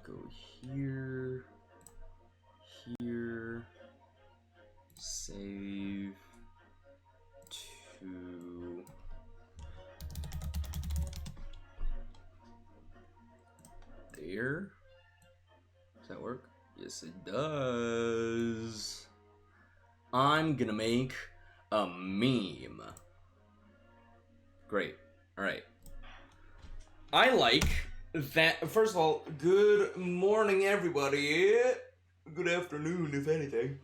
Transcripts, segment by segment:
Go here, here, save to there. Does that work? Yes, it does. I'm gonna make a meme. Great. Alright. I like that. First of all, good morning, everybody. Good afternoon, if anything.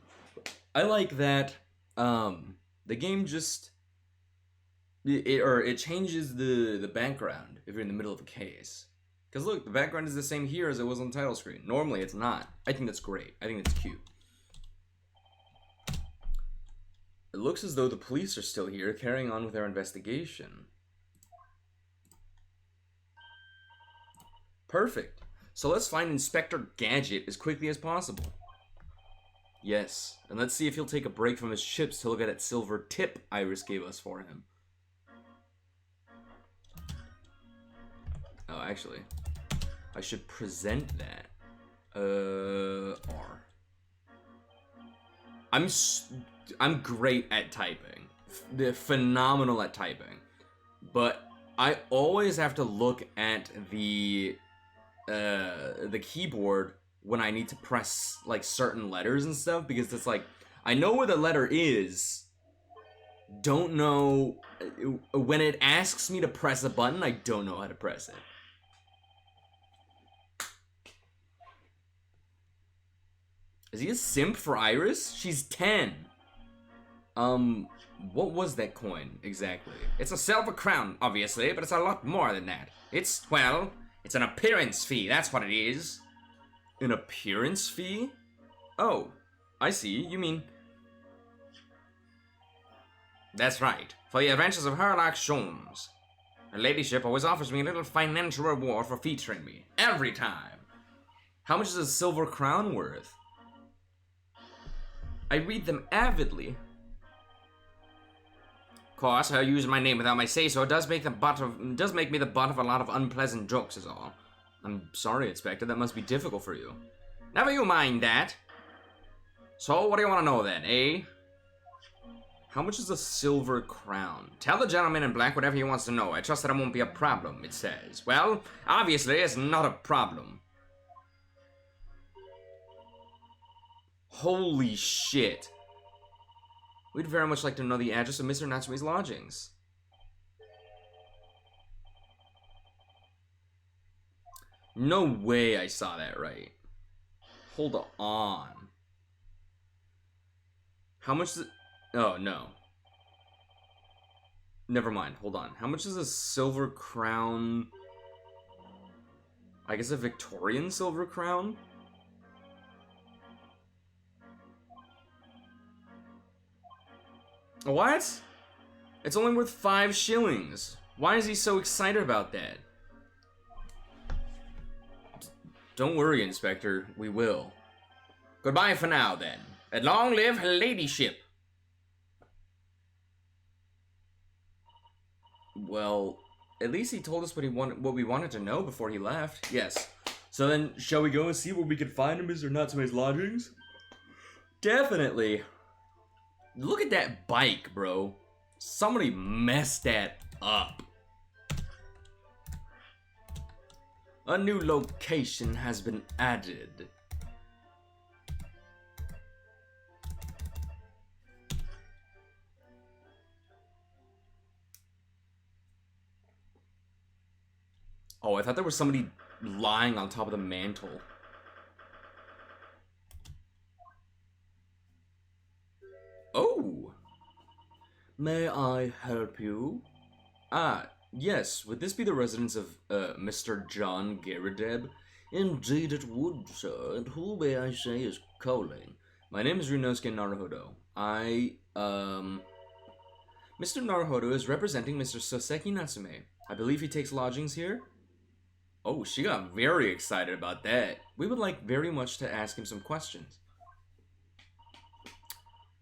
I like that the game just it changes the background if you're in the middle of a case. Because look, the background is the same here as it was on the title screen. Normally it's not. I think that's great. I think that's cute. It looks as though the police are still here, carrying on with their investigation. Perfect. So let's find Inspector Gadget as quickly as possible. Yes, and let's see if he'll take a break from his chips to look at that silver tip Iris gave us for him. Oh, actually, I should present that. R. I'm great at typing. Phenomenal at typing. But I always have to look at the the keyboard when I need to press like certain letters and stuff, because it's like I know where the letter is, don't know when it asks me to press a button, I don't know how to press it. Is he a simp for Iris? She's 10. What was that coin exactly? It's a silver crown, obviously, but it's a lot more than that. It's, well, it's an appearance fee, that's what it is. An appearance fee? Oh, I see, you mean... That's right, for the adventures of Sherlock Holmes. Her ladyship always offers me a little financial reward for featuring me, every time. How much is a silver crown worth? I read them avidly. Of course, her using my name without my say-so does make me the butt of a lot of unpleasant jokes is all. I'm sorry, Inspector, that must be difficult for you. Never you mind that. So, what do you want to know then, eh? How much is a silver crown? Tell the gentleman in black whatever he wants to know. I trust that it won't be a problem, it says. Well, obviously, it's not a problem. Holy shit. We'd very much like to know the address of Mr. Natsume's lodgings. No way I saw that right. Hold on. How much is it? Oh, no. Never mind, hold on. How much is a silver crown? I guess a Victorian silver crown? What? It's only worth 5 shillings. Why is he so excited about that? Don't worry, Inspector. We will. Goodbye for now, then. And long live her ladyship. Well, at least he told us what we wanted to know before he left. Yes. So then, shall we go and see where we can find Mr. Natsume's lodgings? Definitely. Look at that bike, bro. Somebody messed that up. A new location has been added. Oh, I thought there was somebody lying on top of the mantle. Oh! May I help you? Ah, yes. Would this be the residence of, Mr. John Garadeb? Indeed it would, sir. And who, may I say, is calling? My name is Ryunosuke Naruhodo. Mr. Naruhodo is representing Mr. Soseki Natsume. I believe he takes lodgings here? Oh, she got very excited about that. We would like very much to ask him some questions.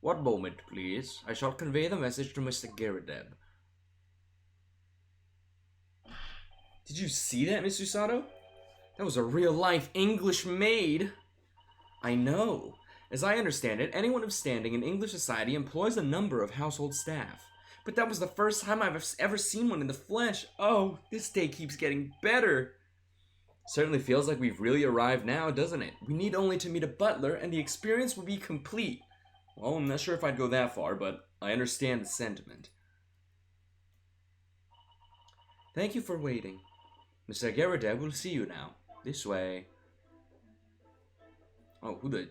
One moment, please. I shall convey the message to Mr. Garadeb. Did you see that, Mr. Sato? That was a real-life English maid. I know. As I understand it, anyone of standing in English society employs a number of household staff. But that was the first time I've ever seen one in the flesh. Oh, this day keeps getting better. Certainly feels like we've really arrived now, doesn't it? We need only to meet a butler, and the experience will be complete. Well, I'm not sure if I'd go that far, but I understand the sentiment. Thank you for waiting. Mr. Garadeb will see you now. This way. Oh, who the...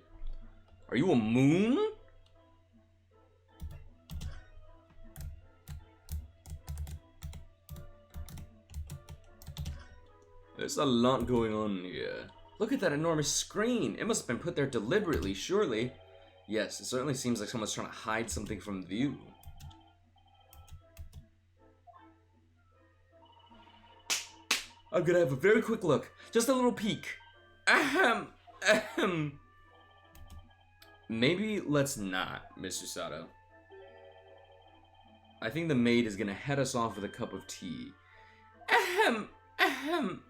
Are you a moon? There's a lot going on here. Look at that enormous screen. It must have been put there deliberately, surely. Yes, it certainly seems like someone's trying to hide something from view. I'm gonna have a very quick look. Just a little peek. Ahem. Ahem. Maybe let's not, Mr. Sato. I think the maid is gonna head us off with a cup of tea. Ahem. Ahem.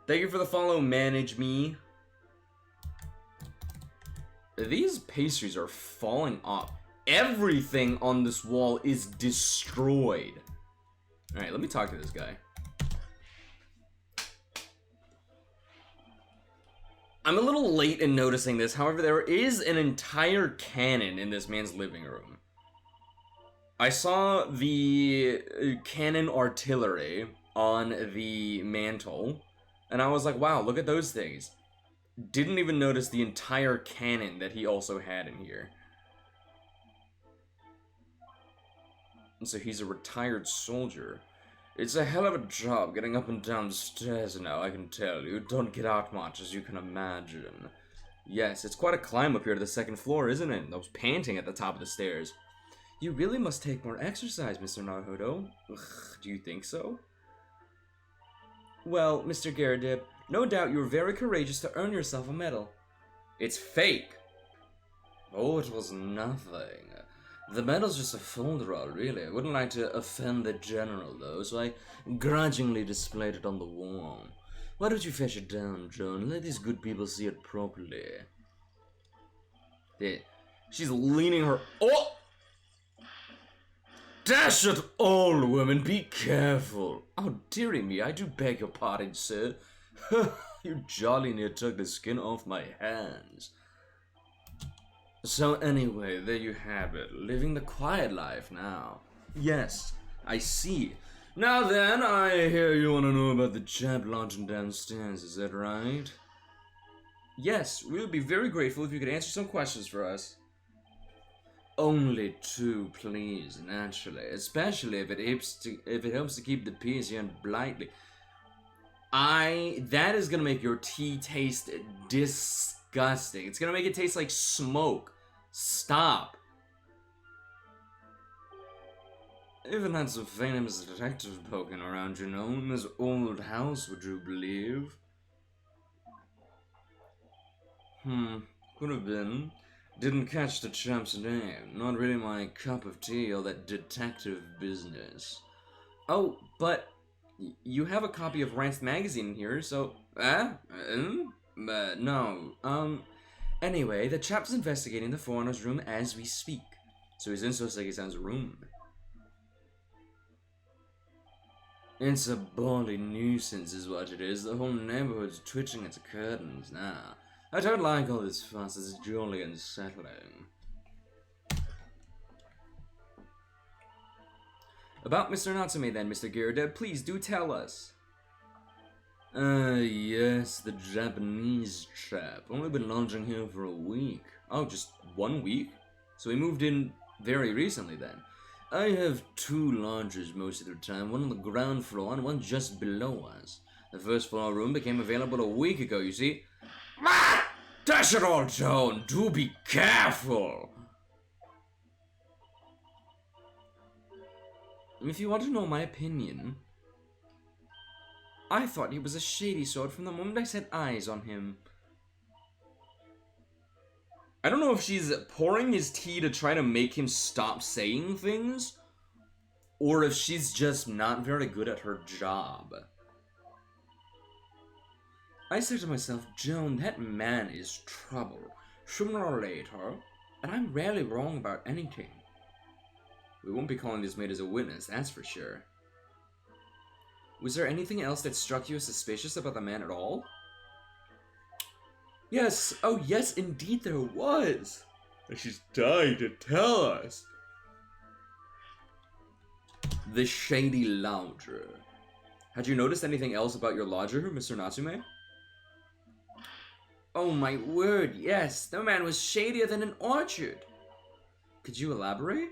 Thank you for the follow, Manage Me. These pastries are falling off. Everything on this wall is destroyed. Alright, let me talk to this guy. I'm a little late in noticing this, however, there is an entire cannon in this man's living room. I saw the cannon artillery on the mantle, and I was like, wow, look at those things. Didn't even notice the entire cannon that he also had in here. And so he's a retired soldier. It's a hell of a job getting up and down the stairs now, I can tell you. Don't get out much, as you can imagine. Yes, it's quite a climb up here to the second floor, isn't it? I was panting at the top of the stairs. You really must take more exercise, Mr. Naruto. Ugh, do you think so? Well, Mr. Garrett, no doubt you were very courageous to earn yourself a medal. It's fake. Oh, it was nothing. The medal's just a folderol, really. I wouldn't like to offend the general, though, so I grudgingly displayed it on the wall. Why don't you fetch it down, Joan? Let these good people see it properly. Yeah. She's leaning her... Oh! Dash it all, women, be careful. Oh, dearie me, I do beg your pardon, sir. You jolly near took the skin off my hands. So anyway, there you have it. Living the quiet life now. Yes, I see. Now then, I hear you want to know about the chap lodging downstairs, is that right? Yes, we would be very grateful if you could answer some questions for us. Only two, please, naturally. Especially if it helps to keep the peace here in Blightly. That is gonna make your tea taste disgusting. It's gonna make it taste like smoke. Stop. Even had some famous detective poking around, you know, in this old house, would you believe? Could have been. Didn't catch the champ's name. Not really my cup of tea, all that detective business. Oh, but you have a copy of Rant's magazine here, so... no. Anyway, the chap's investigating the foreigner's room as we speak. So he's in Soseki-san's room. It's a bally nuisance is what it is. The whole neighborhood's twitching its curtains now. I don't like all this fuss, it's jolly unsettling. About Mr. Natsume then, Mr. Garrett, please do tell us. Yes, the Japanese chap. Only been lodging here for a week. Oh, just 1 week? So he moved in very recently then. I have two lodgers most of the time, one on the ground floor and one just below us. The first floor room became available a week ago, you see. Dash it all, Joan! Do be careful! If you want to know my opinion, I thought he was a shady sort from the moment I set eyes on him. I don't know if she's pouring his tea to try to make him stop saying things, or if she's just not very good at her job. I said to myself, Joan, that man is trouble, sooner or later, and I'm rarely wrong about anything. We won't be calling this maid as a witness, that's for sure. Was there anything else that struck you as suspicious about the man at all? Yes, oh yes, indeed there was. And she's dying to tell us. The shady lodger. Had you noticed anything else about your lodger, Mr. Natsume? Oh my word, yes. The man was shadier than an orchard. Could you elaborate?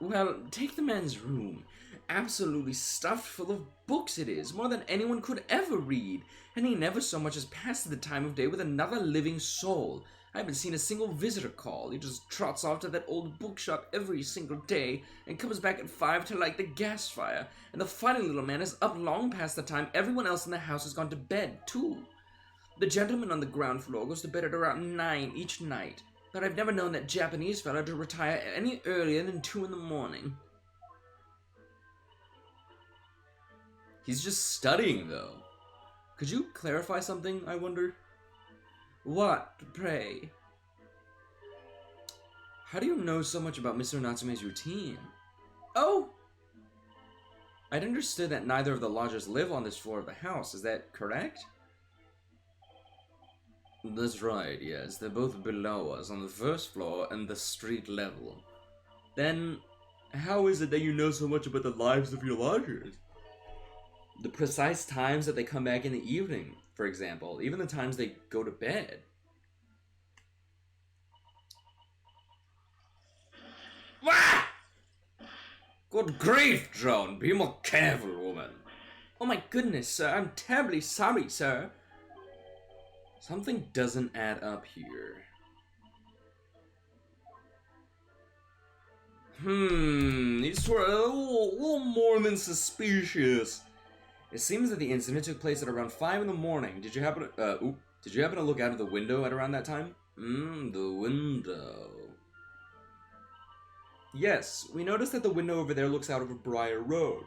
Well, take the man's room. Absolutely stuffed full of books it is, more than anyone could ever read. And he never so much as passed the time of day with another living soul. I haven't seen a single visitor call. He just trots off to that old bookshop every single day and comes back at 5 to light the gas fire. And the funny little man is up long past the time everyone else in the house has gone to bed, too. The gentleman on the ground floor goes to bed at around 9 each night, but I've never known that Japanese fella to retire any earlier than 2 in the morning. He's just studying, though. Could you clarify something, I wonder? What, pray? How do you know so much about Mr. Natsume's routine? Oh, I'd understood that neither of the lodgers live on this floor of the house. Is that correct? That's right, yes. They're both below us on the first floor and the street level. Then, how is it that you know so much about the lives of your lodgers? The precise times that they come back in the evening, for example. Even the times they go to bed. Wah! Good grief, Joan. Be more careful, woman. Oh my goodness, sir. I'm terribly sorry, sir. Something doesn't add up here. These were a little more than suspicious. It seems that the incident took place at around 5 in the morning. Did you happen to look out of the window at around that time? The window. Yes, we noticed that the window over there looks out over Briar Road.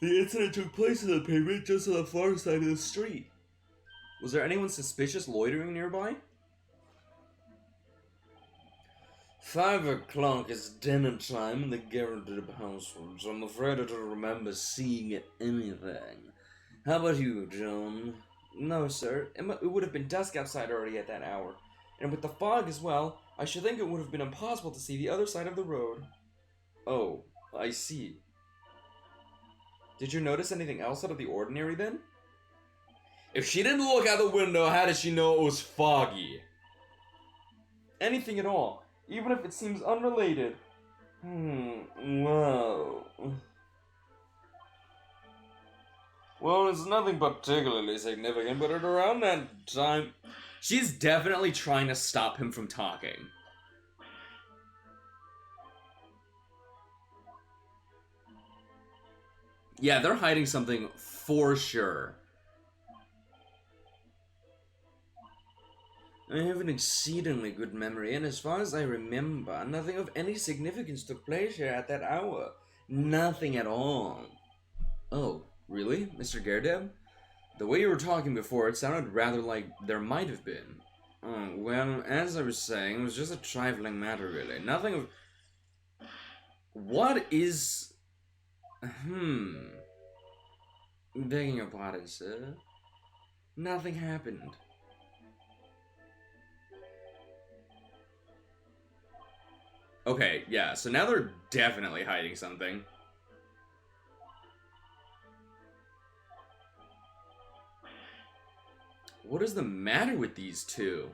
The incident took place in the pavement just on the far side of the street. Was there anyone suspicious loitering nearby? 5 o'clock is dinner time in the Garrett household, so I'm afraid I don't remember seeing anything. How about you, John? No, sir. It would have been dusk outside already at that hour. And with the fog as well, I should think it would have been impossible to see the other side of the road. Oh, I see. Did you notice anything else out of the ordinary then? If she didn't look out the window, how did she know it was foggy? Anything at all, even if it seems unrelated. Wow. Well, it's nothing particularly significant, but at around that time... She's definitely trying to stop him from talking. Yeah, they're hiding something for sure. I have an exceedingly good memory, and as far as I remember, nothing of any significance took place here at that hour. Nothing at all. Oh, really, Mr. Gerdeb? The way you were talking before, it sounded rather like there might have been. Oh, well, as I was saying, it was just a trifling matter, really. Nothing of... What is... Begging your pardon, sir. Nothing happened. Okay, yeah, so now they're definitely hiding something. What is the matter with these two?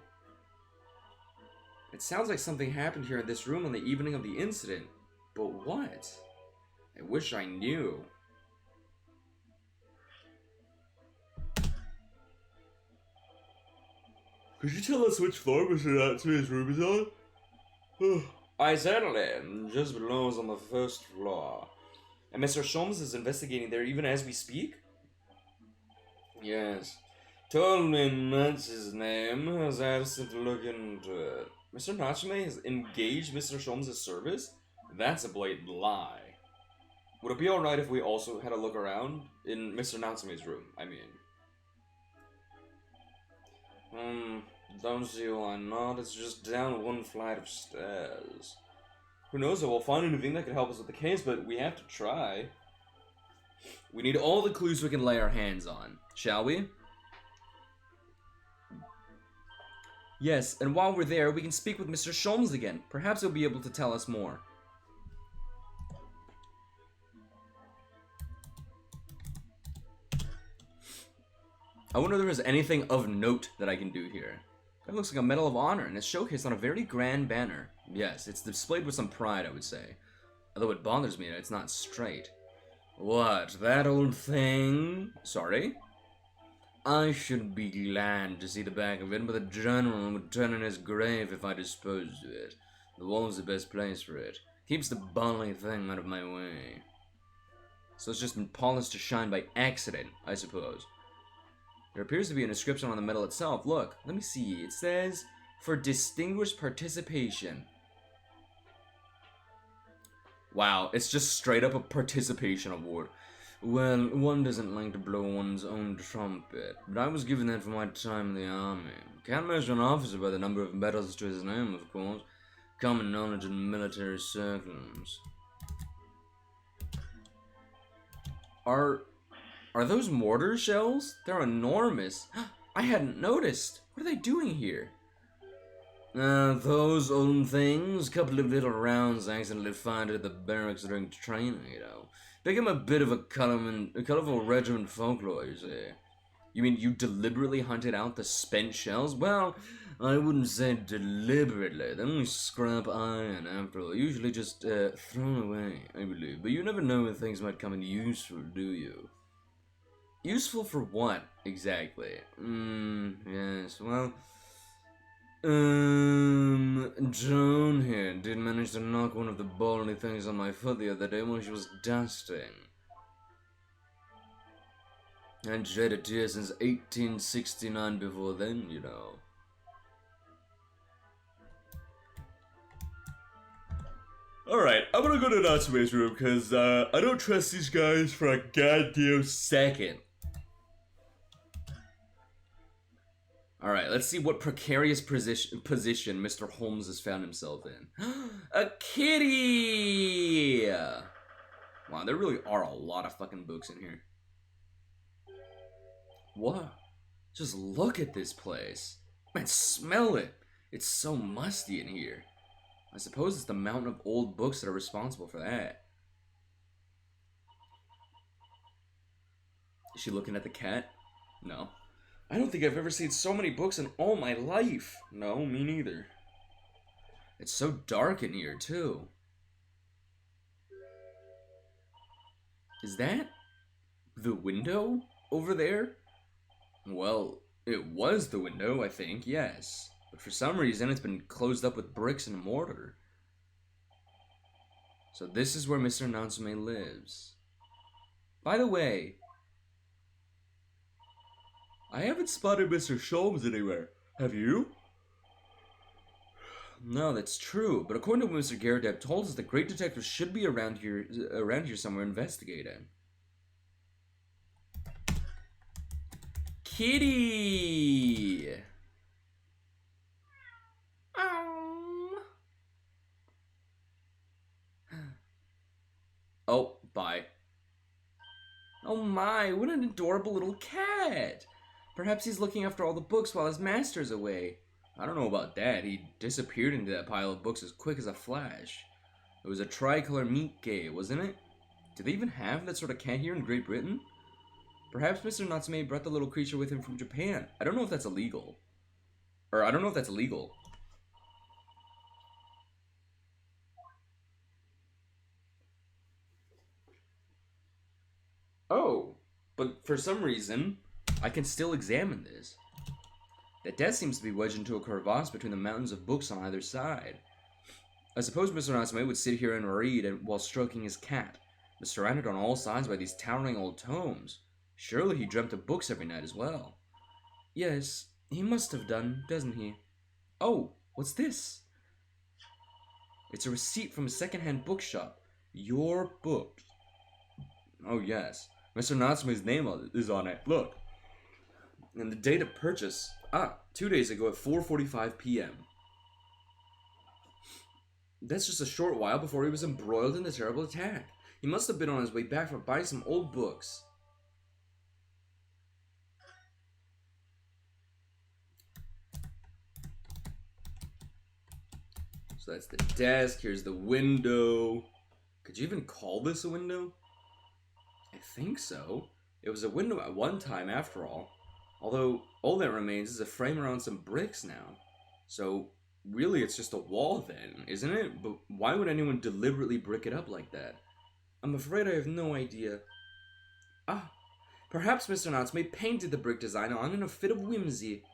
It sounds like something happened here in this room on the evening of the incident. But what? I wish I knew. Could you tell us which floor Mr. Natsume's room is on? I certainly. Just below us on the first floor. And Mr. Sholmes is investigating there even as we speak? Yes. Told me that's his name. Has asked him to look into it. Mr. Natsume has engaged Mr. Sholmes' service? That's a blatant lie. Would it be alright if we also had a look around? In Mr. Natsume's room, I mean. Don't see why not. It's just down one flight of stairs. Who knows if we'll find anything that could help us with the case, but we have to try. We need all the clues we can lay our hands on, shall we? Yes, and while we're there, we can speak with Mr. Sholmes again. Perhaps he'll be able to tell us more. I wonder if there's anything of note that I can do here. That looks like a Medal of Honor, and it's showcased on a very grand banner. Yes, it's displayed with some pride, I would say. Although it bothers me that it's not straight. What, that old thing? Sorry? I should be glad to see the back of it, but the general would turn in his grave if I disposed of it. The wall's the best place for it. Keeps the bodily thing out of my way. So it's just been polished to shine by accident, I suppose. There appears to be an inscription on the medal itself. Look, let me see. It says, for distinguished participation. Wow, it's just straight up a participation award. Well, one doesn't like to blow one's own trumpet, but I was given that for my time in the army. Can't measure an officer by the number of medals to his name, of course. Common knowledge in military circles. Are those mortar shells? They're enormous. I hadn't noticed. What are they doing here? Those old things. Couple of little rounds I accidentally fired at the barracks during training, you know. Became a bit of a colorful regiment folklore, you see. You mean you deliberately hunted out the spent shells? Well, I wouldn't say deliberately. They're only scrap iron, after all. Usually just thrown away, I believe. But you never know when things might come in useful, do you? Useful for what, exactly? Yes, well... Joan here did manage to knock one of the baldy things on my foot the other day when she was dusting. I'd shed a tear since 1869 before then, you know. Alright, I'm gonna go to Natsume's room, because, I don't trust these guys for a goddamn second. Alright, let's see what precarious position Mr. Holmes has found himself in. A kitty! Wow, there really are a lot of fucking books in here. What? Just look at this place. Man, smell it. It's so musty in here. I suppose it's the mountain of old books that are responsible for that. Is she looking at the cat? No. I don't think I've ever seen so many books in all my life. No, me neither. It's so dark in here, too. Is that the window over there? Well, it was the window, I think, yes. But for some reason, it's been closed up with bricks and mortar. So this is where Mr. Natsume lives. By the way, I haven't spotted Mr. Sholmes anywhere. Have you? No, that's true. But according to what Mr. Garrett told us, the great detective should be around here somewhere investigating. Kitty! Oh, bye. Oh my, what an adorable little cat! Perhaps he's looking after all the books while his master's away. I don't know about that. He disappeared into that pile of books as quick as a flash. It was a tricolor Mikke, wasn't it? Do they even have that sort of cat here in Great Britain? Perhaps Mr. Natsume brought the little creature with him from Japan. I don't know if that's illegal. Or, I don't know if that's illegal. Oh, but for some reason, I can still examine this. That desk seems to be wedged into a crevasse between the mountains of books on either side. I suppose Mr. Natsume would sit here and read while stroking his cat, but surrounded on all sides by these towering old tomes. Surely he dreamt of books every night as well. Yes, he must have done, doesn't he? Oh, what's this? It's a receipt from a second-hand bookshop. Your books. Oh yes, Mr. Natsume's name is on it. Look. And the date of purchase. 2 days ago at 4:45 p.m. That's just a short while before he was embroiled in the terrible attack. He must have been on his way back from buying some old books. So that's the desk. Here's the window. Could you even call this a window? I think so. It was a window at one time, after all. Although, all that remains is a frame around some bricks now. So, really it's just a wall then, isn't it? But why would anyone deliberately brick it up like that? I'm afraid I have no idea. Perhaps Mr. Natsume painted the brick design on in a fit of whimsy.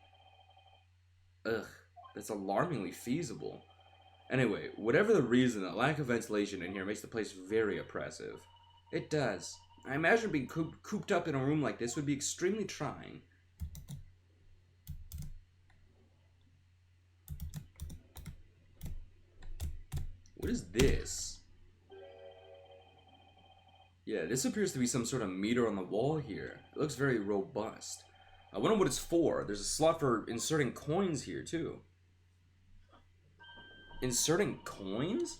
Ugh, that's alarmingly feasible. Anyway, whatever the reason, the lack of ventilation in here makes the place very oppressive. It does. I imagine being cooped up in a room like this would be extremely trying. What is this? Yeah, this appears to be some sort of meter on the wall here. It looks very robust. I wonder what it's for. There's a slot for inserting coins here, too. Inserting coins?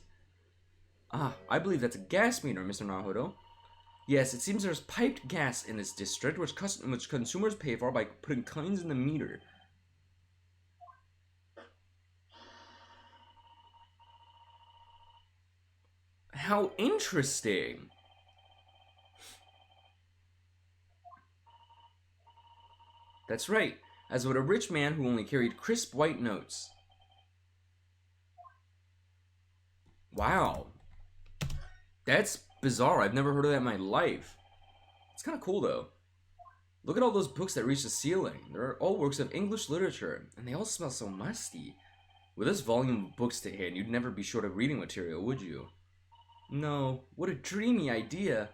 I believe that's a gas meter, Mr. Naruto. Yes, it seems there's piped gas in this district, which consumers pay for by putting coins in the meter. How interesting! That's right, as would a rich man who only carried crisp white notes. Wow. That's bizarre. I've never heard of that in my life. It's kind of cool, though. Look at all those books that reach the ceiling. They're all works of English literature, and they all smell so musty. With this volume of books to hand, you'd never be short of reading material, would you? No. What a dreamy idea.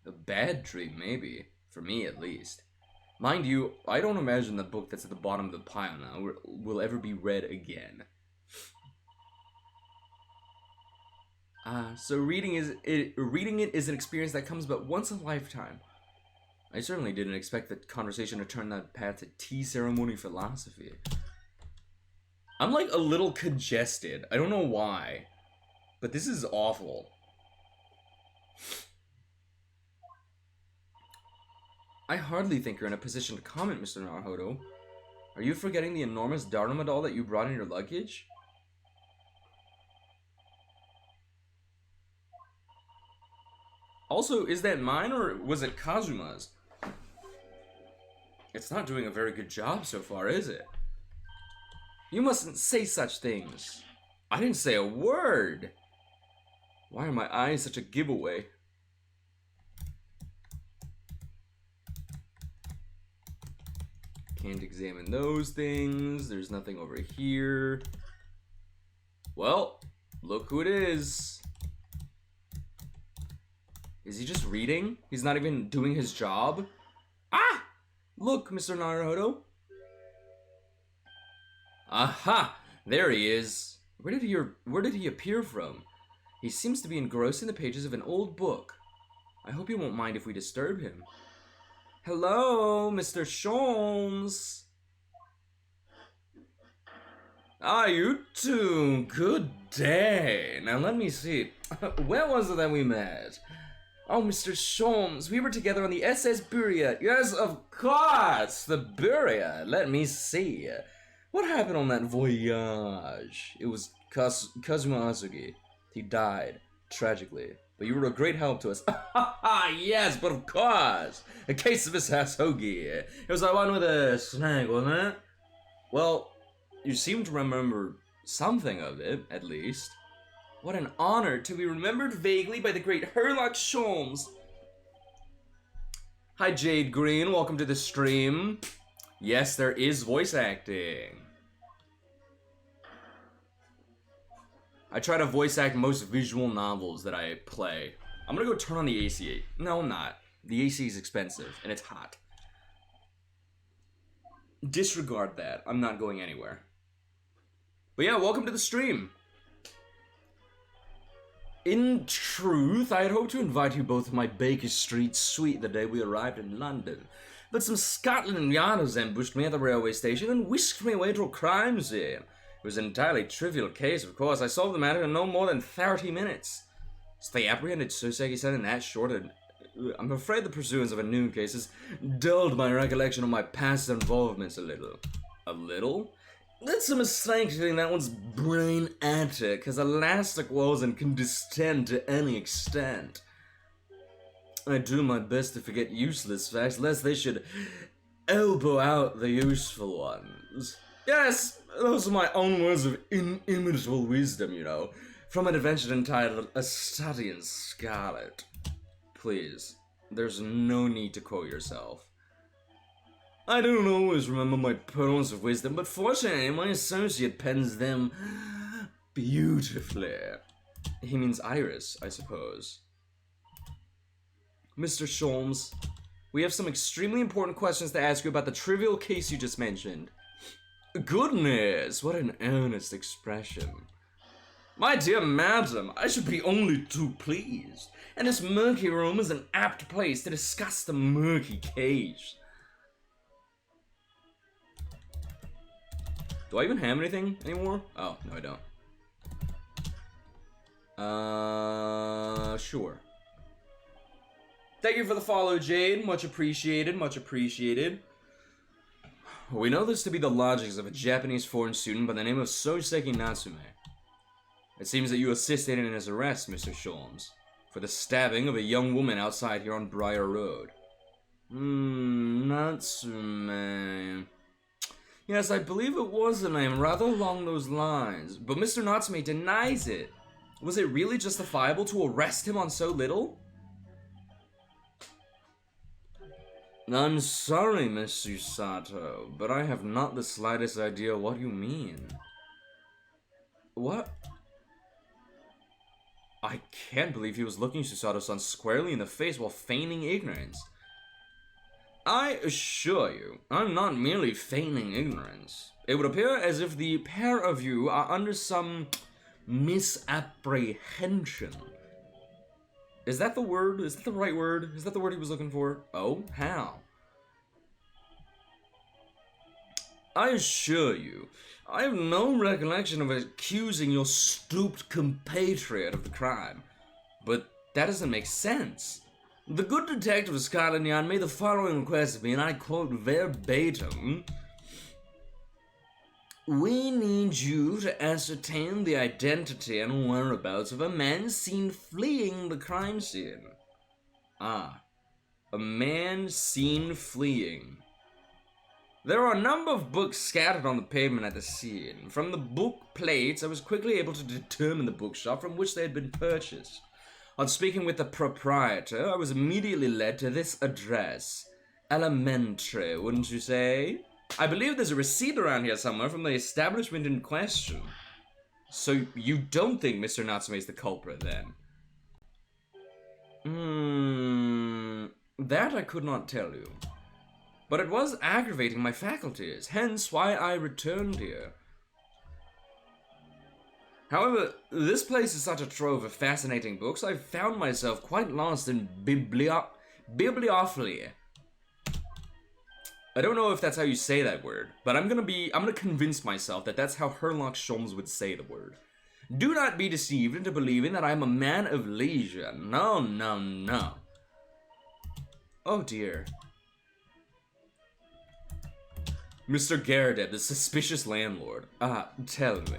A bad dream, maybe. For me, at least. Mind you, I don't imagine the book that's at the bottom of the pile now will ever be read again. So reading it is an experience that comes but once in a lifetime. I certainly didn't expect the conversation to turn that path to tea ceremony philosophy. I'm like a little congested. I don't know why, but this is awful. I hardly think you're in a position to comment, Mr. Naruhodo. Are you forgetting the enormous Dharma doll that you brought in your luggage? Also, is that mine or was it Kazuma's? It's not doing a very good job so far, is it? You mustn't say such things. I didn't say a word. Why are my eyes such a giveaway? Can't examine those things. There's nothing over here. Well, look who it is. Is he just reading? He's not even doing his job? Ah! Look, Mr. Naruhodo. Aha! There he is. Where did he appear from? He seems to be engrossed in the pages of an old book. I hope you won't mind if we disturb him. Hello, Mr. Sholmes. Ah, you two. Good day. Now let me see. Where was it that we met? Oh, Mr. Sholmes, we were together on the SS Buria. Yes, of course, the Buria. Let me see. What happened on that voyage? It was Kazuma Azuki. He died, tragically. But you were a great help to us. Yes, but of course. A case of Hisahogi. It was that one with a snag, wasn't it? Well, you seem to remember something of it, at least. What an honor to be remembered vaguely by the great Herlock Sholmes. Hi, Jade Green. Welcome to the stream. Yes, there is voice acting. I try to voice act most visual novels that I play. I'm gonna go turn on the AC. No, I'm not. The AC is expensive, and it's hot. Disregard that. I'm not going anywhere. But yeah, welcome to the stream. In truth, I had hoped to invite you both to my Baker Street suite the day we arrived in London. But some Scotland Yards ambushed me at the railway station and whisked me away to a crime scene. It was an entirely trivial case, of course. I solved the matter in no more than 30 minutes. So they apprehended Soseki-san in that short, and I'm afraid the pursuance of a new case has dulled my recollection of my past involvements a little. A little? That's a mistake to think that one's brain attic has elastic walls and can distend to any extent. I do my best to forget useless facts, lest they should elbow out the useful ones. Yes, those are my own words of inimitable wisdom, you know, from an adventure entitled A Study in Scarlet. Please, there's no need to quote yourself. I don't always remember my pearls of wisdom, but fortunately my associate pens them beautifully. He means Iris, I suppose. Mr. Sholmes, we have some extremely important questions to ask you about the trivial case you just mentioned. Goodness, what an earnest expression. My dear madam, I should be only too pleased. And this murky room is an apt place to discuss the murky case. Do I even have anything anymore? Oh, no I don't. Sure. Thank you for the follow, Jade. Much appreciated, much appreciated. We know this to be the logics of a Japanese foreign student by the name of Soseki Natsume. It seems that you assisted in his arrest, Mr. Sholmes, for the stabbing of a young woman outside here on Briar Road. Natsume. Yes, I believe it was a name rather along those lines, but Mr. Natsume denies it. Was it really justifiable to arrest him on so little? I'm sorry, Miss Susato, but I have not the slightest idea what you mean. What? I can't believe he was looking Susato-san squarely in the face while feigning ignorance. I assure you, I'm not merely feigning ignorance. It would appear as if the pair of you are under some misapprehension. Is that the word? Is that the right word? Is that the word he was looking for? Oh, how? I assure you, I have no recollection of accusing your stooped compatriot of the crime. But that doesn't make sense. The good detective Scarlet Nyan made the following request of me, and I quote verbatim. We need you to ascertain the identity and whereabouts of a man seen fleeing the crime scene. Ah, a man seen fleeing. There are a number of books scattered on the pavement at the scene. From the book plates, I was quickly able to determine the bookshop from which they had been purchased. On speaking with the proprietor, I was immediately led to this address. Elementary, wouldn't you say? I believe there's a receipt around here somewhere from the establishment in question. So you don't think Mr. Natsume is the culprit, then? That I could not tell you. But it was aggravating my faculties, hence why I returned here. However, this place is such a trove of fascinating books, I've found myself quite lost in bibliophilia. I don't know if that's how you say that word, but I'm gonna convince myself that that's how Herlock Sholmes would say the word. Do not be deceived into believing that I'm a man of leisure. No, no, no. Oh dear. Mr. Garadeb, the suspicious landlord. Tell me.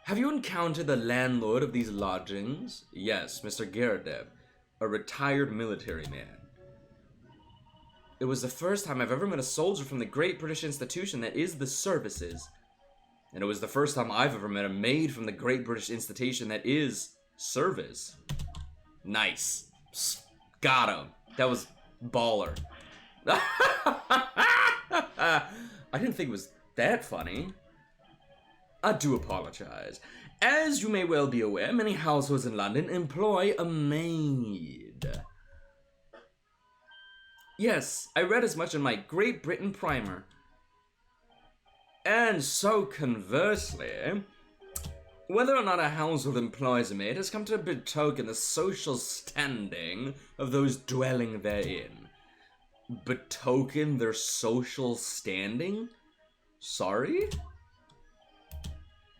Have you encountered the landlord of these lodgings? Yes, Mr. Garadeb, a retired military man. It was the first time I've ever met a soldier from the great British institution that is the services. And it was the first time I've ever met a maid from the great British institution that is service. Nice. Got him. That was baller. I didn't think it was that funny. I do apologize. As you may well be aware, many households in London employ a maid. Yes, I read as much in my Great Britain primer. And so conversely, whether or not a household employs a maid has come to betoken the social standing of those dwelling therein. Betoken their social standing? Sorry?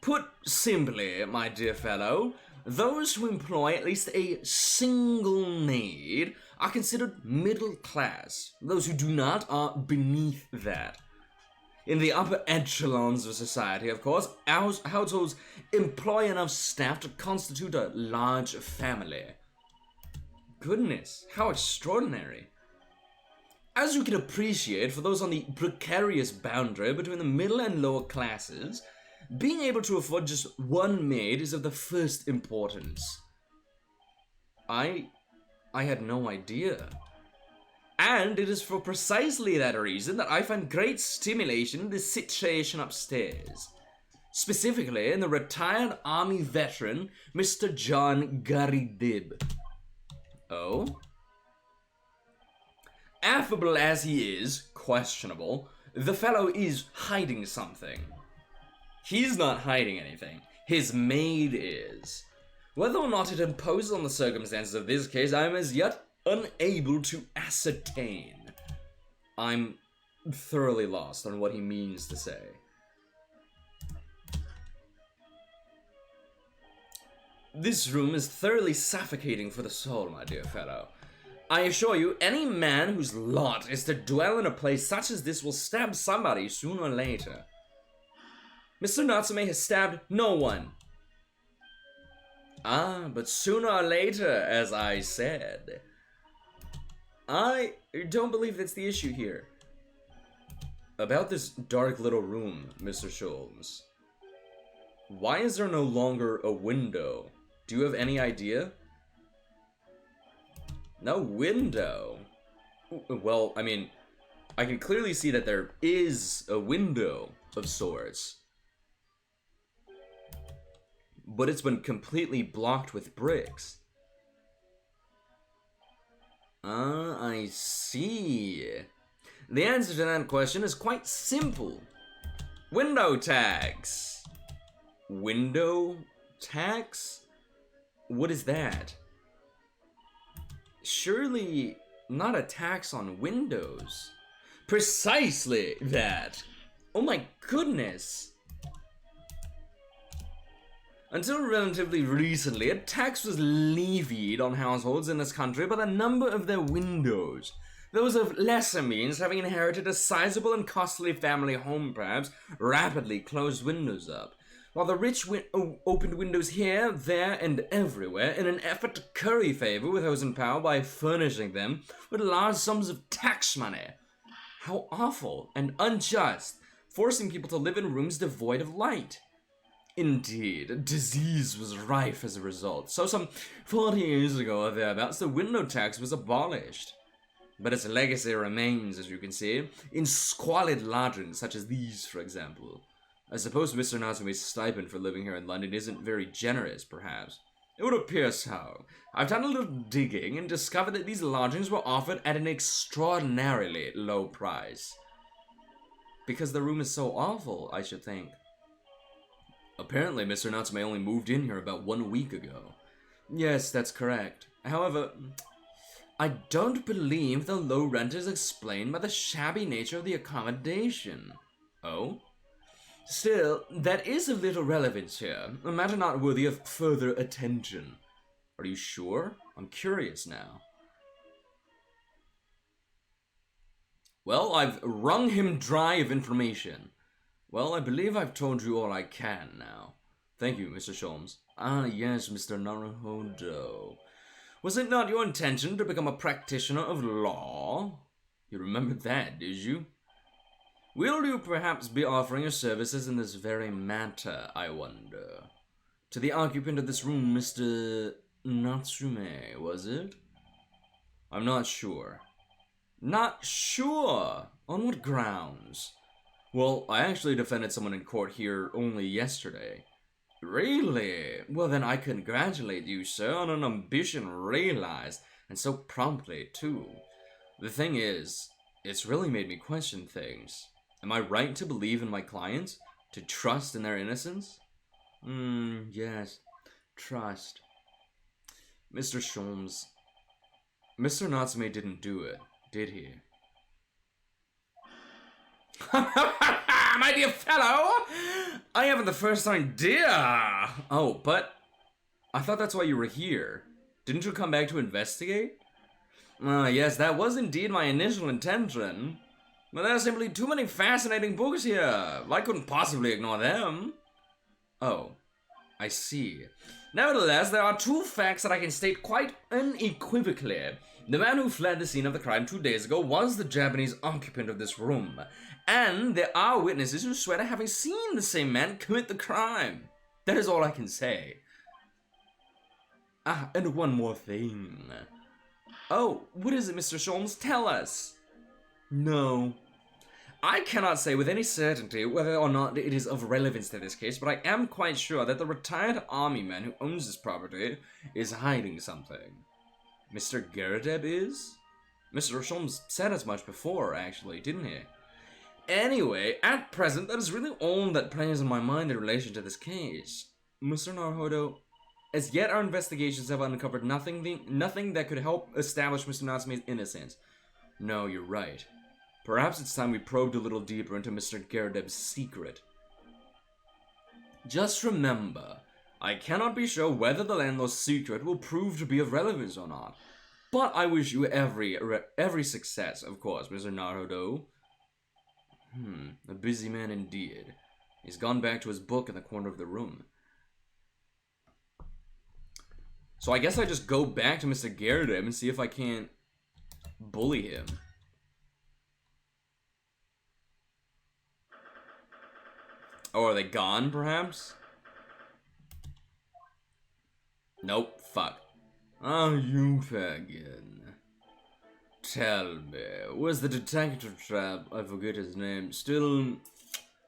Put simply, my dear fellow, those who employ at least a single maid are considered middle class. Those who do not are beneath that. In the upper echelons of society, of course, households employ enough staff to constitute a large family. Goodness, how extraordinary. As you can appreciate, for those on the precarious boundary between the middle and lower classes, being able to afford just one maid is of the first importance. I had no idea. And it is for precisely that reason that I find great stimulation in the situation upstairs. Specifically in the retired army veteran, Mr. John Garidib. Oh? Affable as he is, questionable, the fellow is hiding something. He's not hiding anything. His maid is. Whether or not it imposes on the circumstances of this case, I am as yet unable to ascertain. I'm thoroughly lost on what he means to say. This room is thoroughly suffocating for the soul, my dear fellow. I assure you, any man whose lot is to dwell in a place such as this will stab somebody sooner or later. Mr. Natsume has stabbed no one. Ah, but sooner or later, as I said. I don't believe that's the issue here. About this dark little room, Mr. Sholmes. Why is there no longer a window? Do you have any idea? No window? Well, I mean, I can clearly see that there is a window of sorts. But it's been completely blocked with bricks. I see. The answer to that question is quite simple. Window tags. Window tags? What is that? Surely not a tax on windows. Precisely that. Oh my goodness. Until relatively recently, a tax was levied on households in this country by the number of their windows. Those of lesser means, having inherited a sizable and costly family home perhaps, rapidly closed windows up, while the rich opened windows here, there, and everywhere in an effort to curry favor with those in power by furnishing them with large sums of tax money. How awful and unjust, forcing people to live in rooms devoid of light. Indeed, disease was rife as a result, so some 40 years ago or thereabouts, the window tax was abolished. But its legacy remains, as you can see, in squalid lodgings such as these, for example. I suppose Mr. Natsume's stipend for living here in London isn't very generous, perhaps. It would appear so. I've done a little digging and discovered that these lodgings were offered at an extraordinarily low price. Because the room is so awful, I should think. Apparently, Mr. Natsume only moved in here about 1 week ago. Yes, that's correct. However, I don't believe the low rent is explained by the shabby nature of the accommodation. Oh? Still, that is of little relevance here, a matter not worthy of further attention. Are you sure? I'm curious now. Well, I've wrung him dry of information. Well, I believe I've told you all I can now. Thank you, Mr. Sholmes. Ah, yes, Mr. Naruhodo. Was it not your intention to become a practitioner of law? You remember that, did you? Will you perhaps be offering your services in this very matter, I wonder? To the occupant of this room, Mr. Natsume, was it? I'm not sure. Not sure? On what grounds? Well, I actually defended someone in court here only yesterday. Really? Well, then I congratulate you, sir, on an ambition realized, and so promptly, too. The thing is, it's really made me question things. Am I right to believe in my clients? To trust in their innocence? Yes. Trust. Mr. Sholmes, Mr. Natsume didn't do it, did he? My dear fellow, I haven't the first idea. Oh, but I thought that's why you were here. Didn't you come back to investigate? Yes, that was indeed my initial intention. But there are simply too many fascinating books here. I couldn't possibly ignore them. Oh, I see. Nevertheless, there are two facts that I can state quite unequivocally. The man who fled the scene of the crime 2 days ago was the Japanese occupant of this room. And there are witnesses who swear to having seen the same man commit the crime. That is all I can say. Ah, and one more thing. Oh, what is it, Mr. Sholmes? Tell us. No. I cannot say with any certainty whether or not it is of relevance to this case, but I am quite sure that the retired army man who owns this property is hiding something. Mr. Garadeb is? Mr. Sholmes said as much before, actually, didn't he? Anyway, at present, that is really all that plays in my mind in relation to this case. Mr. Naruhodo, as yet our investigations have uncovered nothing that could help establish Mr. Natsume's innocence. No, you're right. Perhaps it's time we probed a little deeper into Mr. Garadeb's secret. Just remember, I cannot be sure whether the landlord's secret will prove to be of relevance or not. But I wish you every success, of course, Mr. Naruto. A busy man indeed. He's gone back to his book in the corner of the room. So I guess I just go back to Mr. Garrett and see if I can't bully him. Oh, are they gone, perhaps? Nope, fuck. Oh, you again. Tell me, was the detective chap, I forget his name, still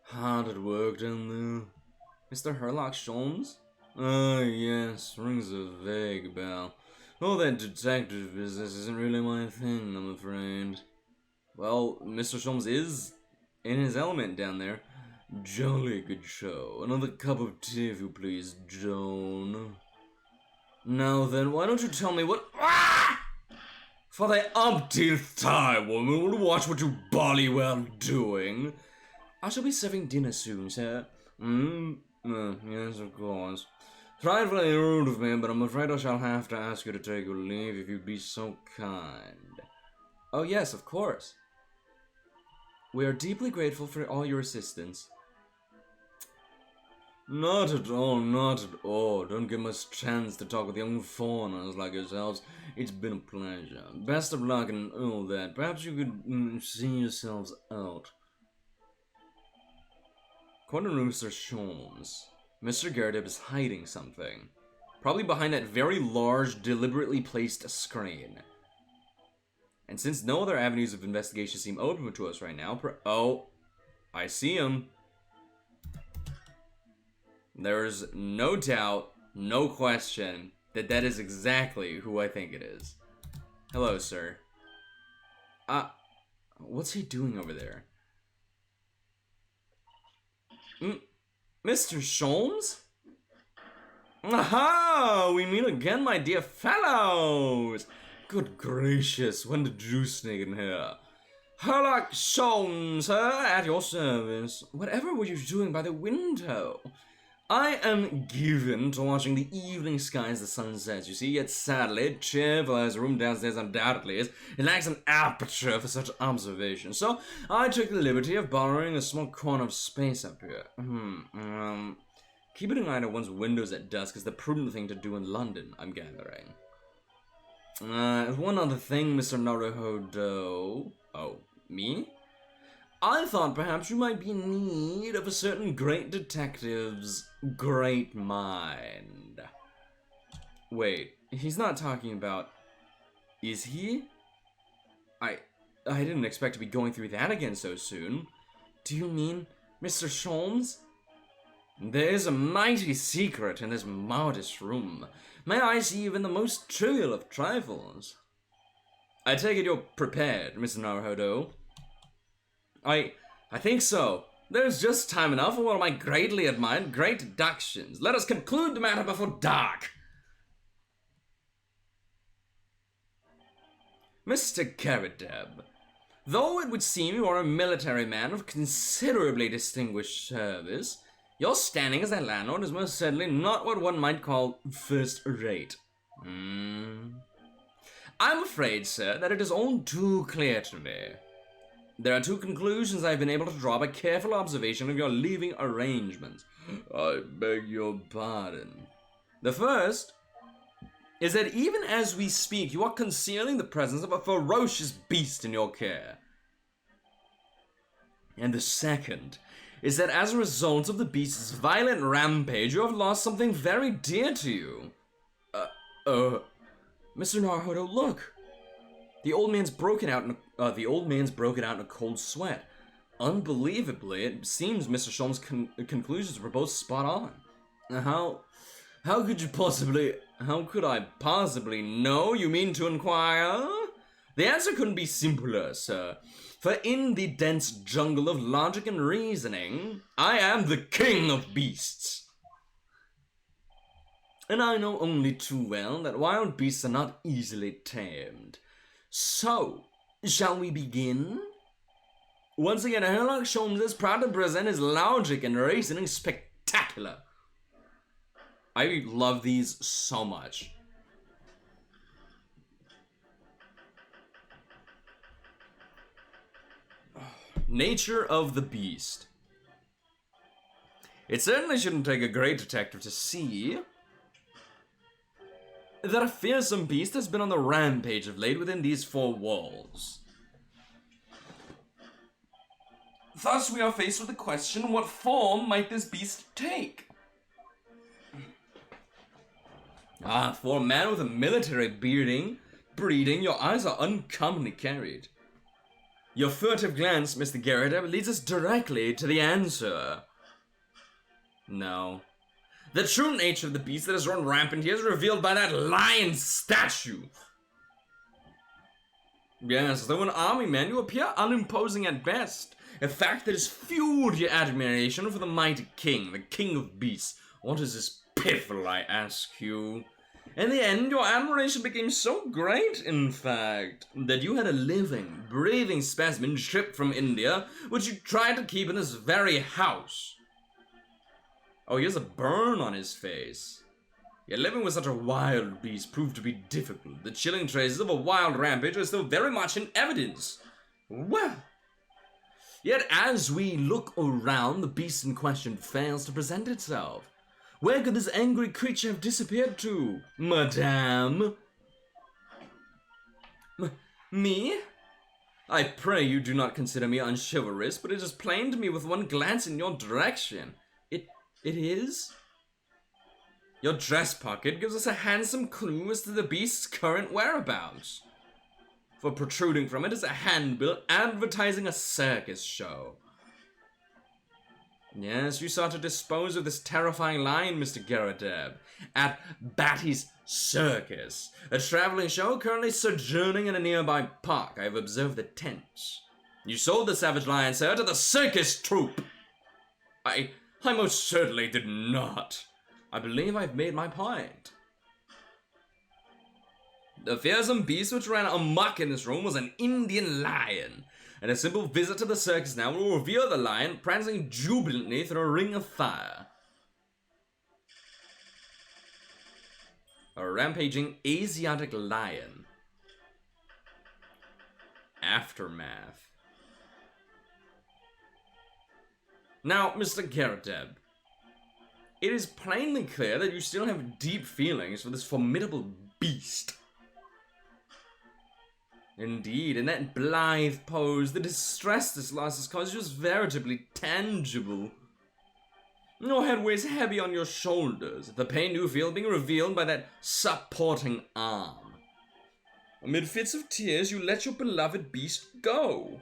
hard at work down there? Mr. Herlock Sholmes? Oh, yes, rings a vague bell. Oh, that detective business isn't really my thing, I'm afraid. Well, Mr. Sholmes is in his element down there. Jolly good show. Another cup of tea, if you please, Joan. Now then, why don't you tell me what... Ah! For the umpteenth time, woman, will watch what you bolly well doing. I shall be serving dinner soon, sir. Yes, of course. Frightfully rude of me, but I'm afraid I shall have to ask you to take your leave if you'd be so kind. Oh yes, of course. We are deeply grateful for all your assistance. Not at all, not at all. Don't get much chance to talk with young foreigners like yourselves. It's been a pleasure. Best of luck and all that. Perhaps you could see yourselves out. According to Mr. Sholmes, Mr. Garrett is hiding something. Probably behind that very large, deliberately placed screen. And since no other avenues of investigation seem open to us right now, oh, I see him. There's no doubt, no question, that that is exactly who I think it is. Hello, sir. What's he doing over there? Mr. Sholmes? Aha! We meet again, my dear fellows! Good gracious, when did you sneak in here? Herlock Sholmes, sir, at your service. Whatever were you doing by the window? I am given to watching the evening sky as the sun sets, you see, yet sadly, cheerful as the room downstairs undoubtedly is, it lacks an aperture for such observation, so I took the liberty of borrowing a small corner of space up here. Keeping an eye on one's windows at dusk is the prudent thing to do in London, I'm gathering. One other thing, Mr. Naruhodo. Oh, me? I thought perhaps you might be in need of a certain great detective's great mind. Wait, he's not talking about... Is he? I didn't expect to be going through that again so soon. Do you mean Mr. Sholmes? There is a mighty secret in this modest room. May I see even the most trivial of trifles? I take it you're prepared, Mr. Naruhodo. I think so. There's just time enough for one of my greatly admired great deductions. Let us conclude the matter before dark. Mr. Garrideb, though it would seem you are a military man of considerably distinguished service, your standing as a landlord is most certainly not what one might call first-rate. I'm afraid, sir, that it is all too clear to me. There are two conclusions I've been able to draw by careful observation of your leaving arrangements. I beg your pardon. The first is that even as we speak, you are concealing the presence of a ferocious beast in your care. And the second is that as a result of the beast's violent rampage, you have lost something very dear to you. Mr. Naruhodo, look! The old man's broken out in a cold sweat. Unbelievably, it seems Mr. Sholmes' conclusions were both spot on. How could I possibly know, you mean to inquire? The answer couldn't be simpler, sir. For in the dense jungle of logic and reasoning, I am the king of beasts. And I know only too well that wild beasts are not easily tamed. So, shall we begin? Once again, Herlock Sholmes is proud to present his logic and reasoning spectacular. I love these so much. Nature of the beast. It certainly shouldn't take a great detective to see that a fearsome beast has been on the rampage of late within these four walls. Thus, we are faced with the question, what form might this beast take? For a man with a military breeding, your eyes are uncommonly carried. Your furtive glance, Mr. Garrett, leads us directly to the answer. No. The true nature of the beast that has run rampant here is revealed by that lion statue. Yes, though an army man, you appear unimposing at best. A fact that has fueled your admiration for the mighty king, the king of beasts. What is this piffle, I ask you? In the end, your admiration became so great, in fact, that you had a living, breathing specimen shipped from India, which you tried to keep in this very house. Oh, he has a burn on his face. Yet living with such a wild beast proved to be difficult. The chilling traces of a wild rampage are still very much in evidence. Well, yet as we look around, the beast in question fails to present itself. Where could this angry creature have disappeared to, madame? Me? I pray you do not consider me unchivalrous, but it is plain to me with one glance in your direction. It is? Your dress pocket gives us a handsome clue as to the beast's current whereabouts. For protruding from it is a handbill advertising a circus show. Yes, you sought to dispose of this terrifying lion, Mr. Garradeb, at Batty's Circus, a traveling show currently sojourning in a nearby park. I have observed the tents. You sold the savage lion, sir, to the circus troupe. I most certainly did not. I believe I've made my point. The fearsome beast which ran amok in this room was an Indian lion, and a simple visit to the circus now will reveal the lion prancing jubilantly through a ring of fire. A rampaging Asiatic lion. Aftermath. Now, Mr. Garradeb, it is plainly clear that you still have deep feelings for this formidable beast. Indeed, in that blithe pose, the distress this loss has caused you is veritably tangible. Your head weighs heavy on your shoulders, the pain you feel being revealed by that supporting arm. Amid fits of tears, you let your beloved beast go.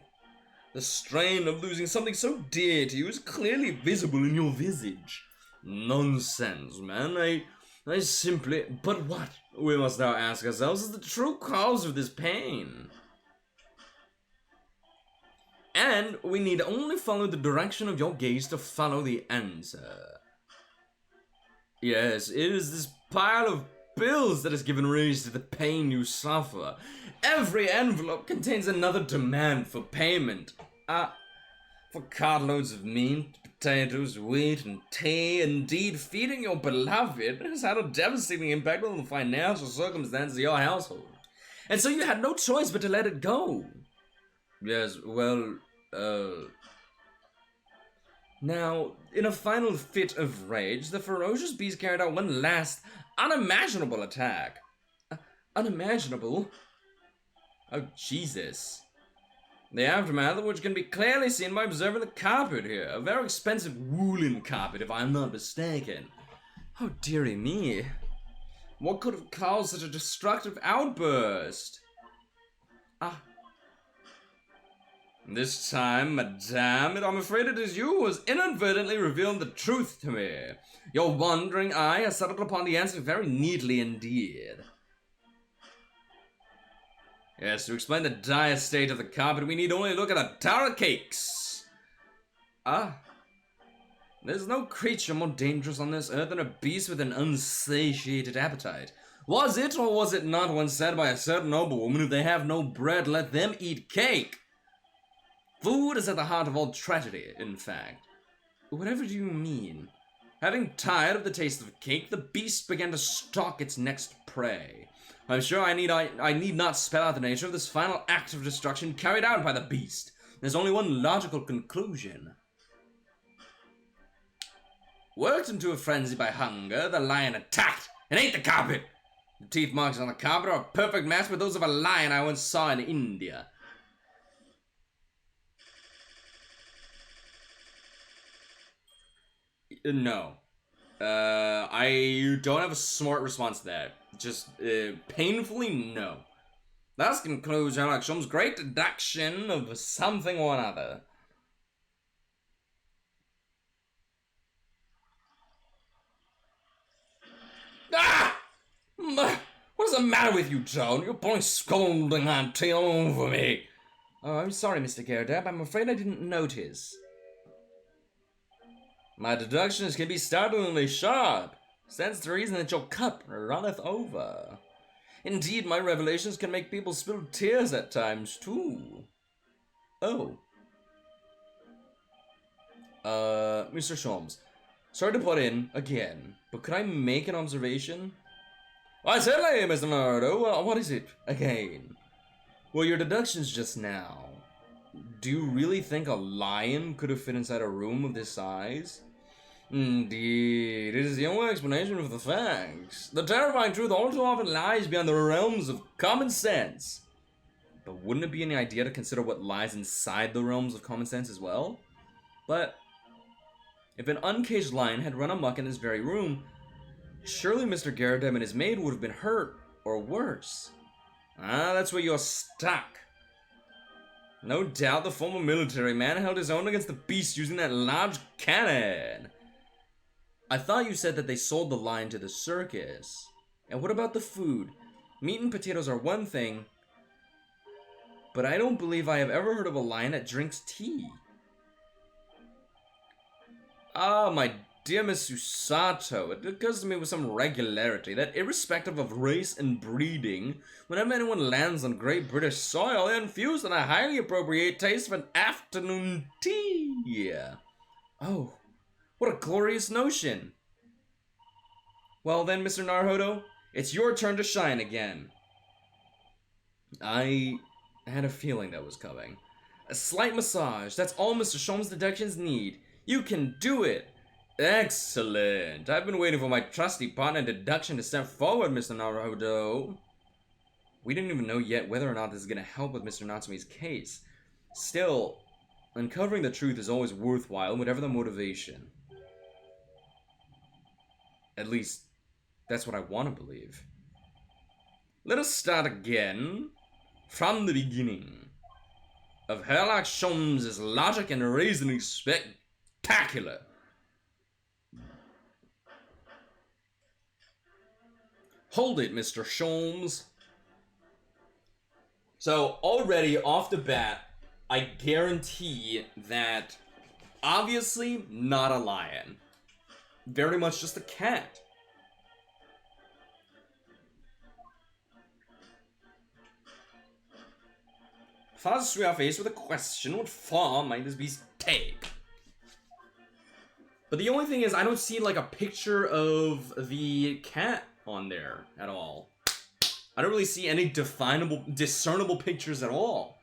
The strain of losing something so dear to you is clearly visible in your visage. Nonsense, man. I simply... But what, we must now ask ourselves, is the true cause of this pain? And we need only follow the direction of your gaze to follow the answer. Yes, it is this pile of bills that has given rise to the pain you suffer. Every envelope contains another demand for payment. For cartloads of meat, potatoes, wheat, and tea. Indeed, feeding your beloved has had a devastating impact on the financial circumstances of your household. And so you had no choice but to let it go. Yes, well, Now, in a final fit of rage, the ferocious beast carried out one last, unimaginable attack. Unimaginable? Oh, Jesus. The aftermath of which can be clearly seen by observing the carpet here. A very expensive woolen carpet, if I'm not mistaken. Oh, dearie me. What could have caused such a destructive outburst? This time, madame, I'm afraid it is you who has inadvertently revealed the truth to me. Your wandering eye has settled upon the answer very neatly indeed. Yes, to explain the dire state of the carpet, we need only look at the tower cakes. There's no creature more dangerous on this earth than a beast with an unsatiated appetite. Was it or was it not once said by a certain noblewoman, if they have no bread, let them eat cake? Food is at the heart of all tragedy, in fact. Whatever do you mean? Having tired of the taste of cake, the beast began to stalk its next prey. I'm sure I need not spell out the nature of this final act of destruction carried out by the beast. There's only one logical conclusion. Worked into a frenzy by hunger, the lion attacked and ate the carpet. The teeth marks on the carpet are a perfect match with those of a lion I once saw in India. No. I don't have a smart response to that. Just, painfully no. Thus concludes Sherlock Holmes' great deduction of something or another. Ah! What's the matter with you, Joan? You're pulling scolding auntie all over me. Oh, I'm sorry, Mr. Garrett. I'm afraid I didn't notice. My deductions can be startlingly sharp. Stands to reason that your cup runneth over. Indeed, my revelations can make people spill tears at times, too. Oh. Mr. Sholmes. Sorry to put in, again, but could I make an observation? Why, certainly, Mr. Nardo. What is it, again? Well, your deductions just now. Do you really think a lion could have fit inside a room of this size? Indeed, it is the only explanation of the facts. The terrifying truth all too often lies beyond the realms of common sense. But wouldn't it be any idea to consider what lies inside the realms of common sense as well? But if an uncaged lion had run amok in this very room, surely Mr. Garradeb and his maid would have been hurt, or worse. Ah, that's where you're stuck. No doubt the former military man held his own against the beast using that large cannon. I thought you said that they sold the lion to the circus. And what about the food? Meat and potatoes are one thing, but I don't believe I have ever heard of a lion that drinks tea. Ah, my dear Miss Usato, it occurs to me with some regularity that irrespective of race and breeding, whenever anyone lands on Great British soil, they're infused in a highly appropriate taste of an afternoon tea. Oh, what a glorious notion. Well then, Mr. Naruhodo, it's your turn to shine again. I had a feeling that was coming. A slight massage, that's all Mr. Sholmes' deductions need. You can do it! Excellent! I've been waiting for my trusty partner in deduction to step forward, Mr. Naruhodo. We didn't even know yet whether or not this is going to help with Mr. Natsume's case. Still, uncovering the truth is always worthwhile, whatever the motivation. At least, that's what I want to believe. Let us start again from the beginning of Sherlock Holmes' logic and reasoning spectacular. Hold it, Mr. Sholmes. So, already off the bat, I guarantee that obviously not a lion. Very much just a cat. First, we are faced with a question: what form might this beast take? But the only thing is, I don't see like a picture of the cat on there at all. I don't really see any discernible pictures at all.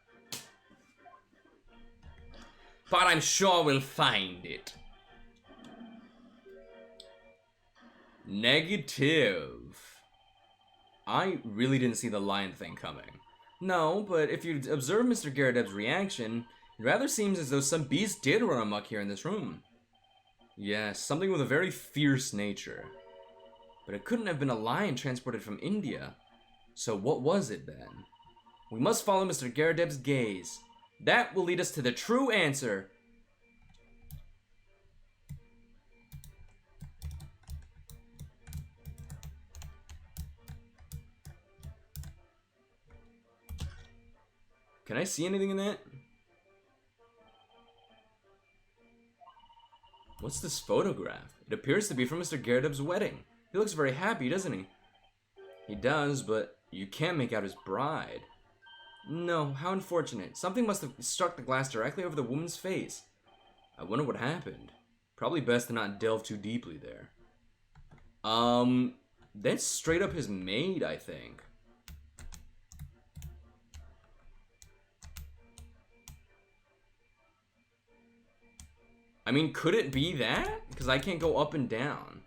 But I'm sure we'll find it. Negative. I really didn't see the lion thing coming. No, but if you observe Mr. Garradeb's reaction, it rather seems as though some beast did run amok here in this room. Yes, something with a very fierce nature. But it couldn't have been a lion transported from India. So what was it then? We must follow Mr. Garradeb's gaze. That will lead us to the true answer. Can I see anything in that? What's this photograph? It appears to be from Mr. Garradeb's wedding. He looks very happy, doesn't he? He does, but you can't make out his bride. No, how unfortunate. Something must have struck the glass directly over the woman's face. I wonder what happened. Probably best to not delve too deeply there. That's straight up his maid, I think. I mean, could it be that? Because I can't go up and down.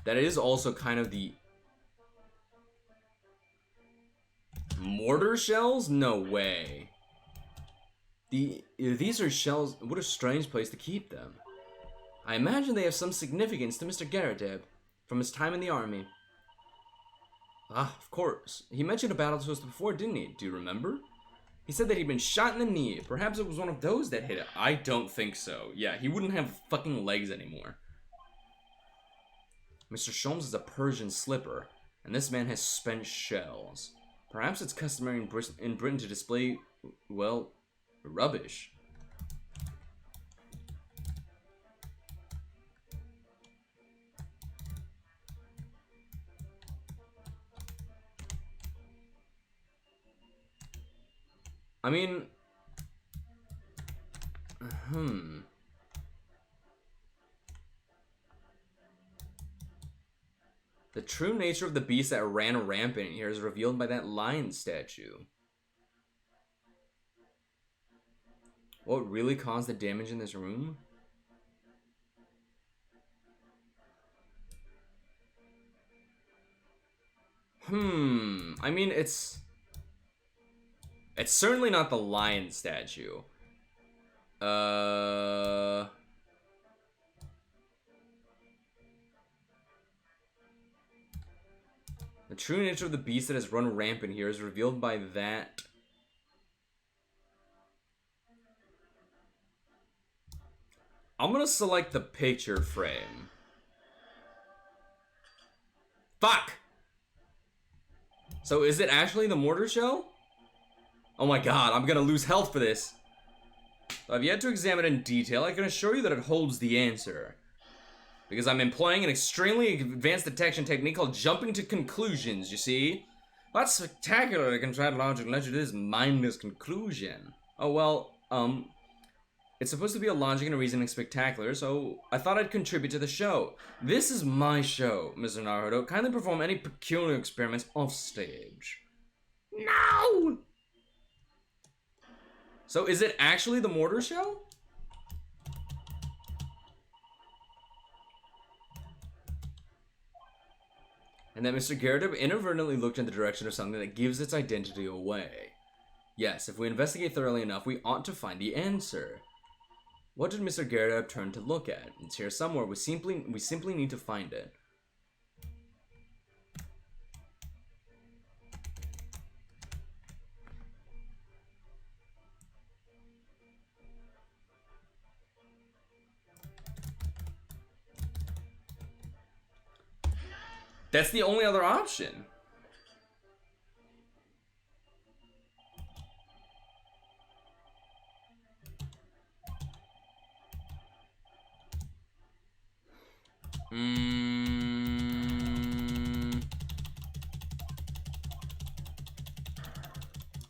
That is also kind of the... Mortar shells? No way. These are shells... What a strange place to keep them. I imagine they have some significance to Mr. Garadeb from his time in the army. Ah, of course. He mentioned a battle to us before, didn't he? Do you remember? He said that he'd been shot in the knee. Perhaps it was one of those that hit it. I don't think so. Yeah, he wouldn't have fucking legs anymore. Mr. Sholmes is a Persian slipper, and this man has spent shells. Perhaps it's customary in Britain to display, well, rubbish. I mean, The true nature of the beast that ran rampant here is revealed by that lion statue. What really caused the damage in this room? I mean, it's certainly not the lion statue. The true nature of the beast that has run rampant here is revealed by that. I'm gonna select the picture frame. Fuck! So is it actually the mortar shell? Oh my god, I'm gonna lose health for this. I've yet to examine it in detail. I can assure you that it holds the answer. Because I'm employing an extremely advanced detection technique called jumping to conclusions, you see? That's spectacular. I can try to logic let you to this mindless conclusion. Oh, well, it's supposed to be a logic and a reasoning spectacular, so I thought I'd contribute to the show. This is my show, Mr. Naruto. Kindly perform any peculiar experiments off stage. No! So is it actually the mortar shell? And that Mr. Garadeb inadvertently looked in the direction of something that gives its identity away. Yes, if we investigate thoroughly enough, we ought to find the answer. What did Mr. Garadeb turn to look at? It's here somewhere. We simply need to find it. That's the only other option.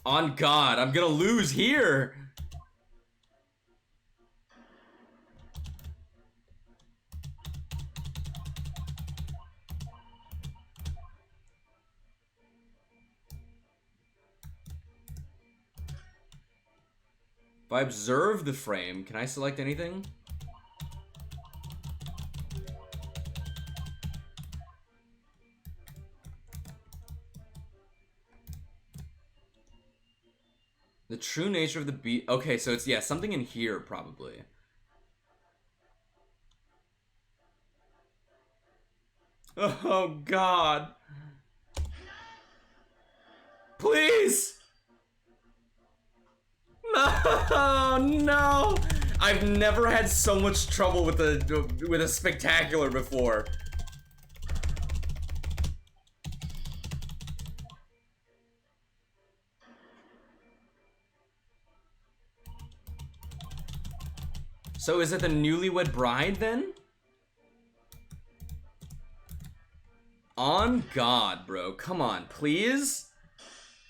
On God, I'm gonna lose here. If I observe the frame, can I select anything? The true nature of the beast. Okay, so it's, yeah, something in here, probably. Oh, God. Please! No, no! I've never had so much trouble with a spectacular before. So is it the newlywed bride then? On God, bro. Come on, please?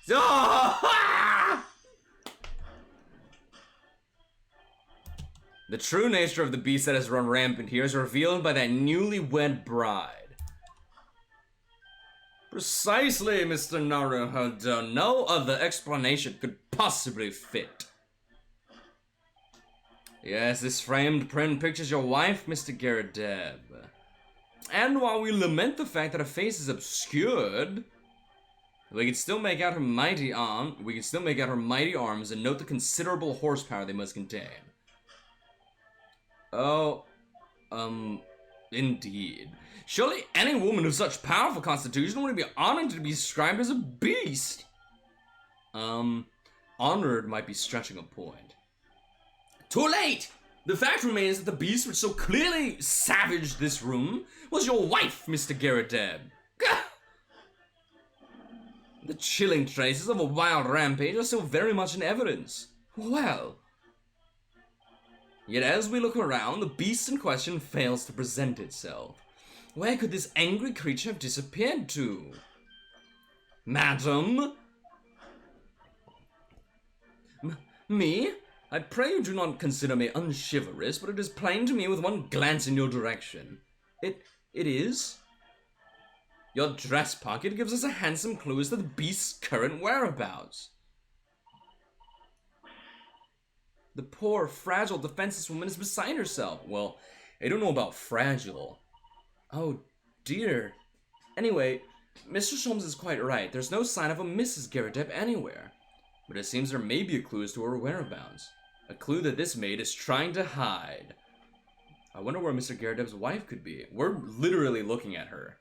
Oh! The true nature of the beast that has run rampant here is revealed by that newlywed bride. Precisely, Mr. Naruhodo. No other explanation could possibly fit. Yes, this framed print pictures your wife, Mr. Garadeb. And while we lament the fact that her face is obscured, we can still make out her mighty arms and note the considerable horsepower they must contain. Oh, indeed. Surely any woman of such powerful constitution would be honored to be described as a beast. Honored might be stretching a point. Too late! The fact remains that the beast which so clearly savaged this room was your wife, Mr. Garadeb. The chilling traces of a wild rampage are still very much in evidence. Well. Yet as we look around, the beast in question fails to present itself. Where could this angry creature have disappeared to? Madam? Me? I pray you do not consider me unchivalrous, but it is plain to me with one glance in your direction. It is? Your dress pocket gives us a handsome clue as to the beast's current whereabouts. The poor, fragile, defenseless woman is beside herself. Well, I don't know about fragile. Oh, dear. Anyway, Mr. Sholmes is quite right. There's no sign of a Mrs. Garadeb anywhere. But it seems there may be a clue as to her whereabouts. A clue that this maid is trying to hide. I wonder where Mr. Garadeb's wife could be. We're literally looking at her.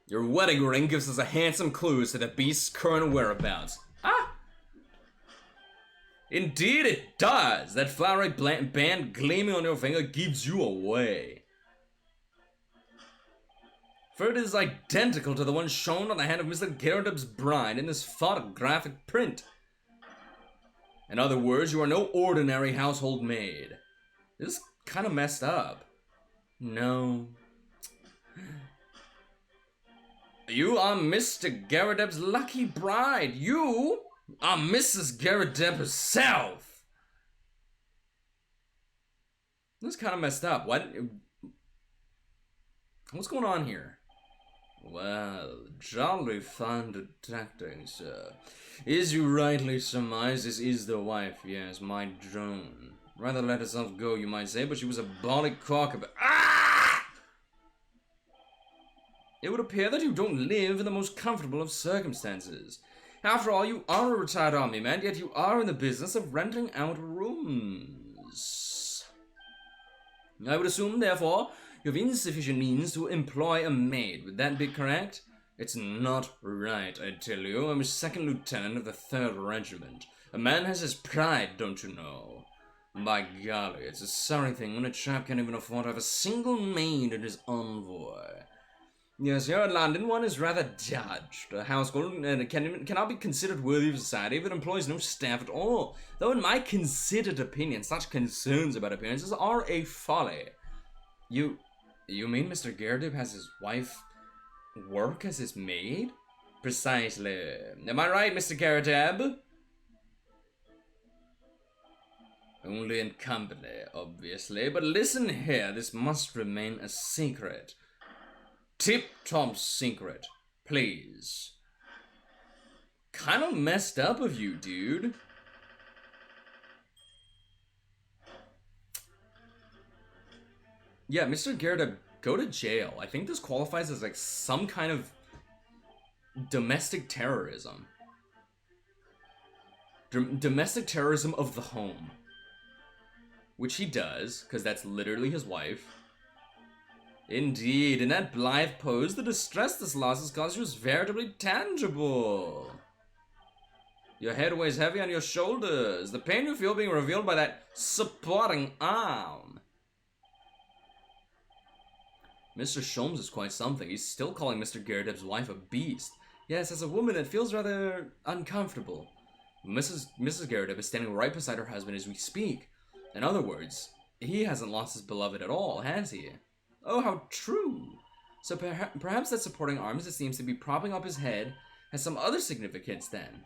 Your wedding ring gives us a handsome clue as to the beast's current whereabouts. Ah! Indeed it does! That flowery band gleaming on your finger gives you away. For it is identical to the one shown on the hand of Mr. Garadeb's bride in this photographic print. In other words, you are no ordinary household maid. This is kind of messed up. No. You are Mr. Garadeb's lucky bride. You are Mrs. Garadeb herself. This is kind of messed up. What's going on here? Well, jolly fine detecting, sir. As you rightly surmise, this is the wife, yes, my drone. Rather let herself go, you might say, but she was a bally cock of... Ah! It would appear that you don't live in the most comfortable of circumstances. After all, you are a retired army man, yet you are in the business of renting out rooms. I would assume, therefore, you have insufficient means to employ a maid. Would that be correct? It's not right, I tell you. I'm a second lieutenant of the 3rd Regiment. A man has his pride, don't you know? By golly, it's a sorry thing when a chap can't even afford to have a single maid in his envoy. Yes, here in London, one is rather judged. A household cannot be considered worthy of society if it employs no staff at all. Though in my considered opinion, such concerns about appearances are a folly. You mean Mr. Garadeb has his wife work as his maid? Precisely. Am I right, Mr. Garadeb? Only in company, obviously. But listen here, this must remain a secret. Tip-top secret, please. Kind of messed up of you, dude. Yeah, Mr. Garadeb, go to jail. I think this qualifies as like some kind of domestic terrorism. Domestic terrorism of the home. Which he does, because that's literally his wife. Indeed, in that blithe pose, the distress this loss has caused you is veritably tangible. Your head weighs heavy on your shoulders. The pain you feel being revealed by that supporting arm. Mr. Sholmes is quite something. He's still calling Mr. Garadeb's wife a beast. Yes, as a woman, it feels rather uncomfortable. Mrs. Garadeb is standing right beside her husband as we speak. In other words, he hasn't lost his beloved at all, has he? Oh, how true! So perhaps that supporting arm, as it seems to be propping up his head, has some other significance then.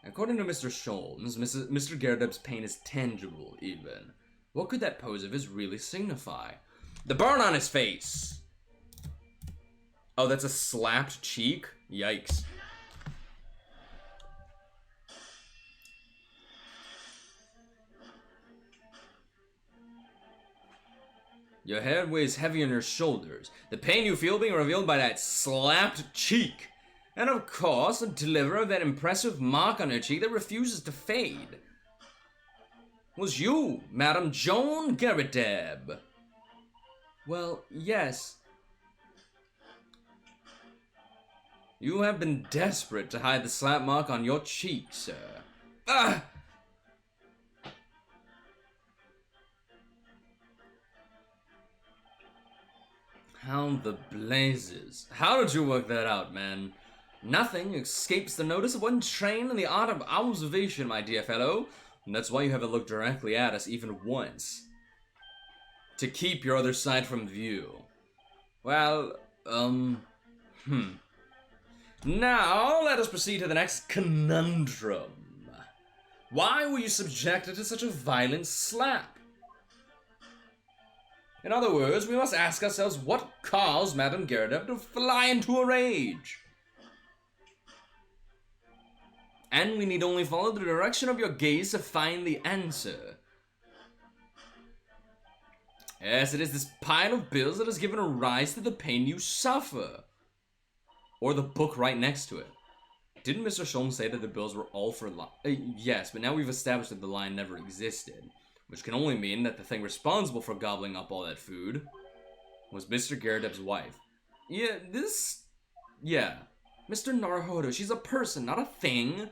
According to Mr. Sholmes, Mr. Garredub's pain is tangible, even. What could that pose of his really signify? The burn on his face! Oh, that's a slapped cheek? Yikes. Your head weighs heavy on your shoulders. The pain you feel being revealed by that slapped cheek. And of course, the deliverer of that impressive mark on her cheek that refuses to fade was you, Madame Joan Garredeb. Well, yes. You have been desperate to hide the slap mark on your cheek, sir. Ah! How the blazes. How did you work that out, man? Nothing escapes the notice of one trained in the art of observation, my dear fellow. And that's why you haven't looked directly at us even once. To keep your other side from view. Well, Now, let us proceed to the next conundrum. Why were you subjected to such a violent slap? In other words, we must ask ourselves what caused Madame Garredeb to fly into a rage. And we need only follow the direction of your gaze to find the answer. Yes, it is this pile of bills that has given rise to the pain you suffer. Or the book right next to it. Didn't Mr. Sholmes say that the bills were all for yes, but now we've established that the line never existed. Which can only mean that the thing responsible for gobbling up all that food was Mr. Garredeb's wife. Yeah, Mr. Naruhodo, she's a person, not a thing.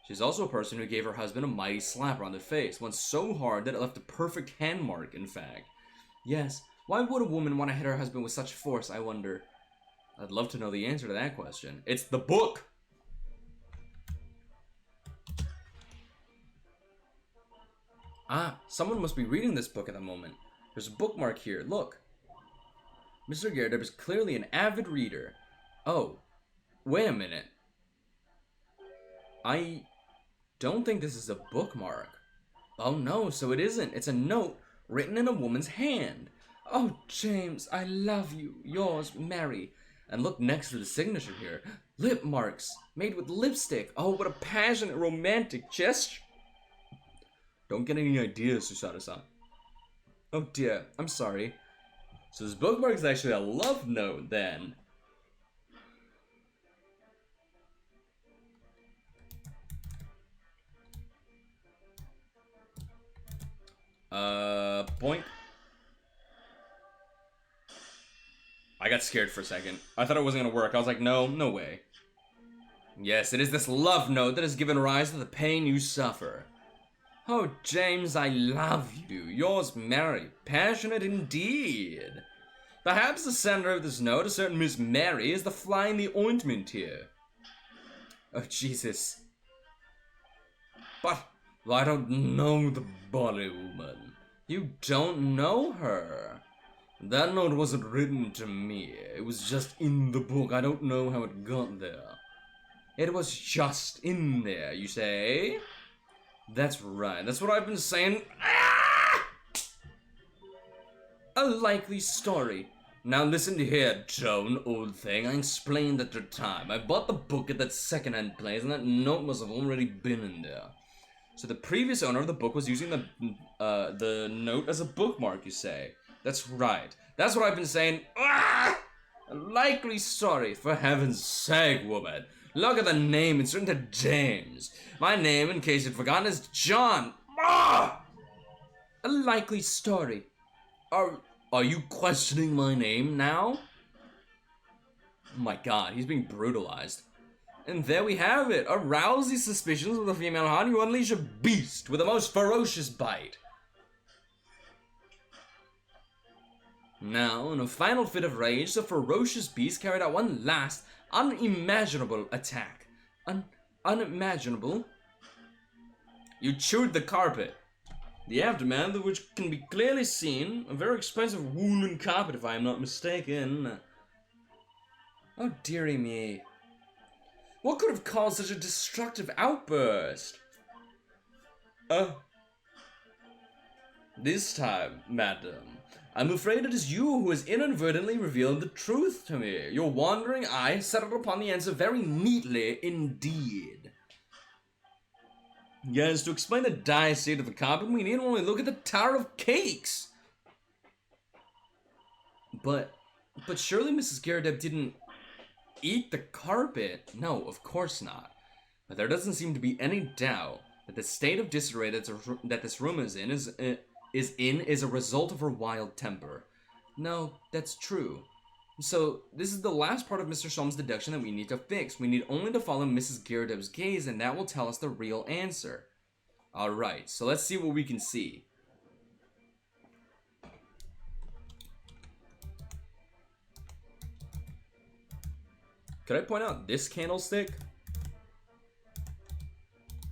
She's also a person who gave her husband a mighty slap around the face, one so hard that it left a perfect hand mark, in fact. Yes, why would a woman want to hit her husband with such force, I wonder? I'd love to know the answer to that question. It's the book! Ah, someone must be reading this book at the moment. There's a bookmark here, look. Mr. Garredeb is clearly an avid reader. Oh, wait a minute. I don't think this is a bookmark. Oh no, so it isn't. It's a note written in a woman's hand. Oh, James, I love you. Yours, Mary. And look next to the signature here. Lip marks, made with lipstick. Oh, what a passionate, romantic gesture. Don't get any ideas, Susada-san. Oh dear, I'm sorry. So this bookmark is actually a love note, then. Point. I got scared for a second. I thought it wasn't gonna work. I was like, no way. Yes, it is this love note that has given rise to the pain you suffer. Oh, James, I love you. Yours, Mary. Passionate indeed. Perhaps the sender of this note, a certain Miss Mary, is the fly in the ointment here. Oh, Jesus. But I don't know the body woman. You don't know her. That note wasn't written to me. It was just in the book. I don't know how it got there. It was just in there, you say? That's right. That's what I've been saying. Ah! A likely story. Now listen to here, Joan, old thing. I explained at the time. I bought the book at that second-hand place, and that note must have already been in there. So the previous owner of the book was using the note as a bookmark, you say? That's right. That's what I've been saying. Ah! A likely story. For heaven's sake, woman. Look at the name. It's written to James. My name, in case you'd forgotten, is John. Ah! A likely story. Are you questioning my name now? Oh my god, he's being brutalized. And there we have it. Arouse these suspicions with a female heart, you unleash a beast with the most ferocious bite. Now, in a final fit of rage, the ferocious beast carried out one last, unimaginable attack. Unimaginable? You chewed the carpet. The aftermath of which can be clearly seen, a very expensive woolen carpet if I am not mistaken. Oh dearie me. What could have caused such a destructive outburst? This time, madam, I'm afraid it is you who has inadvertently revealed the truth to me. Your wandering eye settled upon the answer very neatly indeed. Yes, to explain the dire state of the carpet, we need only look at the Tower of Cakes. But surely Mrs. Garrett didn't eat the carpet? No, of course not. But there doesn't seem to be any doubt that the state of disarray that this room is in is a result of her wild temper. No, that's true. So, this is the last part of Mr. Sholmes' deduction that we need to fix. We need only to follow Mrs. Garrett's gaze, and that will tell us the real answer. Alright, so let's see what we can see. Could I point out this candlestick?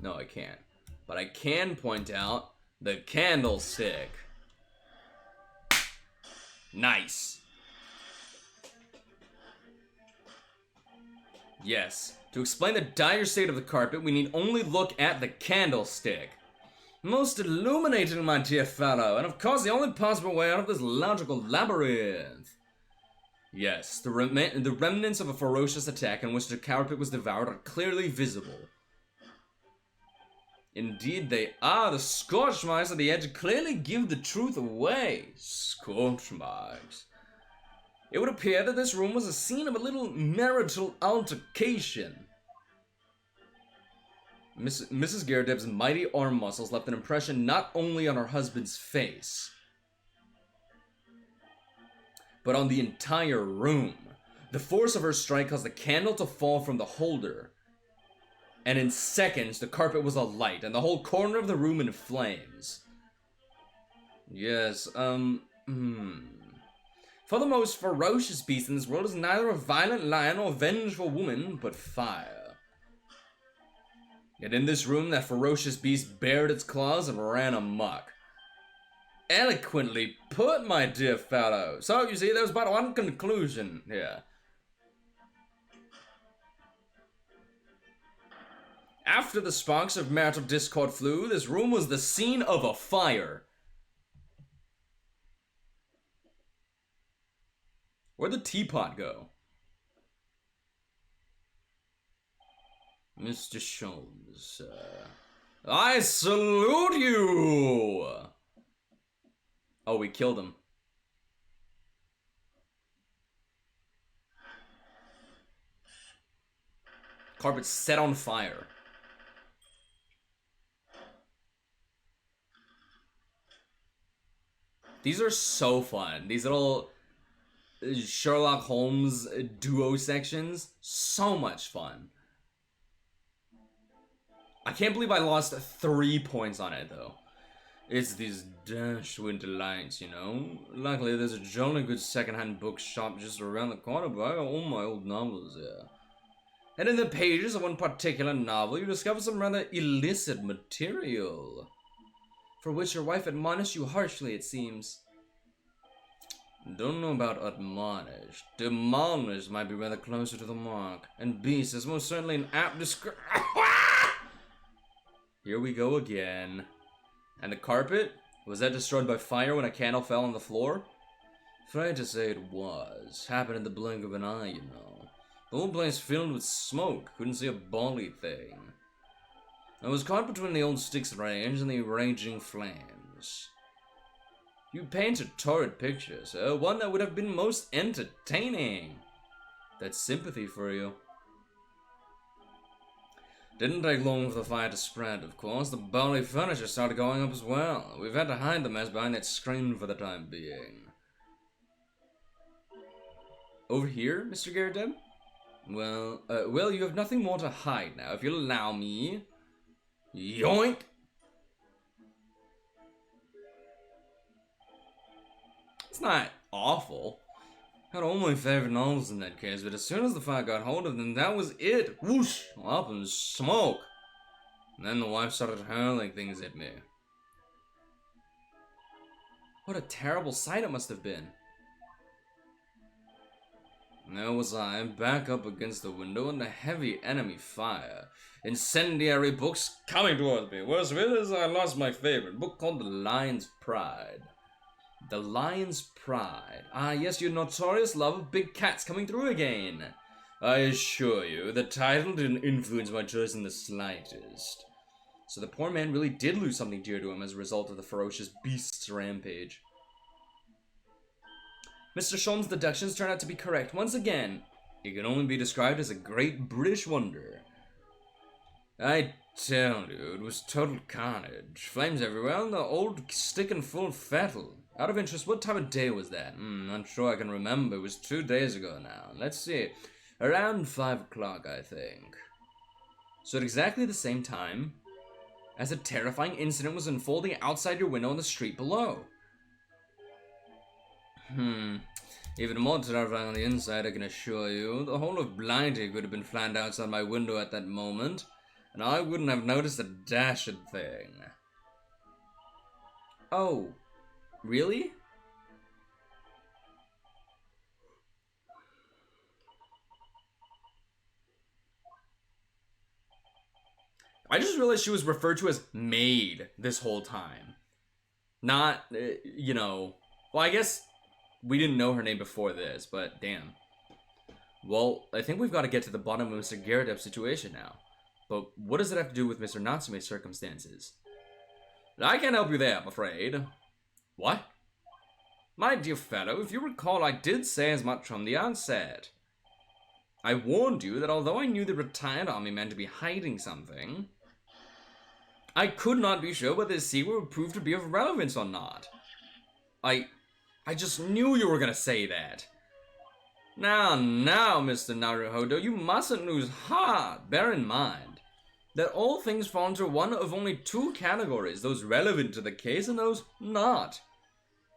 No, I can't. But I can point out the candlestick. Nice. Yes, to explain the dire state of the carpet, we need only look at the candlestick. Most illuminating, my dear fellow, and of course the only possible way out of this logical labyrinth. Yes, the remnants of a ferocious attack in which the carpet was devoured are clearly visible. Indeed they are. The scorch marks at the edge clearly give the truth away. Scorch marks. It would appear that this room was a scene of a little marital altercation. Mrs. Garrett's mighty arm muscles left an impression not only on her husband's face, but on the entire room. The force of her strike caused the candle to fall from the holder, and in seconds the carpet was alight and the whole corner of the room in flames. Yes, For the most ferocious beast in this world is neither a violent lion or a vengeful woman, but fire. Yet in this room that ferocious beast bared its claws and ran amok. Eloquently put, my dear fellow. So, you see, there's but one conclusion here. After the sparks of marital discord flew, this room was the scene of a fire. Where'd the teapot go? Mr. Sholmes, I salute you! Oh, we killed him. Carpet set on fire. These are so fun. These little Sherlock Holmes duo sections. So much fun. I can't believe I lost 3 points on it, though. It's these dashed winter lights, you know? Luckily, there's a jolly good second-hand bookshop just around the corner, but I got all my old novels here. And in the pages of one particular novel, you discover some rather illicit material, for which your wife admonished you harshly, it seems. Don't know about admonished. Demolished might be rather closer to the mark, and beast is most certainly an apt description. Here we go again. And the carpet? Was that destroyed by fire when a candle fell on the floor? Afraid to say it was. Happened in the blink of an eye, you know. The whole place filled with smoke. Couldn't see a bally thing. I was caught between the old sticks range and the raging flames. You painted torrid pictures, sir. One that would have been most entertaining. That's sympathy for you. Didn't take long for the fire to spread, of course. The bally furniture started going up as well. We've had to hide the mess behind that screen for the time being. Over here, Mr. Garrett? Well, you have nothing more to hide now, if you'll allow me. Yoink! It's not awful. Had all my favorite novels in that case, but as soon as the fire got hold of them, that was it. Whoosh! Up in smoke. And then the wife started hurling things at me. What a terrible sight it must have been. There was I, back up against the window under heavy enemy fire. Incendiary books coming towards me. Worst of it is I lost my favorite book called The Lion's Pride. The Lion's Pride. Ah, yes, your notorious love of big cats coming through again. I assure you, the title didn't influence my choice in the slightest. So the poor man really did lose something dear to him as a result of the ferocious beast's rampage. Mr. Sholm's deductions turned out to be correct once again. It can only be described as a great British wonder. I tell you, it was total carnage. Flames everywhere, and the old sticking full of fettle. Out of interest, what time of day was that? Not sure I can remember. It was 2 days ago now. Let's see. Around 5 o'clock, I think. So at exactly the same time as a terrifying incident was unfolding outside your window on the street below. Even more terrifying on the inside, I can assure you. The whole of Blighty could have been flying outside my window at that moment, and I wouldn't have noticed a dashed thing. Oh, really? I just realized she was referred to as Maid this whole time. Not, well, I guess we didn't know her name before this, but damn. Well, I think we've got to get to the bottom of Mr. Garredeb's situation now. But what does it have to do with Mr. Natsume's circumstances? I can't help you there, I'm afraid. What? My dear fellow, if you recall, I did say as much from the outset. I warned you that although I knew the retired army man to be hiding something, I could not be sure whether his secret would prove to be of relevance or not. I just knew you were gonna say that. Now, Mr. Naruhodo, you mustn't lose heart. Bear in mind that all things fall into one of only 2 categories, those relevant to the case and those not.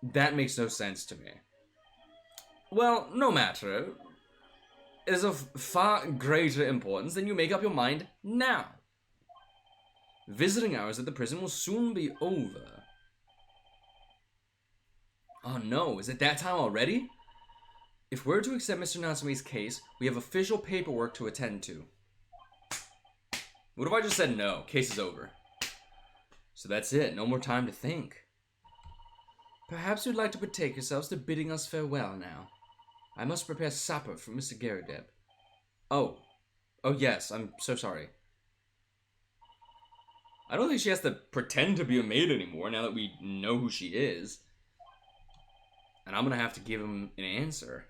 That makes no sense to me. Well, no matter. It is of far greater importance than you make up your mind now. Visiting hours at the prison will soon be over. Oh no, is it that time already? If we're to accept Mr. Natsume's case, we have official paperwork to attend to. What if I just said no? Case is over. So that's it, no more time to think. Perhaps you'd like to betake yourselves to bidding us farewell now. I must prepare supper for Mr. Garredeb. Oh yes, I'm so sorry. I don't think she has to pretend to be a maid anymore now that we know who she is. And I'm gonna have to give him an answer.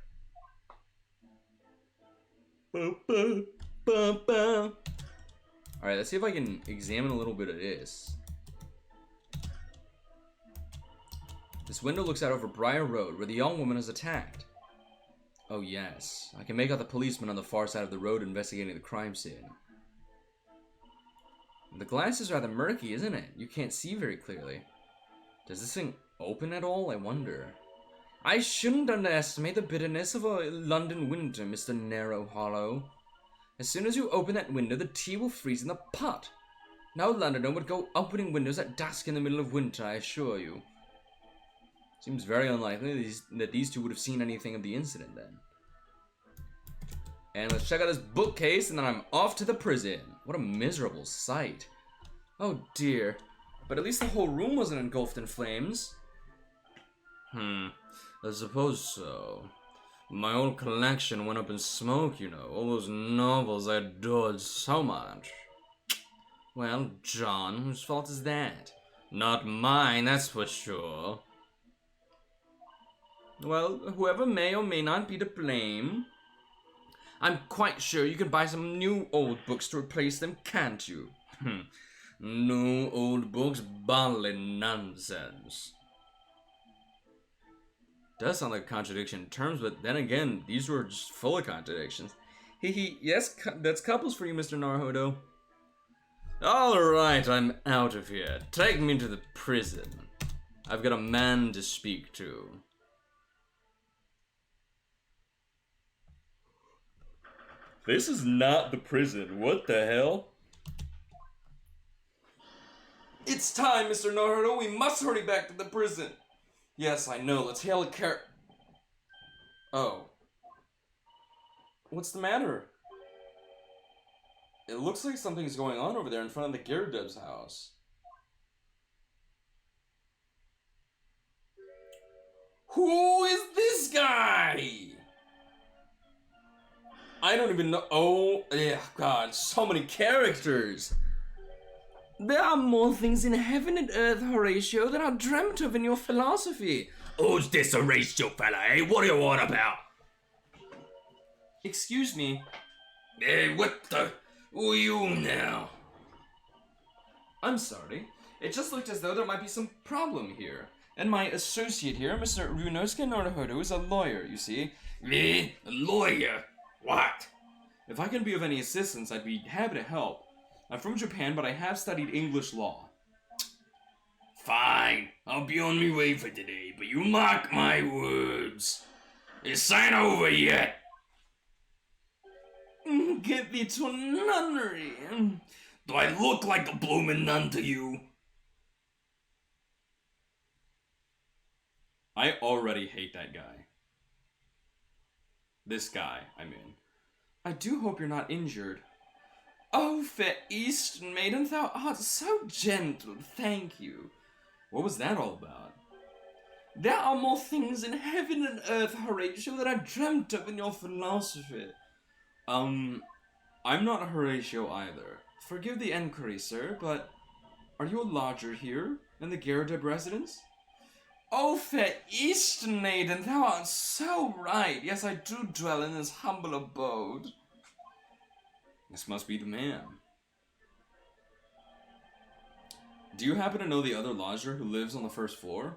Alright, let's see if I can examine a little bit of this. This window looks out over Briar Road, where the young woman is attacked. Oh yes, I can make out the policeman on the far side of the road investigating the crime scene. The glass is rather murky, isn't it? You can't see very clearly. Does this thing open at all? I wonder. I shouldn't underestimate the bitterness of a London winter, Mr. Narrow Hollow. As soon as you open that window, the tea will freeze in the pot. No Londoner would go opening windows at dusk in the middle of winter, I assure you. Seems very unlikely that these two would have seen anything of the incident then. And let's check out this bookcase, and then I'm off to the prison. What a miserable sight. Oh dear. But at least the whole room wasn't engulfed in flames. I suppose so. My old collection went up in smoke, you know. All those novels I adored so much. Well, John, whose fault is that? Not mine, that's for sure. Well, whoever may or may not be to blame. I'm quite sure you can buy some new old books to replace them, can't you? New old books, bodily nonsense. Does sound like a contradiction in terms, but then again, these were just full of contradictions. Yes, that's couples for you, Mr. Naruhodo. Alright, I'm out of here. Take me to the prison. I've got a man to speak to. This is not the prison. What the hell? It's time, Mr. Naruhodo. We must hurry back to the prison. Yes, I know. Let's hail a car. Oh. What's the matter? It looks like something's going on over there in front of the Gyarados house. Who is this guy? I don't even know. Oh, yeah, God, so many characters. There are more things in heaven and earth, Horatio, than are dreamt of in your philosophy. Who's this Horatio fella, eh? What do you want about? Excuse me. Hey, what the... Who are you now? I'm sorry. It just looked as though there might be some problem here. And my associate here, Mr. Runosuke Naruhodo, is a lawyer, you see. Me? A lawyer? What? If I can be of any assistance, I'd be happy to help. I'm from Japan, but I have studied English law. Fine. I'll be on my way for today, but you mark my words. This ain't over yet. Get thee to a nunnery. Do I look like a bloomin' nun to you? I already hate that guy. This guy, I mean. I do hope you're not injured. Oh, fair Eastern maiden, thou art so gentle, thank you. What was that all about? There are more things in heaven and earth, Horatio, than I dreamt of in your philosophy. I'm not Horatio either. Forgive the enquiry, sir, but are you a lodger here in the Gyarados residence? Oh, fair Eastern maiden, thou art so right. Yes, I do dwell in this humble abode. This must be the man. Do you happen to know the other lodger who lives on the first floor?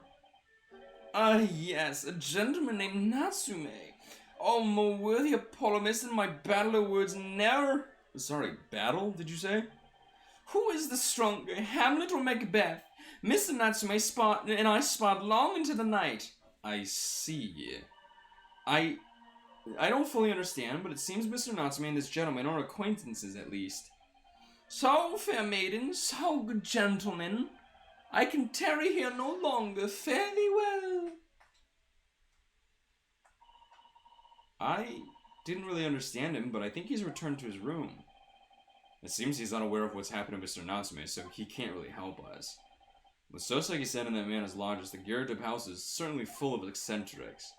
Yes, a gentleman named Natsume. Oh, more worthy a polemist than my battle of words ne'er... Sorry, battle, did you say? Who is the stronger, Hamlet or Macbeth? Mr. Natsume and I sparred long into the night. I see. I don't fully understand, but it seems Mr. Natsume and this gentleman are acquaintances at least. So, fair maiden, so good gentlemen, I can tarry here no longer. Fare thee well. I didn't really understand him, but I think he's returned to his room. It seems he's unaware of what's happened to Mr. Natsume, so he can't really help us. With Soseki said in that man's lodges, the Gyarados house is certainly full of eccentrics.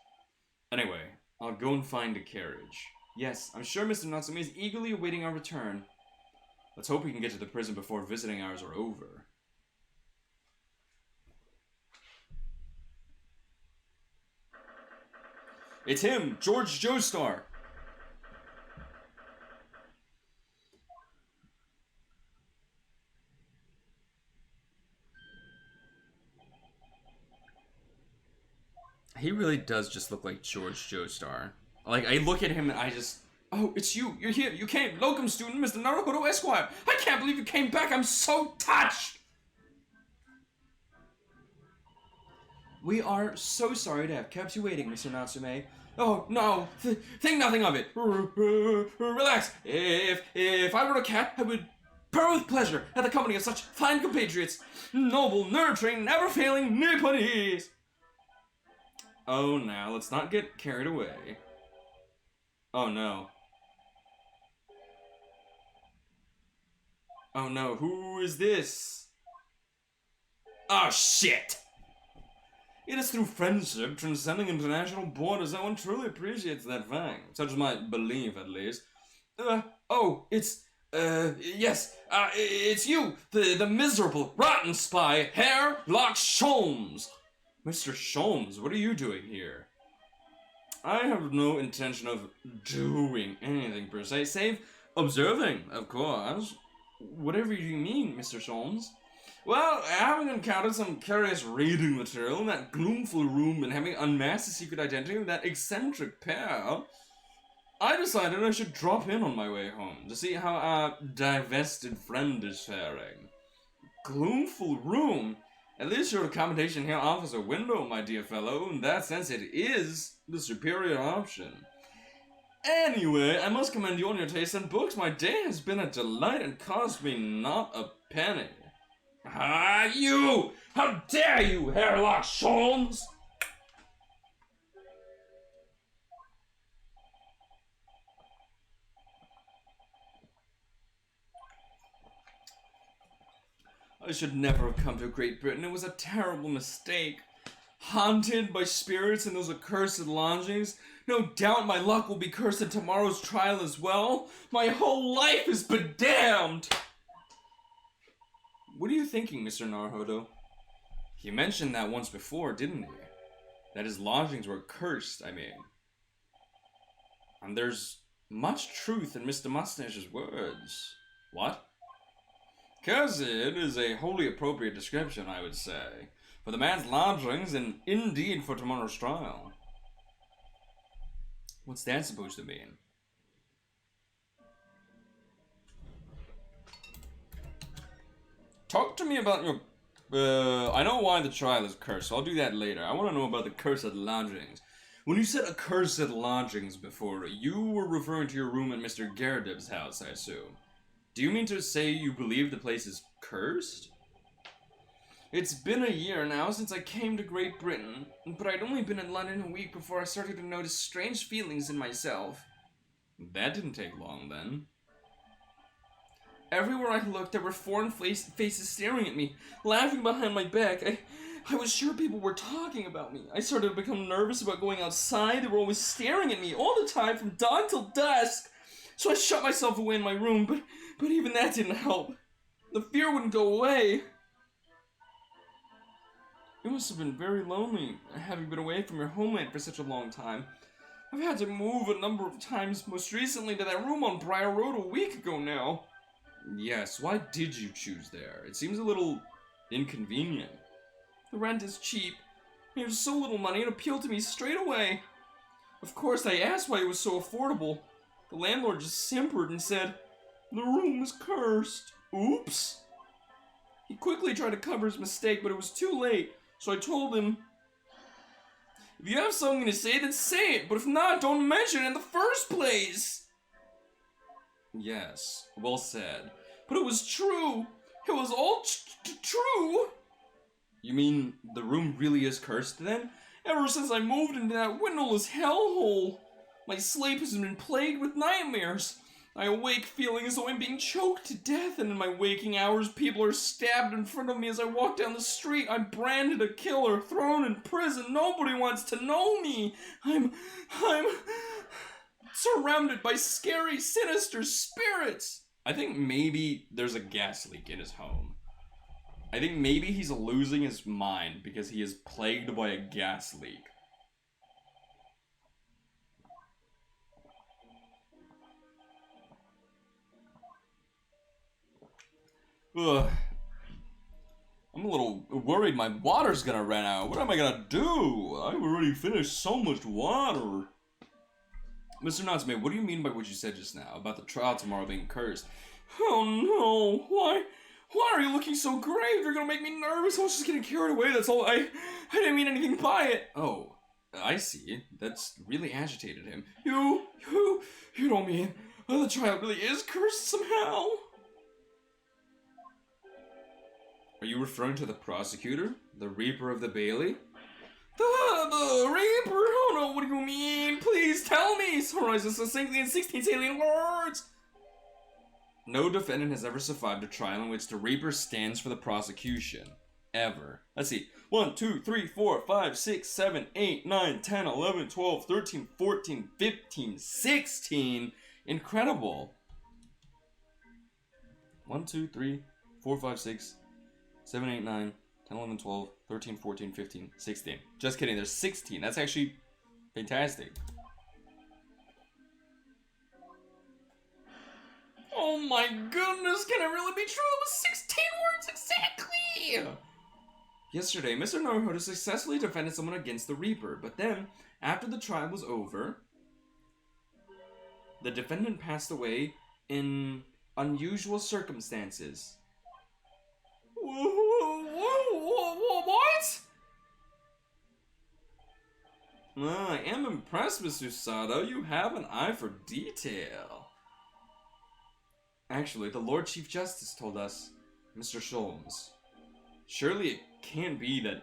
Anyway, I'll go and find a carriage. Yes, I'm sure Mr. Natsume is eagerly awaiting our return. Let's hope we can get to the prison before visiting hours are over. It's him, George Joestar! He really does just look like George Joestar. Like, I look at him and I just... Oh, it's you! You're here! You came! Locum student, Mr. Naruhodo Esquire! I can't believe you came back! I'm so touched! We are so sorry to have kept you waiting, Mr. Natsume. Oh, no! Think nothing of it! Relax! If I were a cat, I would purr with pleasure at the company of such fine compatriots! Noble, nurturing, never-failing Nipponese! Oh, now, let's not get carried away. Oh, no. Oh, no, who is this? Oh, shit! It is through friendship, transcending international borders, that one truly appreciates that fact. Such is my belief, at least. It's you, the miserable, rotten spy, Herlock Sholmes! Mr. Sholmes, what are you doing here? I have no intention of doing anything per se, save observing, of course. Whatever you mean, Mr. Sholmes. Well, having encountered some curious reading material in that gloomful room and having unmasked the secret identity of that eccentric pair, I decided I should drop in on my way home to see how our divested friend is faring. Gloomful room? At least your accommodation here offers a window, my dear fellow. In that sense, it is the superior option. Anyway, I must commend you on your taste in books. My day has been a delight and cost me not a penny. Ah, you! How dare you, Herlock Sholmes! I should never have come to Great Britain. It was a terrible mistake. Haunted by spirits in those accursed lodgings. No doubt my luck will be cursed in tomorrow's trial as well. My whole life has been damned! What are you thinking, Mr. Naruhodo? He mentioned that once before, didn't he? That his lodgings were cursed, I mean. And there's much truth in Mr. Mustache's words. What? Cursed is a wholly appropriate description, I would say, for the man's lodgings and indeed for tomorrow's trial. What's that supposed to mean? Talk to me about your... I know why the trial is cursed, so I'll do that later. I want to know about the cursed lodgings. When you said accursed lodgings before, you were referring to your room at Mr. Garridib's house, I assume. Do you mean to say you believe the place is cursed? It's been a year now since I came to Great Britain, but I'd only been in London a week before I started to notice strange feelings in myself. That didn't take long, then. Everywhere I looked, there were foreign faces staring at me, laughing behind my back. I was sure people were talking about me. I started to become nervous about going outside. They were always staring at me all the time, from dawn till dusk. So I shut myself away in my room, but even that didn't help. The fear wouldn't go away. It must have been very lonely, having been away from your homeland for such a long time. I've had to move a number of times, most recently to that room on Briar Road a week ago now. Yes, why did you choose there? It seems a little inconvenient. The rent is cheap. There's so little money, it appealed to me straight away. Of course, I asked why it was so affordable. The landlord just simpered and said, "The room is cursed." Oops. He quickly tried to cover his mistake, but it was too late. So I told him, "If you have something to say, then say it. But if not, don't mention it in the first place." Yes, well said. But it was true. It was all true. You mean the room really is cursed then? Ever since I moved into that windowless hellhole, my sleep has been plagued with nightmares. I awake feeling as though I'm being choked to death, and in my waking hours, people are stabbed in front of me as I walk down the street. I'm branded a killer, thrown in prison. Nobody wants to know me. I'm surrounded by scary, sinister spirits. I think maybe there's a gas leak in his home. I think maybe he's losing his mind because he is plagued by a gas leak. Ugh. I'm a little worried my water's gonna run out. What am I gonna do? I've already finished so much water. Mr. Natsume, what do you mean by what you said just now about the trial tomorrow being cursed? Oh no, why are you looking so grave? You're gonna make me nervous. I was just getting carried away, that's all. I didn't mean anything by it. Oh, I see. That's really agitated him. You don't mean the trial really is cursed somehow? Are you referring to the prosecutor? The Reaper of the Bailey? The Reaper? Oh no, what do you mean? Please tell me! Summarize this succinctly in 16 salient words! No defendant has ever survived a trial in which the Reaper stands for the prosecution. Ever. Let's see. 1, 2, 3, 4, 5, 6, 7, 8, 9, 10, 11, 12, 13, 14, 15, 16. Incredible. 1, 2, 3, 4, 5, 6, 7, 8, 9, 10, 11, 12, 13, 14, 15, 16. Just kidding, there's 16. That's actually fantastic. Oh my goodness, can it really be true? It was 16 words exactly! Yesterday, Mr. Naruhodo successfully defended someone against the Reaper, but then, after the trial was over, the defendant passed away in unusual circumstances. What? I am impressed, Mr. Sato. You have an eye for detail. Actually, the Lord Chief Justice told us, Mr. Sholmes. Surely it can't be that,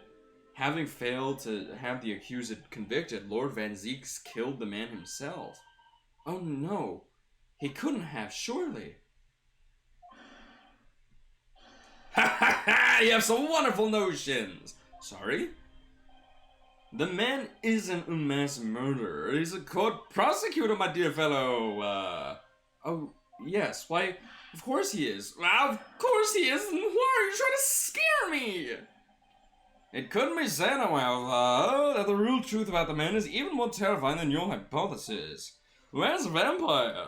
having failed to have the accused convicted, Lord Van Zeeks killed the man himself. Oh no, he couldn't have, surely. Ha ha ha! You have some wonderful notions! Sorry? The man isn't a mass murderer. He's a court prosecutor, my dear fellow. Oh, yes, why, of course he is. Well, of course he is, and why are you trying to scare me? It couldn't be said, however, that the real truth about the man is even more terrifying than your hypothesis. Where's a vampire?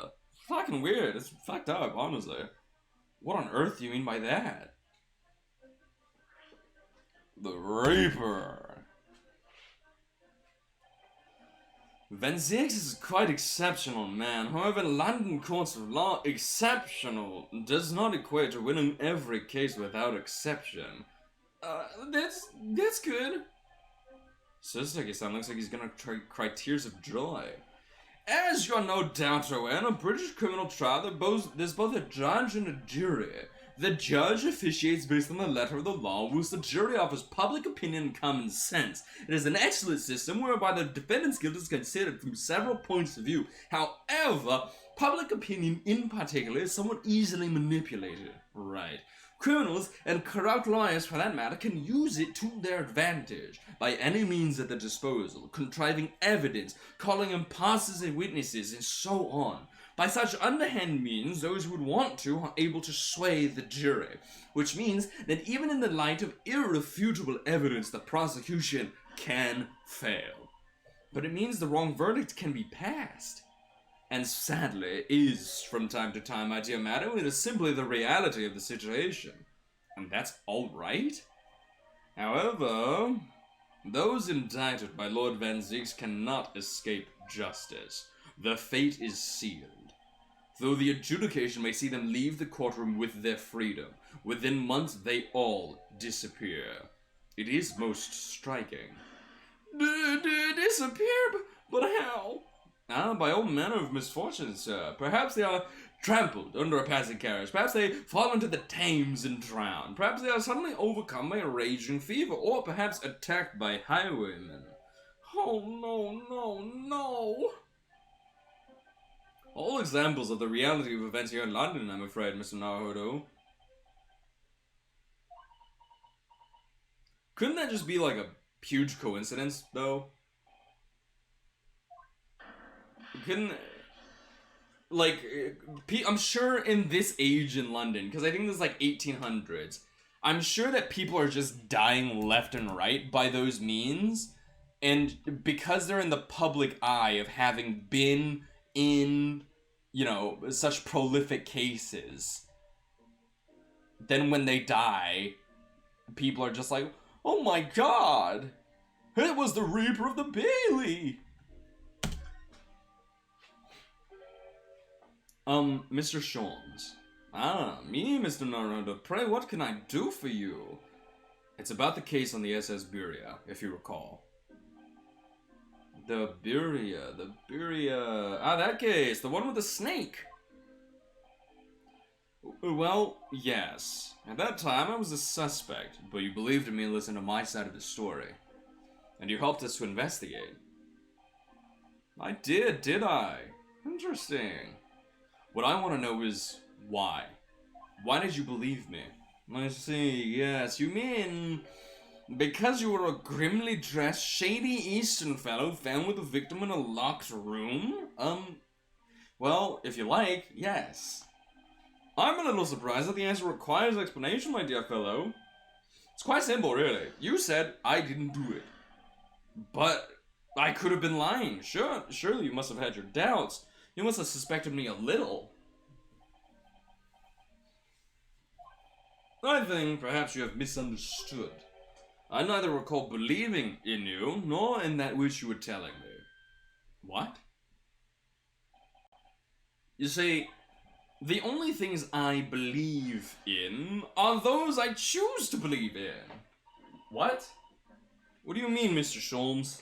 Fucking weird. It's fucked up, honestly. What on earth do you mean by that? The Reaper. Van Zix is a quite exceptional man. However, in London courts of law, exceptional does not equate to winning every case without exception. That's good. Sister-san looks like he's gonna cry tears of joy. As you're no doubt aware, in a British criminal trial, there's both a judge and a jury. The judge officiates based on the letter of the law, whilst the jury offers public opinion and common sense. It is an excellent system whereby the defendant's guilt is considered from several points of view. However, public opinion in particular is somewhat easily manipulated. Right. Criminals, and corrupt lawyers for that matter, can use it to their advantage by any means at their disposal, contriving evidence, calling imposters and witnesses, and so on. By such underhand means, those who would want to are able to sway the jury, which means that even in the light of irrefutable evidence, the prosecution can fail. But it means the wrong verdict can be passed. And sadly, is from time to time, my dear madam, it is simply the reality of the situation. And that's alright? However, those indicted by Lord Van Zix cannot escape justice. Their fate is sealed. Though the adjudication may see them leave the courtroom with their freedom, within months they all disappear. It is most striking. Disappear? But how? By all manner of misfortune, sir. Perhaps they are trampled under a passing carriage. Perhaps they fall into the Thames and drown. Perhaps they are suddenly overcome by a raging fever, or perhaps attacked by highwaymen. Oh, no, no, no. All examples of the reality of events here in London, I'm afraid, Mr. Naruto. Couldn't that just be like a huge coincidence, though? Couldn't, like, I'm sure in this age in London, because I think this is like 1800s, I'm sure that people are just dying left and right by those means, and because they're in the public eye of having been in, you know, such prolific cases, then when they die, people are just like, oh my god, it was the Reaper of the Bailey! Mr. Sholmes. Me, Mr. Naruto. Pray, what can I do for you? It's about the case on the SS Beria, if you recall. The Beria. That case, the one with the snake. Well, yes. At that time, I was a suspect, but you believed in me and listened to my side of the story. And you helped us to investigate. I did I? Interesting. What I want to know is why. Why did you believe me? I see, yes, you mean because you were a grimly dressed, shady Eastern fellow found with the victim in a locked room? Well, if you like, yes. I'm a little surprised that the answer requires explanation, my dear fellow. It's quite simple, really. You said I didn't do it. But I could have been lying. Surely you must have had your doubts. You must have suspected me a little. I think perhaps you have misunderstood. I neither recall believing in you, nor in that which you were telling me. What? You see, the only things I believe in are those I choose to believe in. What? What do you mean, Mr. Sholmes?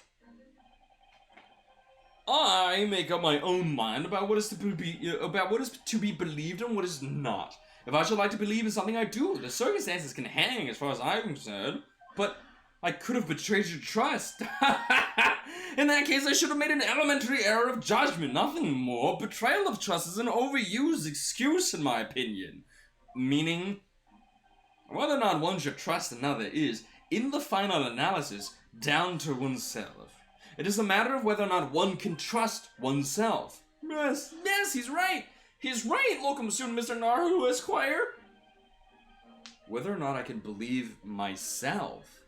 I make up my own mind about what is to be believed and what is not. If I should like to believe in something, I do. The circumstances can hang as far as I'm concerned, but I could have betrayed your trust. In that case, I should have made an elementary error of judgment, nothing more. Betrayal of trust is an overused excuse, in my opinion. Meaning, Whether or not one should trust another is, in the final analysis, down to oneself. It is a matter of whether or not one can trust oneself. Yes, he's right. He's right, locum student Mr. Naruto Esquire. Whether or not I can believe myself.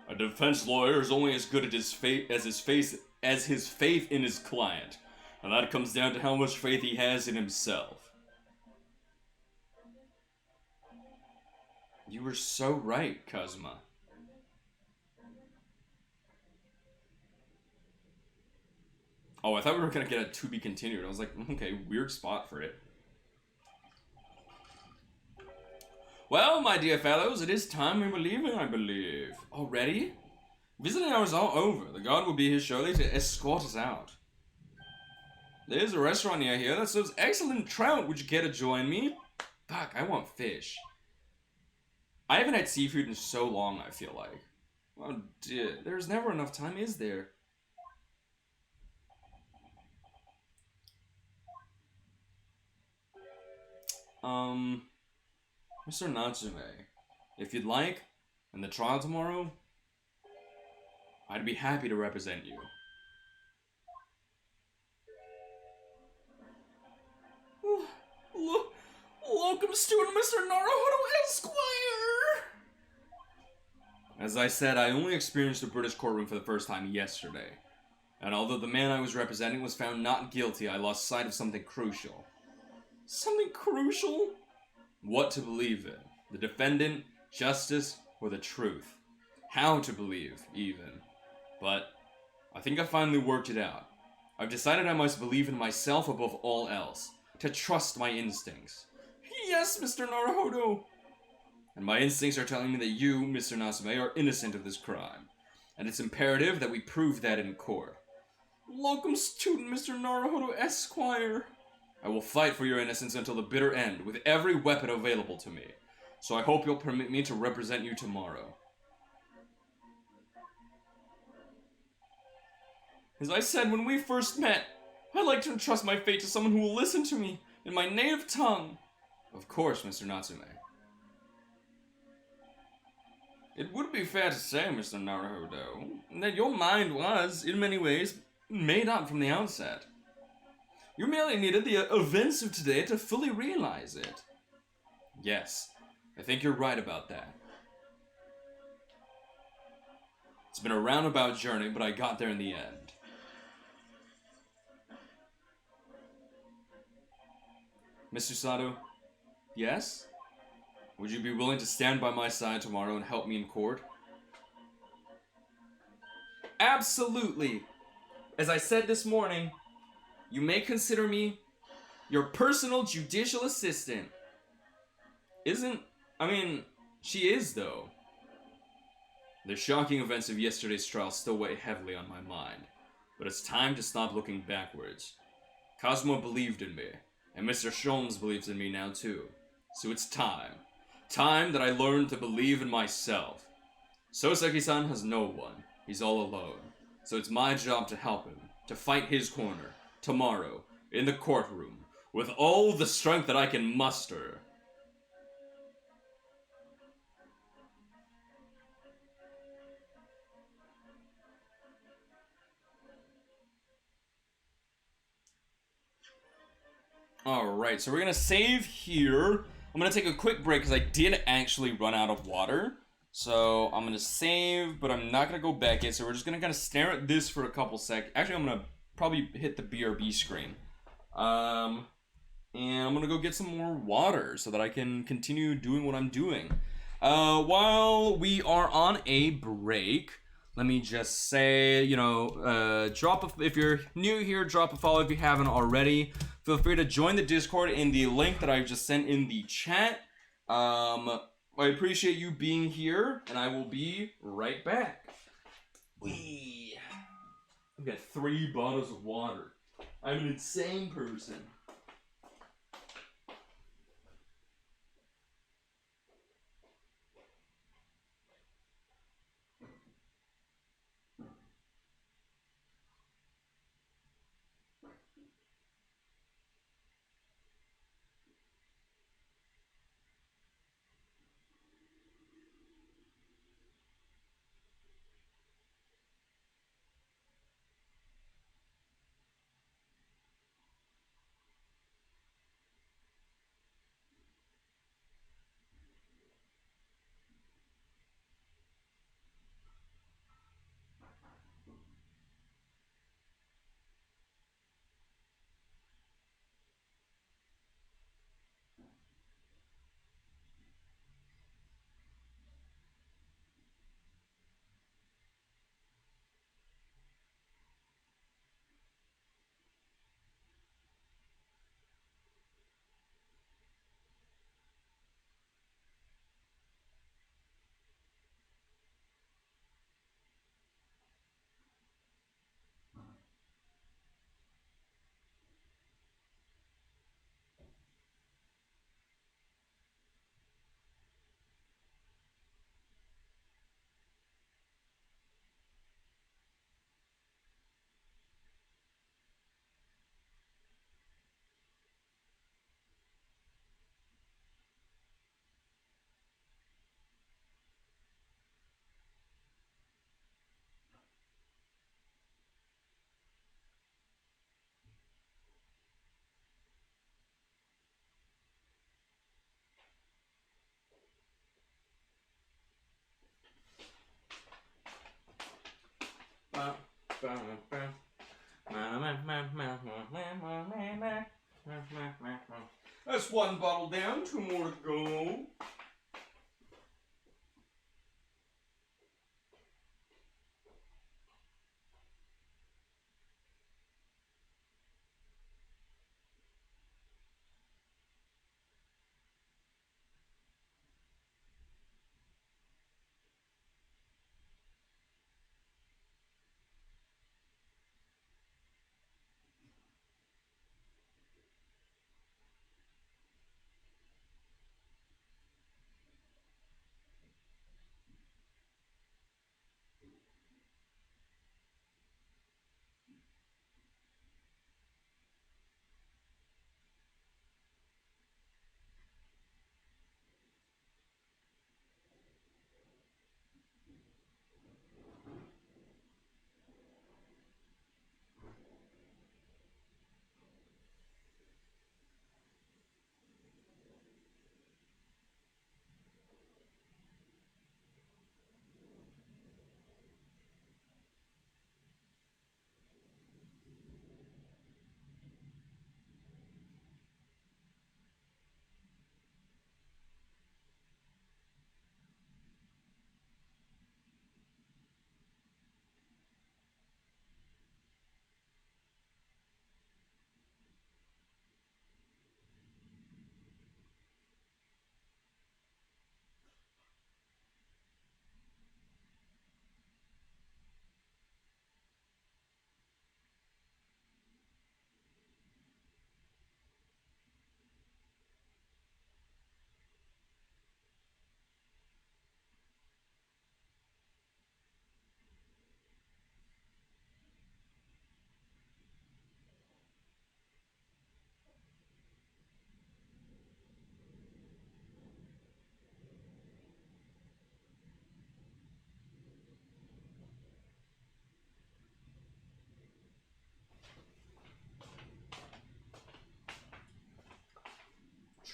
A defense lawyer is only as good at his faith as his faith in his client, and that comes down to how much faith he has in himself. You were so right, Kazuma. Oh, I thought we were gonna get a to be continued. I was like, okay, weird spot for it. Well, my dear fellows, it is time we were leaving, I believe. Already? Visiting hours are over. The guard will be here shortly to escort us out. There's a restaurant near here that serves excellent trout. Would you care to join me? Fuck, I want fish. I haven't had seafood in so long, I feel like. Oh dear, there's never enough time, is there? Mr. Natsume, if you'd like, in the trial tomorrow, I'd be happy to represent you. Locum student Mr. Naruto Esquire! As I said, I only experienced the British courtroom for the first time yesterday. And although the man I was representing was found not guilty, I lost sight of something crucial. Something crucial? What to believe in. The defendant, justice, or the truth. How to believe, even. But I think I finally worked it out. I've decided I must believe in myself above all else. To trust my instincts. Yes, Mr. Naruhodo! And my instincts are telling me that you, Mr. Natsume, are innocent of this crime. And it's imperative that we prove that in court. Locum student Mr. Naruhodo Esquire. I will fight for your innocence until the bitter end, with every weapon available to me. So I hope you'll permit me to represent you tomorrow. As I said when we first met, I'd like to entrust my fate to someone who will listen to me in my native tongue. Of course, Mr. Natsume. It would be fair to say, Mr. Naruhodo, that your mind was, in many ways, made up from the outset. You merely needed the events of today to fully realize it. Yes, I think you're right about that. It's been a roundabout journey, but I got there in the end. Mr. Sato, yes? Would you be willing to stand by my side tomorrow and help me in court? Absolutely! As I said this morning, you may consider me your personal judicial assistant. She is, though. The shocking events of yesterday's trial still weigh heavily on my mind, but it's time to stop looking backwards. Cosmo believed in me, and Mr. Sholmes believes in me now too. So it's time. Time that I learned to believe in myself. Soseki-san has no one. He's all alone. So it's my job to help him, to fight his corner, tomorrow, in the courtroom, with all the strength that I can muster. Alright, so we're gonna save here. I'm gonna take a quick break because I did actually run out of water. So I'm gonna save, but I'm not gonna go back yet. So we're just gonna kind of stare at this for a couple seconds. Actually, I'm gonna probably hit the BRB screen. And I'm gonna go get some more water so that I can continue doing what I'm doing. While we are on a break, let me just say, if you're new here, drop a follow if you haven't already. Feel free to join the Discord in the link that I've just sent in the chat. I appreciate you being here, and I will be right back. I've got 3 bottles of water. I'm an insane person. That's one bottle down, two more to go.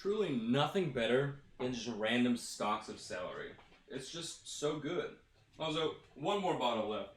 Truly nothing better than just random stalks of celery. It's just so good. Also, one more bottle left.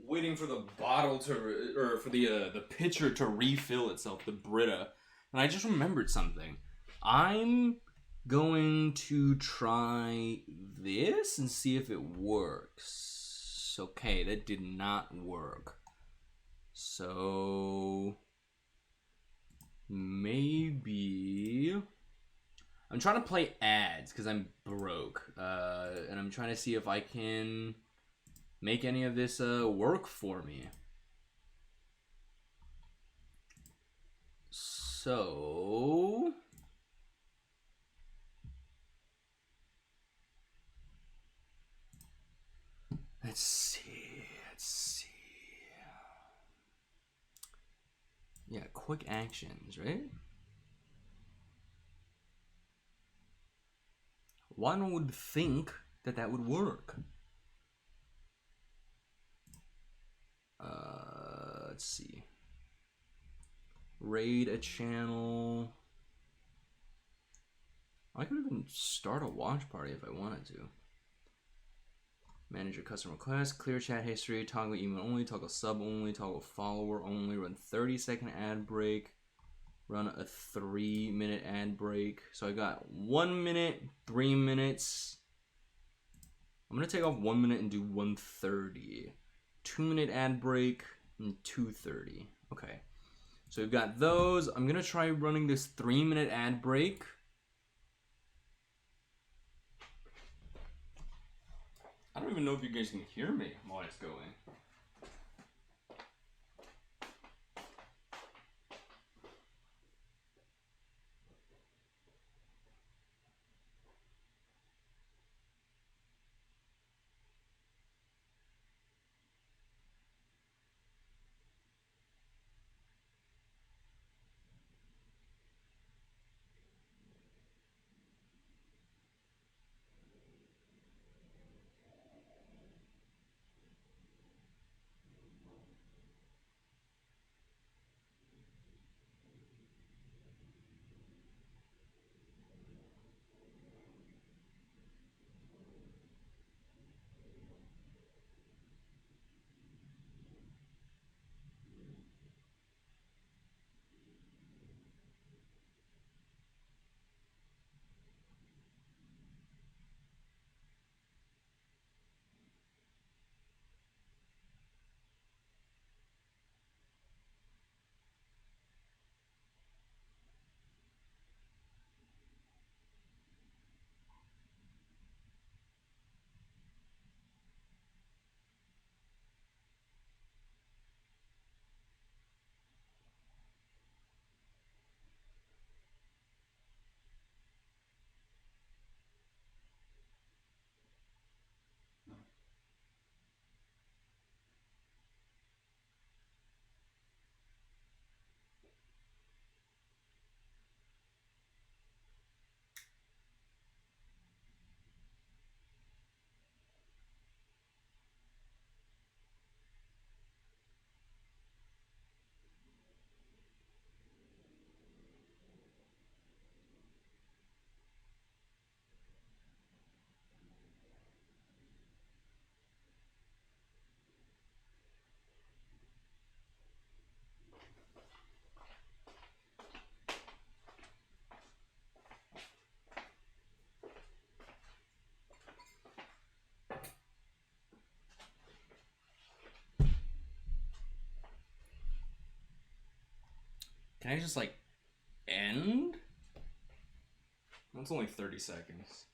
waiting for the bottle to, or for the pitcher to refill itself, the Brita, and I just remembered something. I'm going to try this and see if it works. Okay, that did not work. So maybe I'm trying to play ads because I'm broke, and I'm trying to see if I can make any of this work for me. So let's see. Yeah, quick actions, right? One would think that that would work. Let's see. Raid a channel. I could even start a watch party if I wanted to. Manage your customer requests, clear chat history, toggle email only, toggle sub only, toggle follower only, run 30-second ad break, run a 3-minute ad break. So I got 1 minute, 3 minutes. I'm gonna take off 1 minute and do 1:30. 2-minute ad break and 2:30. Okay. So we've got those. I'm gonna try running this 3-minute ad break. I don't even know if you guys can hear me while it's going. Can I just like end? That's only 30 seconds.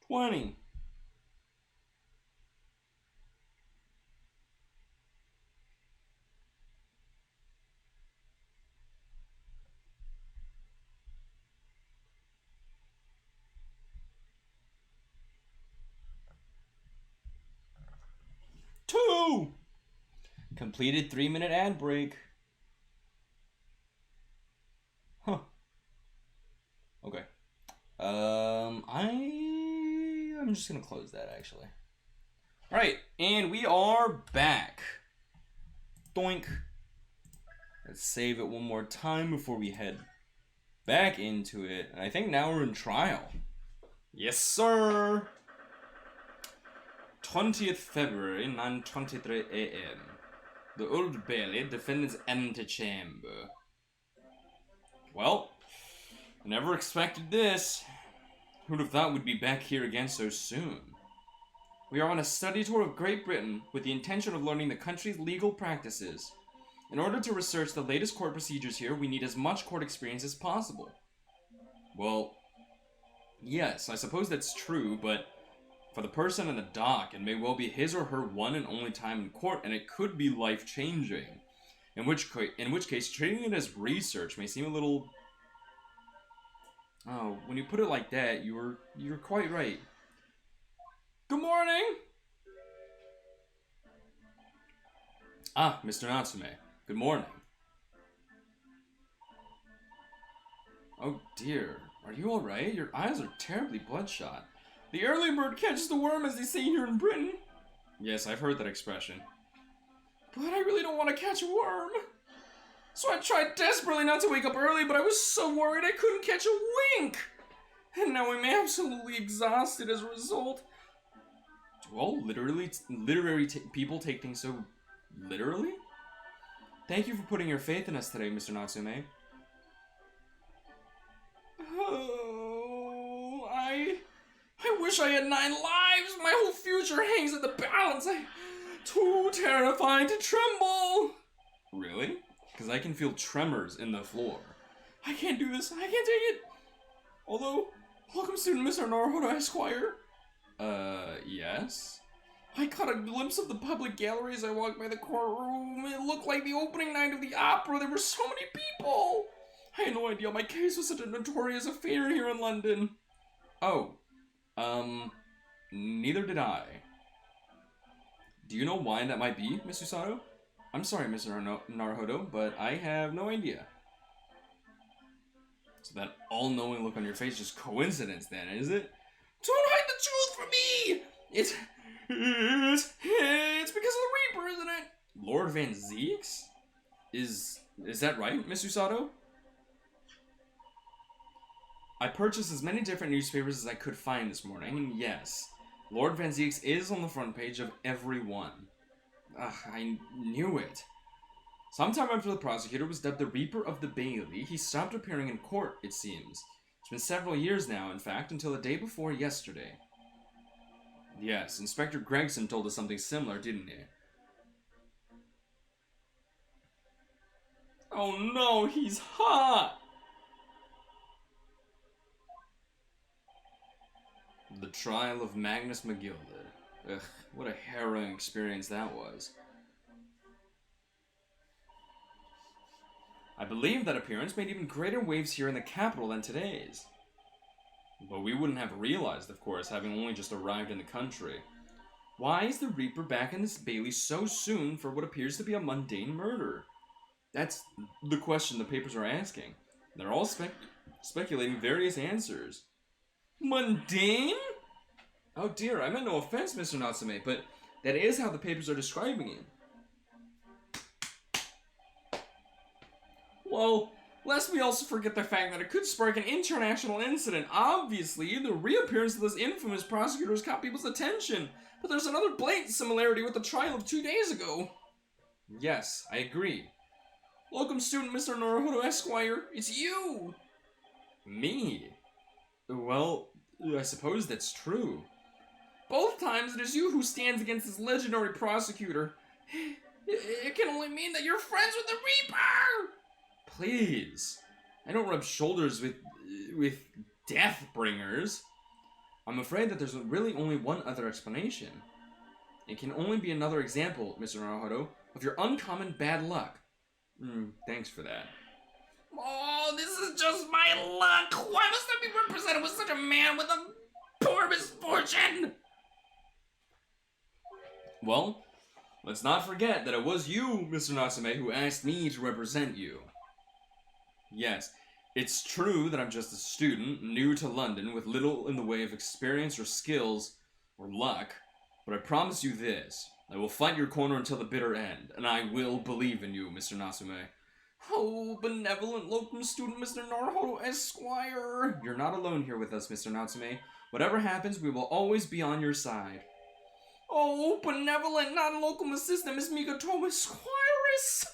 $20. $2. Completed 3-minute ad break. Huh. Okay. I'm just gonna close that actually. All right, and we are back. Doink. Let's save it one more time before we head back into it, and I think now we're in trial. Yes, sir. 20th February, 9:23 a.m. The Old Bailey, defendant's antechamber. Well, I never expected this. Who'd have thought we'd be back here again so soon? We are on a study tour of Great Britain with the intention of learning the country's legal practices. In order to research the latest court procedures here, we need as much court experience as possible. Well, yes, I suppose that's true, but for the person in the dock, it may well be his or her one and only time in court, and it could be life-changing. In which case, treating it as research may seem a little... Oh, when you put it like that, you're quite right. Good morning! Ah, Mr. Natsume. Good morning. Oh dear, are you alright? Your eyes are terribly bloodshot. The early bird catches the worm, as they say here in Britain. Yes, I've heard that expression. But I really don't want to catch a worm. So I tried desperately not to wake up early, but I was so worried I couldn't catch a wink. And now I'm absolutely exhausted as a result. Do all literary people take things so literally? Thank you for putting your faith in us today, Mr. Natsume. Oh, I wish I had 9 lives. My whole future hangs in the balance. I'm too terrified to tremble. Really? Because I can feel tremors in the floor. I can't do this. I can't take it. Although, welcome student Mr. Naruhodo Esquire. Yes? I caught a glimpse of the public gallery as I walked by the courtroom. It looked like the opening night of the opera. There were so many people. I had no idea my case was such a notorious affair here in London. Oh. Neither did I. Do you know why that might be, Miss Usato? I'm sorry, Mr. Naruhodo, but I have no idea. So that all-knowing look on your face is just coincidence then, is it? Don't hide the truth from me! It's because of the Reaper, isn't it? Lord Van Zeeks? Is that right, Miss Usato? I purchased as many different newspapers as I could find this morning, and yes, Lord Van Zeeks is on the front page of every one. I knew it. Sometime after the prosecutor was dubbed the Reaper of the Bailey, he stopped appearing in court, it seems. It's been several years now, in fact, until the day before yesterday. Yes, Inspector Gregson told us something similar, didn't he? Oh no, he's hot! The trial of Magnus McGilded. Ugh, what a harrowing experience that was. I believe that appearance made even greater waves here in the capital than today's. But we wouldn't have realized, of course, having only just arrived in the country. Why is the Reaper back in this Bailey so soon for what appears to be a mundane murder? That's the question the papers are asking. They're all speculating various answers. Mundane? Oh dear, I meant no offense, Mr. Natsume, but that is how the papers are describing it. Well, lest we also forget the fact that it could spark an international incident. Obviously, the reappearance of this infamous prosecutor has caught people's attention, but there's another blatant similarity with the trial of 2 days ago. Yes, I agree. Welcome, student Mr. Naruhodo Esquire. It's you! Me? Well, I suppose that's true. Both times it is you who stands against this legendary prosecutor. It can only mean that you're friends with the Reaper! Please. I don't rub shoulders with Deathbringers. I'm afraid that there's really only one other explanation. It can only be another example, Mr. Naruhodo, of your uncommon bad luck. Thanks for that. Oh, this is just my luck! Why must I be represented with such a man with a poor misfortune? Well, let's not forget that it was you, Mr. Natsume, who asked me to represent you. Yes, it's true that I'm just a student, new to London, with little in the way of experience or skills or luck, but I promise you this. I will fight your corner until the bitter end, and I will believe in you, Mr. Natsume. Oh, benevolent locum student Mr. Naruhodo Esquire! You're not alone here with us, Mr. Natsume. Whatever happens, we will always be on your side. Oh, benevolent non-locum assistant Miss Migatomo Esquires!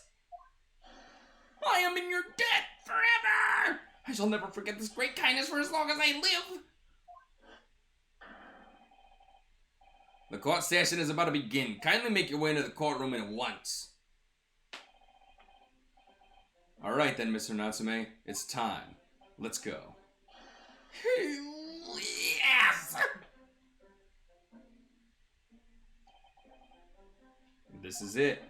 I am in your debt forever! I shall never forget this great kindness for as long as I live! The court session is about to begin. Kindly make your way into the courtroom at once. Alright then, Mr. Natsume. It's time. Let's go. Yes! This is it.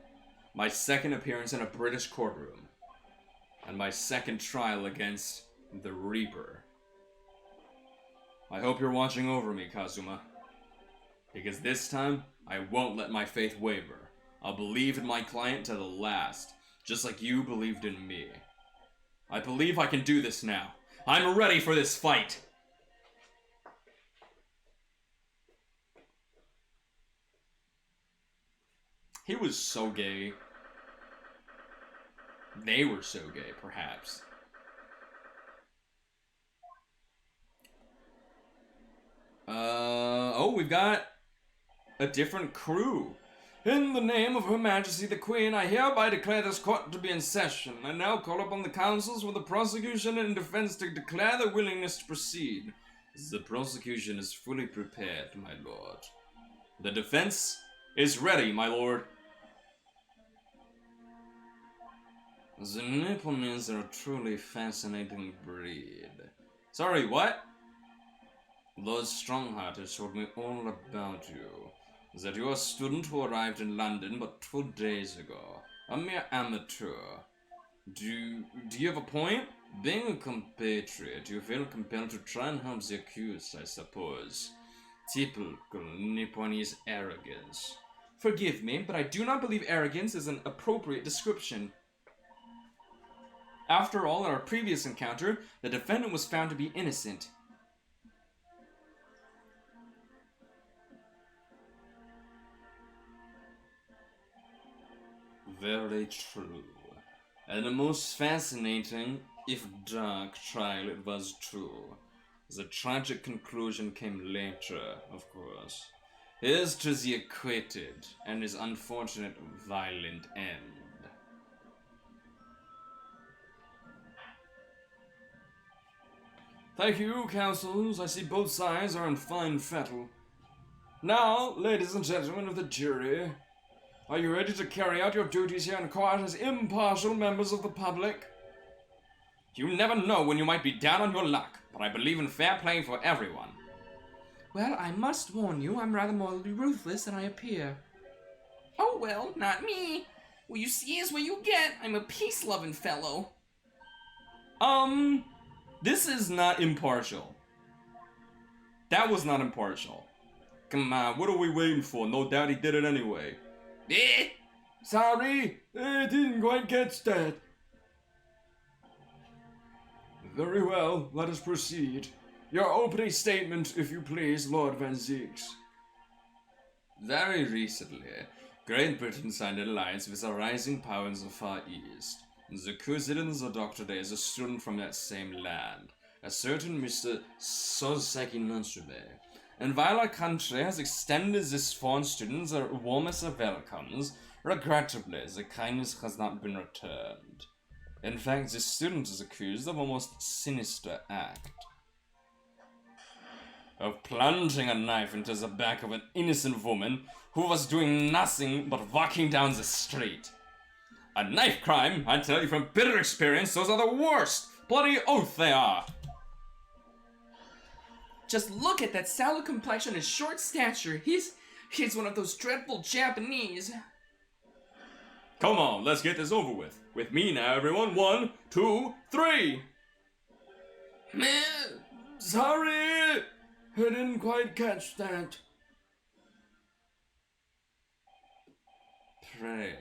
My second appearance in a British courtroom. And my second trial against the Reaper. I hope you're watching over me, Kazuma. Because this time, I won't let my faith waver. I'll believe in my client to the last, just like you believed in me. I believe I can do this now. I'm ready for this fight! He was so gay. They were so gay, perhaps. Oh, we've got a different crew. In the name of Her Majesty the Queen, I hereby declare this court to be in session. I now call upon the counsels for the prosecution and defense to declare their willingness to proceed. The prosecution is fully prepared, my lord. The defense is ready, my lord. The Nipponians are a truly fascinating breed. Sorry, what? Lord Strongheart told me all about you. That you're a student who arrived in London but 2 days ago. A mere amateur. Do you have a point? Being a compatriot, you feel compelled to try and help the accused, I suppose. Typical Nipponese arrogance. Forgive me, but I do not believe arrogance is an appropriate description. After all, in our previous encounter, the defendant was found to be innocent. Very true. And a most fascinating, if dark, trial it was too. The tragic conclusion came later, of course. Here's to the acquitted, and his unfortunate, violent end. Thank you, counsels. I see both sides are in fine fettle. Now, ladies and gentlemen of the jury, are you ready to carry out your duties here in court as impartial members of the public? You never know when you might be down on your luck, but I believe in fair play for everyone. Well, I must warn you, I'm rather more ruthless than I appear. Oh well, not me. What you see is what you get. I'm a peace-loving fellow. This is not impartial. That was not impartial. Come on, what are we waiting for? No doubt he did it anyway. Sorry, I didn't quite catch that. Very well, let us proceed. Your opening statement, if you please, Lord Van Zieks. Very recently, Great Britain signed an alliance with a rising power in the Far East. The Kusidans adopted as a student from that same land, a certain Mr. Soseki Natsume. And while our country has extended this foreign student the warmest of welcomes, regrettably, the kindness has not been returned. In fact, this student is accused of a most sinister act. Of plunging a knife into the back of an innocent woman who was doing nothing but walking down the street. A knife crime, I tell you from bitter experience, those are the worst! Bloody oath they are! Just look at that sallow complexion and short stature. He's one of those dreadful Japanese. Come on, let's get this over with. With me now, everyone. 1, 2, 3! Sorry! I didn't quite catch that. Pray,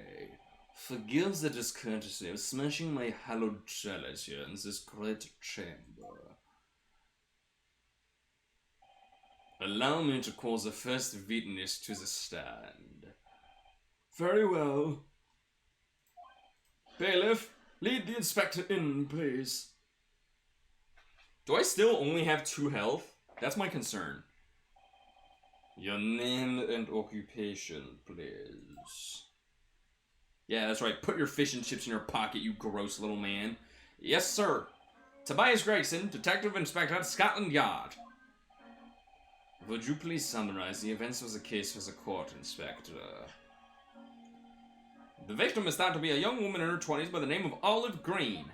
forgive the discourtesy of smashing my hallowed chalice here in this great chamber. Allow me to call the first witness to the stand. Very well. Bailiff, Lead the inspector in, please. Do I still only have 2 health? That's my concern. Your name and occupation, please. Yeah, that's right. Put your fish and chips in your pocket, you gross little man. Yes, sir. Tobias Gregson, Detective Inspector at Scotland Yard. Would you please summarize the events of the case for the court, Inspector? The victim is thought to be a young woman in her 20s by the name of Olive Green.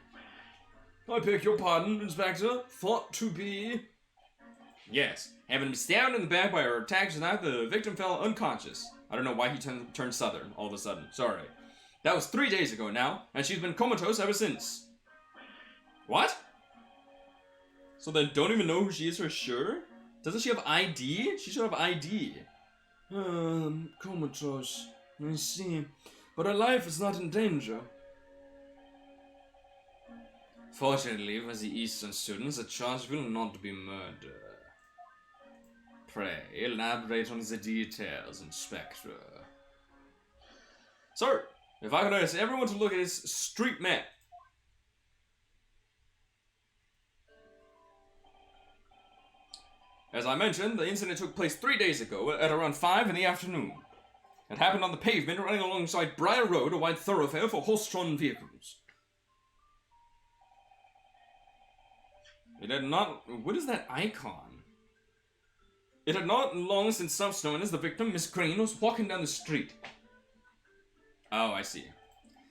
I beg your pardon, Inspector. Thought to be... Yes. Having been stabbed in the back by her attacker knife, the victim fell unconscious. I don't know why he turned southern all of a sudden. Sorry. That was 3 days ago now, and she's been comatose ever since. What? So they don't even know who she is for sure? Doesn't she have ID? She should have ID. Comatose. I see. But her life is not in danger. Fortunately for the Eastern students, the charge will not be murder. Pray, elaborate on the details, Inspector. Sir, if I could ask everyone to look at his street map. As I mentioned, the incident took place 3 days ago at around 5 in the afternoon. It happened on the pavement running alongside Briar Road, a wide thoroughfare for horse-drawn vehicles. It had not... What is that icon? It had not long since stopped snowing as the victim, Miss Green, was walking down the street. Oh, I see.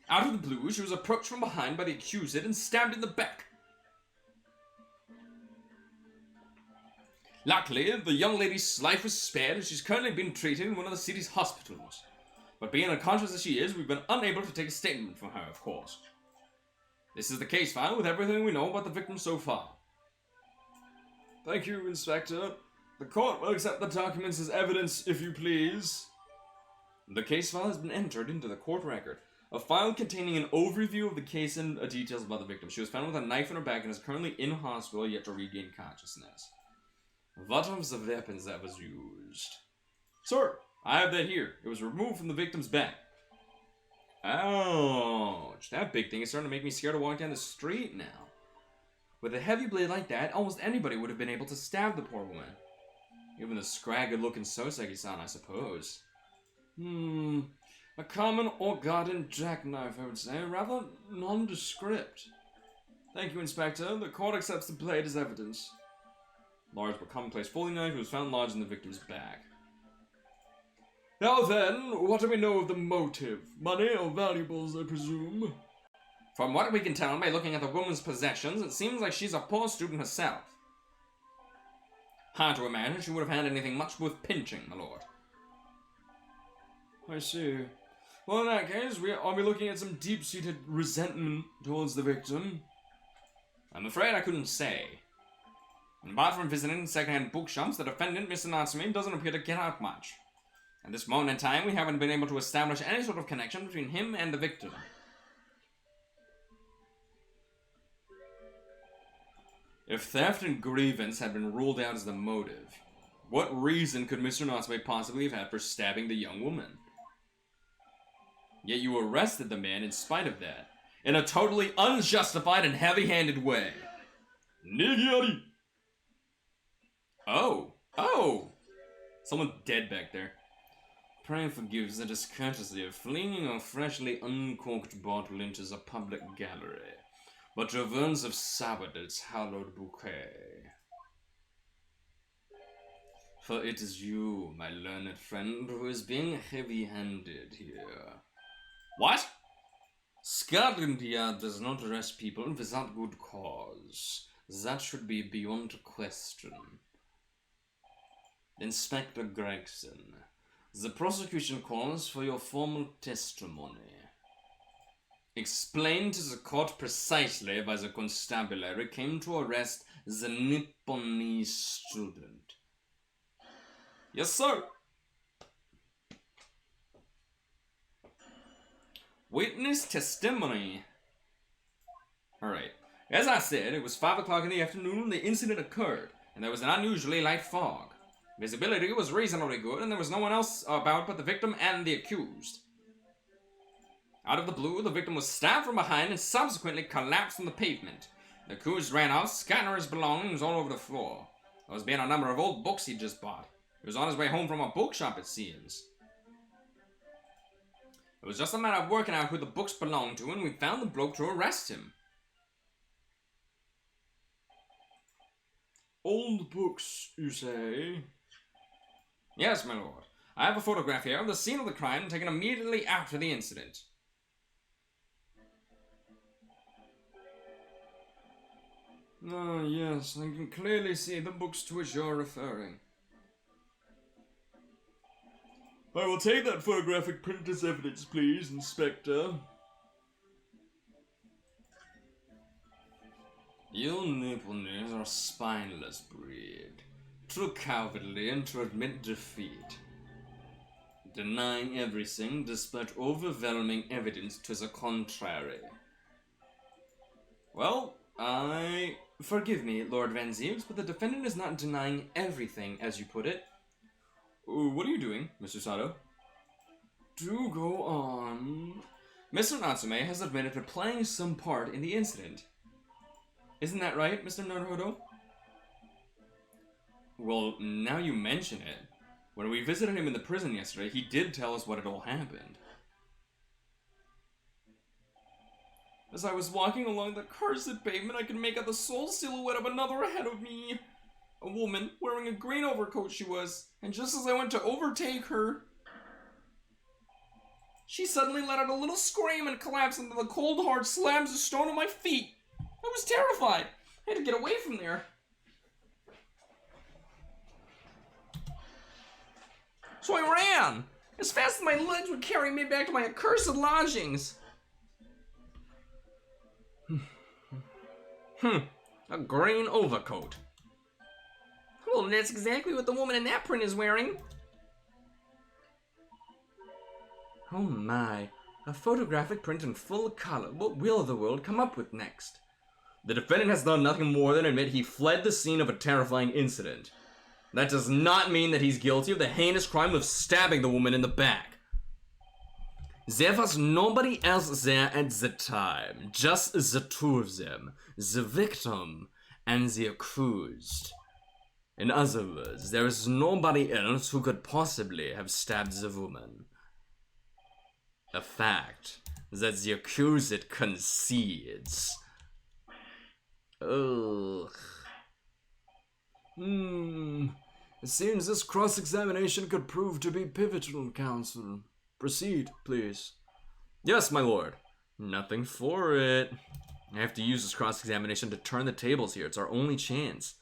Out of the blue, she was approached from behind by the accused and stabbed in the back. Luckily, the young lady's life was spared, and she's currently being treated in one of the city's hospitals. But being unconscious as she is, we've been unable to take a statement from her, of course. This is the case file with everything we know about the victim so far. Thank you, Inspector. The court will accept the documents as evidence, if you please. The case file has been entered into the court record. A file containing an overview of the case and details about the victim. She was found with a knife in her back and is currently in hospital, yet to regain consciousness. What of the weapons that was used? Sir, I have that here. It was removed from the victim's back. Ouch. That big thing is starting to make me scared to walk down the street now. With a heavy blade like that, almost anybody would have been able to stab the poor woman. Even the scraggly-looking Soseki-san, I suppose. A common or garden jackknife, I would say. Rather nondescript. Thank you, Inspector. The court accepts the blade as evidence. Large but commonplace folding knife was found lodged in the victim's back. Now then, what do we know of the motive? Money or valuables, I presume? From what we can tell by looking at the woman's possessions, it seems like she's a poor student herself. Hard to imagine she would have had anything much worth pinching, my lord. I see. Well, in that case, are we looking at some deep-seated resentment towards the victim? I'm afraid I couldn't say. And apart from visiting second-hand bookshops, the defendant, Mr. Natsumi, doesn't appear to get out much. At this moment in time, we haven't been able to establish any sort of connection between him and the victim. If theft and grievance had been ruled out as the motive, what reason could Mr. Natsume possibly have had for stabbing the young woman? Yet you arrested the man in spite of that, in a totally unjustified and heavy-handed way. Nigiari! Oh! Someone dead back there. Pray forgive the discourtesy of flinging a freshly uncorked bottle into the public gallery, but your words have soured its hallowed bouquet. For it is you, my learned friend, who is being heavy-handed here. What? Scotland Yard does not arrest people without good cause. That should be beyond question. Inspector Gregson, the prosecution calls for your formal testimony. Explain to the court precisely why the constabulary came to arrest the Nipponese student. Yes, sir. Witness testimony. Alright. As I said, it was 5 o'clock in the afternoon when the incident occurred, and there was an unusually light fog. Visibility was reasonably good, and there was no one else about but the victim and the accused. Out of the blue, the victim was stabbed from behind and subsequently collapsed on the pavement. The accused ran off, scattering his belongings all over the floor. There was being a number of old books he'd just bought. He was on his way home from a bookshop, it seems. It was just a matter of working out who the books belonged to, and we found the bloke to arrest him. Old books, you say? Yes, my lord. I have a photograph here of the scene of the crime taken immediately after the incident. Ah, yes, I can clearly see the books to which you're referring. I will take that photographic print as evidence, please, Inspector. You Nipponese are a spineless breed, too cowardly and to admit defeat, denying everything despite overwhelming evidence to the contrary. Well, forgive me, Lord Van Zieks, but the defendant is not denying everything, as you put it. What are you doing, Mr. Sato? Do go on. Mr. Natsume has admitted to playing some part in the incident. Isn't that right, Mr. Naruhodo? Well, now you mention it. When we visited him in the prison yesterday, he did tell us what had all happened. As I was walking along that cursed pavement, I could make out the sole silhouette of another ahead of me. A woman, wearing a green overcoat she was, and just as I went to overtake her, she suddenly let out a little scream and collapsed into the cold hard slabs of stone at my feet. I was terrified. I had to get away from there. So I ran, as fast as my legs would carry me back to my accursed lodgings. A green overcoat. Well, that's exactly what the woman in that print is wearing. Oh my, a photographic print in full color. What will the world come up with next? The defendant has done nothing more than admit he fled the scene of a terrifying incident. That does not mean that he's guilty of the heinous crime of stabbing the woman in the back. There was nobody else there at the time, just the two of them, the victim and the accused. In other words, there is nobody else who could possibly have stabbed the woman. A fact that the accused concedes. Ugh. It seems this cross-examination could prove to be pivotal, Counsel. Proceed, please. Yes, my lord. Nothing for it. I have to use this cross-examination to turn the tables here. It's our only chance.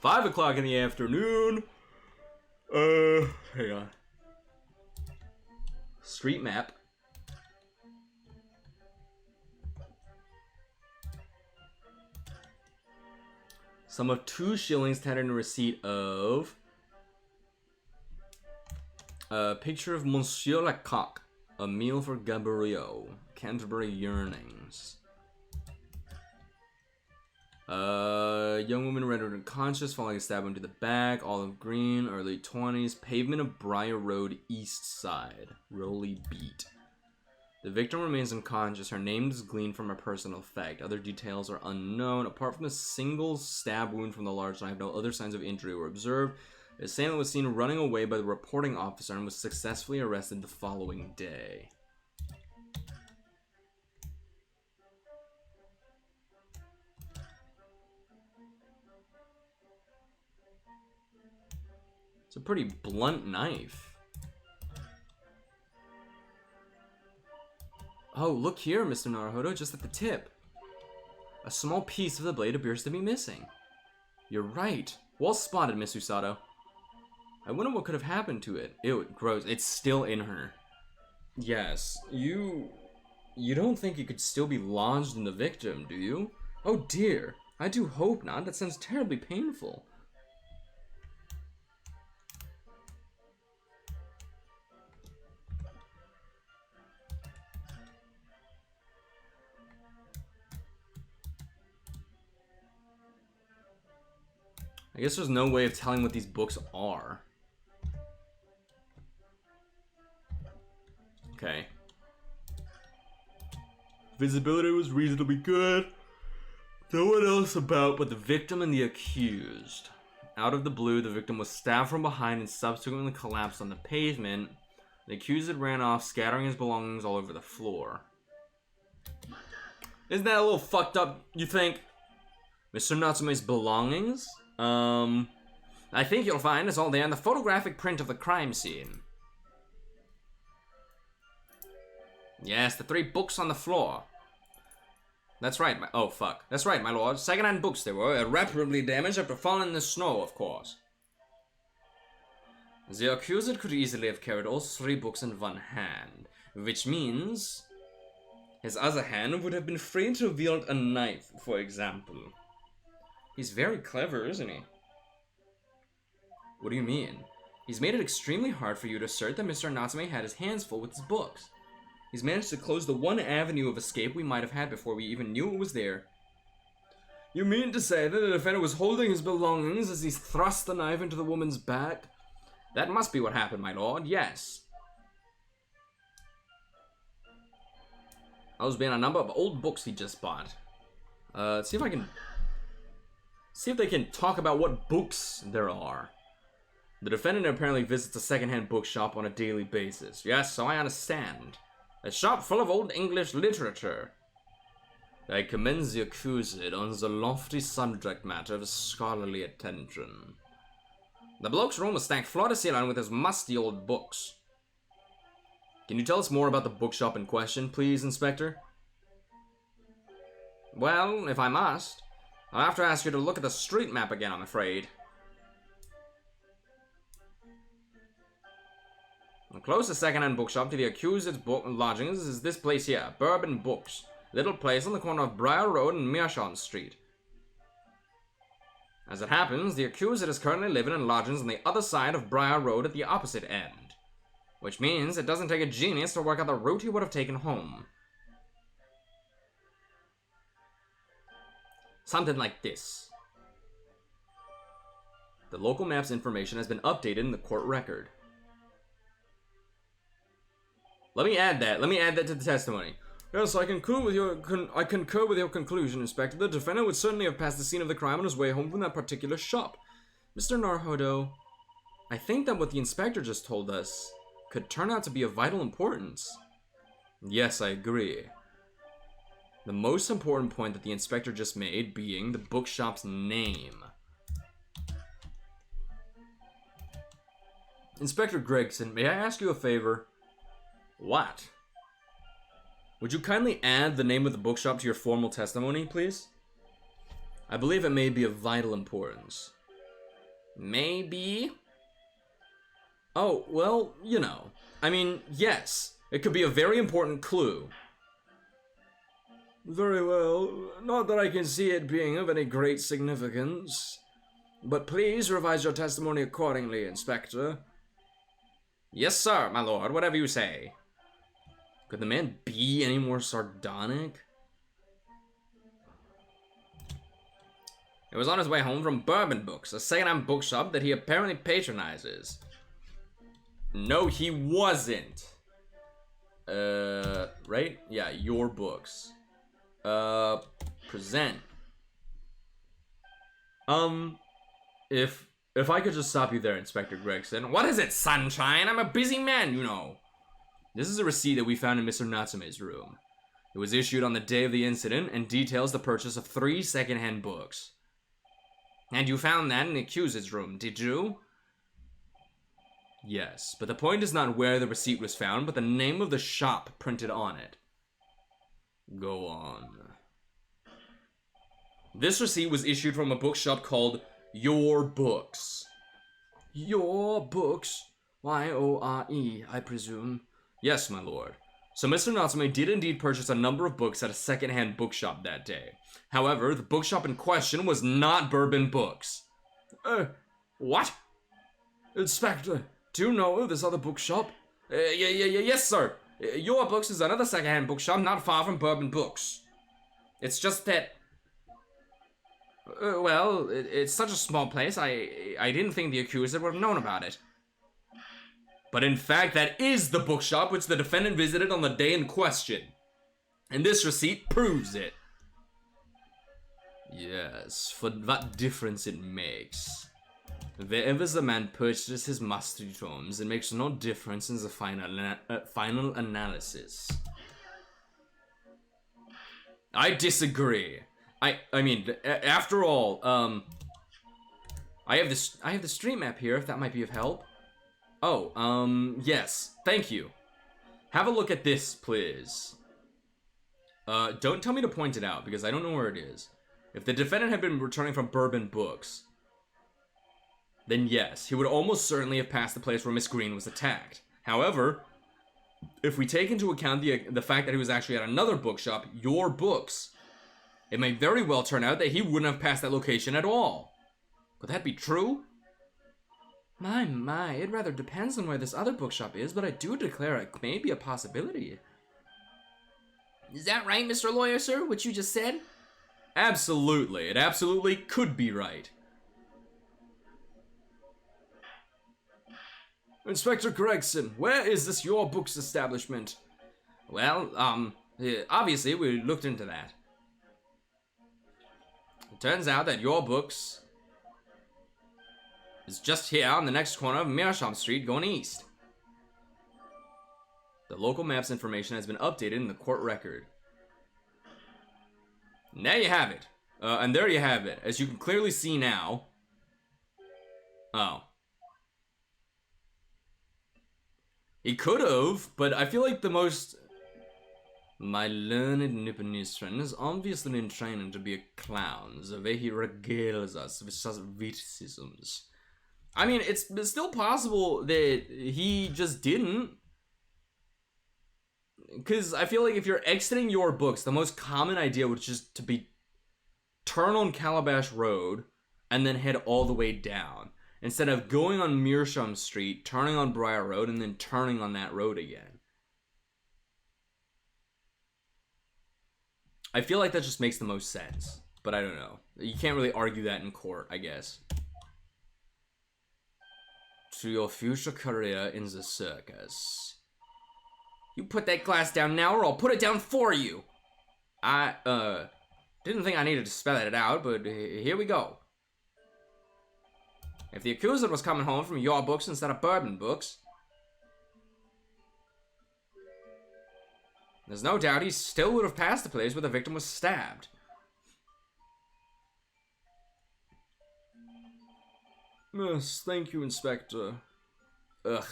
$5 in the afternoon. Hang on. Street map. Sum of 2 shillings tendered in receipt of a picture of Monsieur Lecoq, a meal for Gabriel, Canterbury Yearnings. Young woman rendered unconscious following a stab into the back, olive green, early 20s, pavement of Briar Road, east side, Rolly Beat. The victim remains unconscious. Her name is gleaned from a personal effect. Other details are unknown. Apart from a single stab wound from the large knife, no other signs of injury were observed. The assailant was seen running away by the reporting officer and was successfully arrested the following day. It's a pretty blunt knife. Oh, look here, Mr. Naruhodo, just at the tip. A small piece of the blade appears to be missing. You're right. Well spotted, Miss Usato. I wonder what could have happened to it. Ew, gross. It's still in her. Yes, you don't think it could still be lodged in the victim, do you? Oh dear. I do hope not. That sounds terribly painful. I guess there's no way of telling what these books are. Okay. Visibility was reasonably good. No one else about but the victim and the accused. Out of the blue, the victim was stabbed from behind and subsequently collapsed on the pavement. The accused ran off, scattering his belongings all over the floor. Isn't that a little fucked up, you think? Mr. Natsume's belongings? I think you'll find it's all there in the photographic print of the crime scene. Yes, the 3 books on the floor. That's right, oh fuck. That's right, my lord. Second-hand books they were, irreparably damaged after falling in the snow, of course. The accused could easily have carried all 3 books in one hand, which means his other hand would have been free to wield a knife, for example. He's very clever, isn't he? What do you mean? He's made it extremely hard for you to assert that Mr. Natsume had his hands full with his books. He's managed to close the one avenue of escape we might have had before we even knew it was there. You mean to say that the defendant was holding his belongings as he thrust the knife into the woman's back? That must be what happened, my lord, yes. Those being a number of old books he just bought. Let's see if I can... See if they can talk about what books there are. The defendant apparently visits a second-hand bookshop on a daily basis. Yes, so I understand. A shop full of old English literature. I commend the accused on the lofty subject matter of scholarly attention. The bloke's room was stacked floor to ceiling with his musty old books. Can you tell us more about the bookshop in question, please, Inspector? Well, if I must, I'll have to ask you to look at the street map again, I'm afraid. The closest second-hand bookshop to the accused's lodgings is this place here, Bourbon Books. Little place on the corner of Briar Road and Meerschaum Street. As it happens, the accused is currently living in lodgings on the other side of Briar Road at the opposite end. Which means it doesn't take a genius to work out the route he would have taken home. Something like this. The local map's information has been updated in the court record. Let me add that to the testimony. Yes, I concur with your conclusion, Inspector. The defendant would certainly have passed the scene of the crime on his way home from that particular shop. Mr. Naruhodo, I think that what the inspector just told us could turn out to be of vital importance. Yes, I agree. The most important point that the inspector just made being the bookshop's name. Inspector Gregson, may I ask you a favor? What? Would you kindly add the name of the bookshop to your formal testimony, please? I believe it may be of vital importance. Maybe? Oh, well, you know. I mean, yes, it could be a very important clue. Very well. Not that I can see it being of any great significance. But please revise your testimony accordingly, Inspector. Yes, sir, my lord, whatever you say. Could the man be any more sardonic? It was on his way home from Bourbon Books, a second-hand bookshop that he apparently patronizes. No, he wasn't. Right? Yeah, your books. Present. If I could just stop you there, Inspector Gregson. What is it, sunshine? I'm a busy man, you know. This is a receipt that we found in Mr. Natsume's room. It was issued on the day of the incident and details the purchase of 3 second-hand books. And you found that in the accused's room, did you? Yes, but the point is not where the receipt was found, but the name of the shop printed on it. Go on. This receipt was issued from a bookshop called Your Books. Your Books? Y-O-R-E, I presume. Yes, my lord. So Mr. Natsume did indeed purchase a number of books at a second-hand bookshop that day. However, the bookshop in question was not Bourbon Books. What? Inspector, do you know this other bookshop? Yes, sir. Your Books is another second-hand bookshop not far from Bourbon Books. It's just that... Well, it's such a small place, I didn't think the accuser would have known about it. But in fact, that is the bookshop which the defendant visited on the day in question. And this receipt proves it. Yes, for what difference it makes. Wherever the man purchases his mastery tomes, it makes no difference in the final analysis. I disagree. I mean, after all, I have the street map here, if that might be of help. Oh, yes, thank you. Have a look at this, please. Don't tell me to point it out, because I don't know where it is. If the defendant had been returning from Bourbon Books, then yes, he would almost certainly have passed the place where Miss Green was attacked. However, if we take into account the fact that he was actually at another bookshop, Your Books, it may very well turn out that he wouldn't have passed that location at all. Could that be true? My, it rather depends on where this other bookshop is, but I do declare it may be a possibility. Is that right, Mr. Lawyer, sir, what you just said? Absolutely, it absolutely could be right. Inspector Gregson, where is this Your Books establishment? Well, obviously we looked into that. It turns out that Your Books is just here on the next corner of Meerschaum Street going east. The local maps information has been updated in the court record. And there you have it. And there you have it. As you can clearly see now. Oh. He could have, but I feel like the most... My learned Nipponese friend is obviously in training to be a clown, the way he regales us with such witticisms. I mean, it's still possible that he just didn't. Because I feel like if you're exiting Your Books, the most common idea would just to be turn on Calabash Road and then head all the way down. Instead of going on Meerschaum Street, turning on Briar Road, and then turning on that road again. I feel like that just makes the most sense. But I don't know. You can't really argue that in court, I guess. To your future career in the circus. You put that glass down now or I'll put it down for you. I, didn't think I needed to spell it out, but here we go. If the accuser was coming home from Your Books instead of Bourbon Books, there's no doubt he still would have passed the place where the victim was stabbed. Yes, thank you, Inspector. Ugh.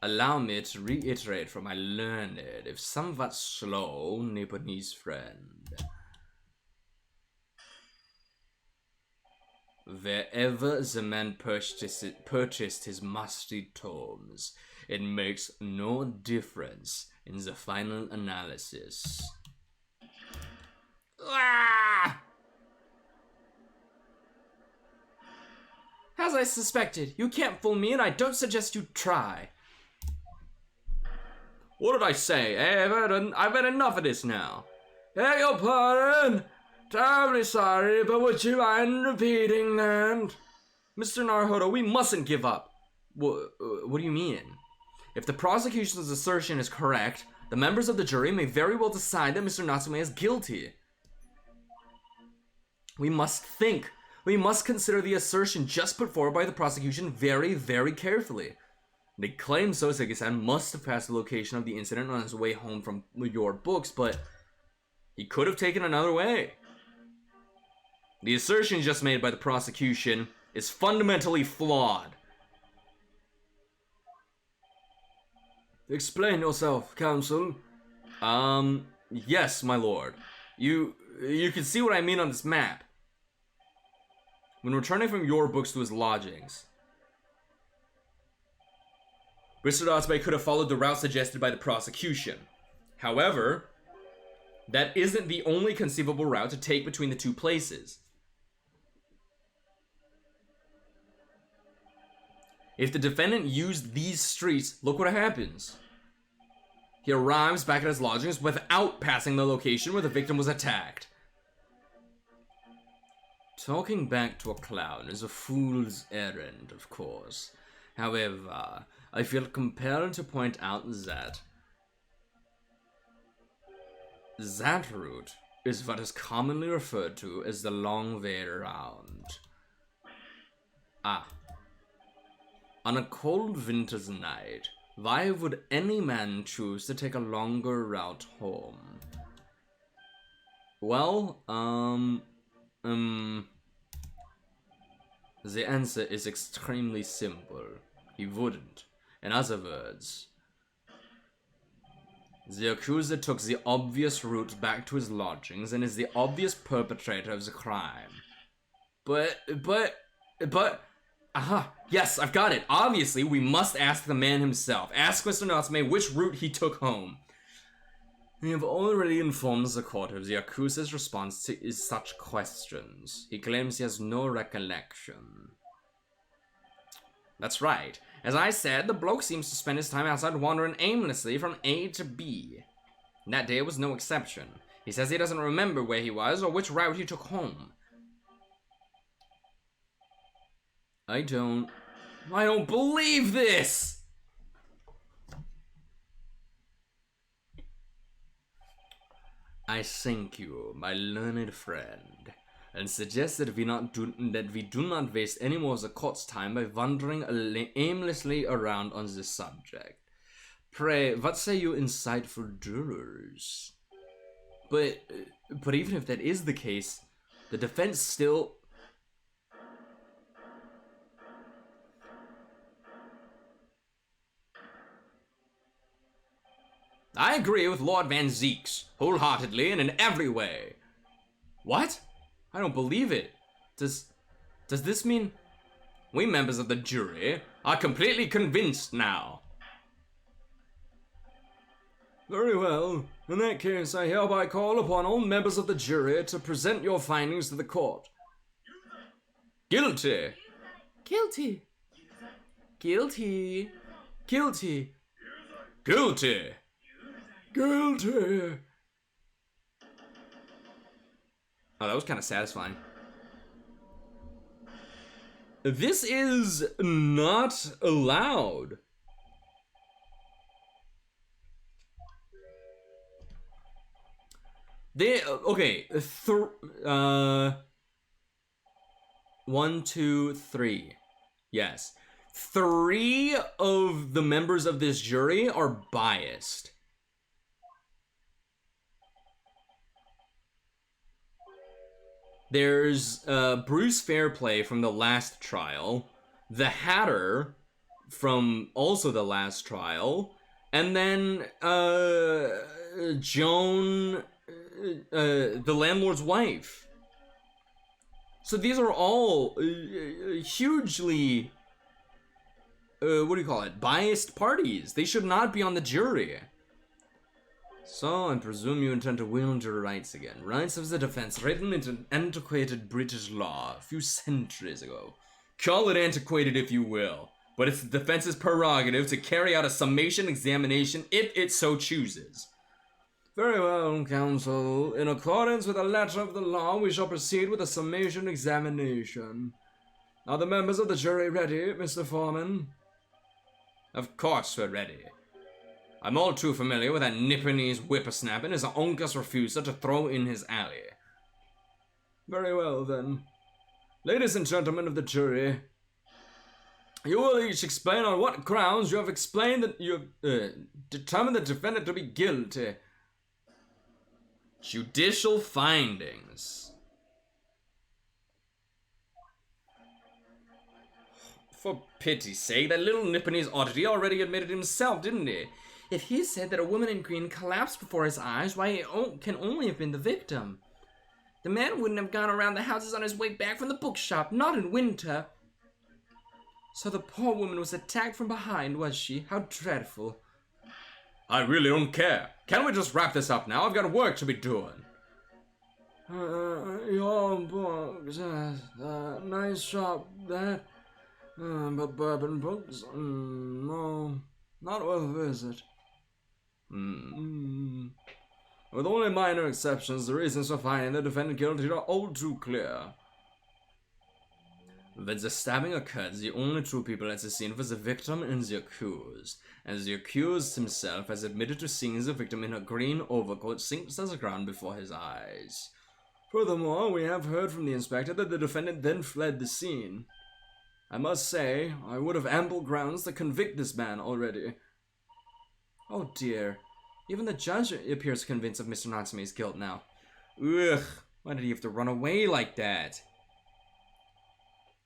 Allow me to reiterate for my learned, if somewhat slow, Nipponese friend. Wherever the man purchased his mastery tomes, it makes no difference in the final analysis. Ah! As I suspected, you can't fool me and I don't suggest you try. What did I say? I've had enough of this now. Beg your pardon. Terribly sorry, but would you mind repeating that? Mr. Naruhodo, we mustn't give up. What do you mean? If the prosecution's assertion is correct, the members of the jury may very well decide that Mr. Natsume is guilty. We must think. We must consider the assertion just put forward by the prosecution very, very carefully. They claim Soseki-san must have passed the location of the incident on his way home from Your Books, but he could have taken another way. The assertion just made by the prosecution is fundamentally flawed. Explain yourself, counsel. Yes, my lord. You can see what I mean on this map. When returning from Your Books to his lodgings, Mr. Natsume could have followed the route suggested by the prosecution. However, that isn't the only conceivable route to take between the two places. If the defendant used these streets, look what happens. He arrives back at his lodgings without passing the location where the victim was attacked. Talking back to a clown is a fool's errand, of course. However, I feel compelled to point out that route is what is commonly referred to as the long way around. On a cold winter's night, why would any man choose to take a longer route home? Well, the answer is extremely simple. He wouldn't. In other words, the accuser took the obvious route back to his lodgings and is the obvious perpetrator of the crime. Yes, I've got it. Obviously, we must ask the man himself. Ask Mr. Natsume which route he took home. We have already informed the court of the accuser's response to such questions. He claims he has no recollection. That's right. As I said, the bloke seems to spend his time outside wandering aimlessly from A to B. That day was no exception. He says he doesn't remember where he was or which route he took home. I don't believe this! I thank you, my learned friend, and suggest that we do not waste any more of the court's time by wandering aimlessly around on this subject. Pray, what say you insightful jurors? But even if that is the case, the defense still... I agree with Lord Van Zeeks, wholeheartedly and in every way. What? I don't believe it. Does this mean we members of the jury are completely convinced now? Very well. In that case, I hereby call upon all members of the jury to present your findings to the court. Guilty. Guilty. Guilty. Guilty. Guilty. Guilty. Oh, that was kind of satisfying. This is not allowed. Okay, 1, 2, 3. Yes. 3 of the members of this jury are biased. There's Bruce Fairplay from the last trial, the Hatter from also the last trial, and then Joan, the landlord's wife. So these are all hugely, biased parties. They should not be on the jury. So, I presume you intend to wield your rights again. Rights of the defense written into an antiquated British law a few centuries ago. Call it antiquated if you will, but it's the defense's prerogative to carry out a summation examination if it so chooses. Very well, counsel. In accordance with the letter of the law, we shall proceed with a summation examination. Are the members of the jury ready, Mr. Foreman? Of course we're ready. I'm all too familiar with that Nipponese whippersnapper and his uncle's refusal to throw in his alley. Very well, then. Ladies and gentlemen of the jury, you will each explain on what grounds you have explained that you have determined the defendant to be guilty. Judicial findings. For pity's sake, that little Nipponese oddity already admitted himself, didn't he? If he said that a woman in green collapsed before his eyes, why, it can only have been the victim. The man wouldn't have gone around the houses on his way back from the bookshop, not in winter. So the poor woman was attacked from behind, was she? How dreadful. I really don't care. Can't we just wrap this up now? I've got work to be doing. Your books, nice shop, that. But bourbon books, no, not worth a visit. With only minor exceptions, the reasons for finding the defendant guilty are all too clear. When the stabbing occurred, the only true people at the scene was the victim and the accused, and the accused himself has admitted to seeing the victim in a green overcoat sink to the ground before his eyes. Furthermore, we have heard from the inspector that the defendant then fled the scene. I must say, I would have ample grounds to convict this man already. Oh dear. Even the judge appears convinced of Mr. Natsume's guilt now. Ugh, why did he have to run away like that?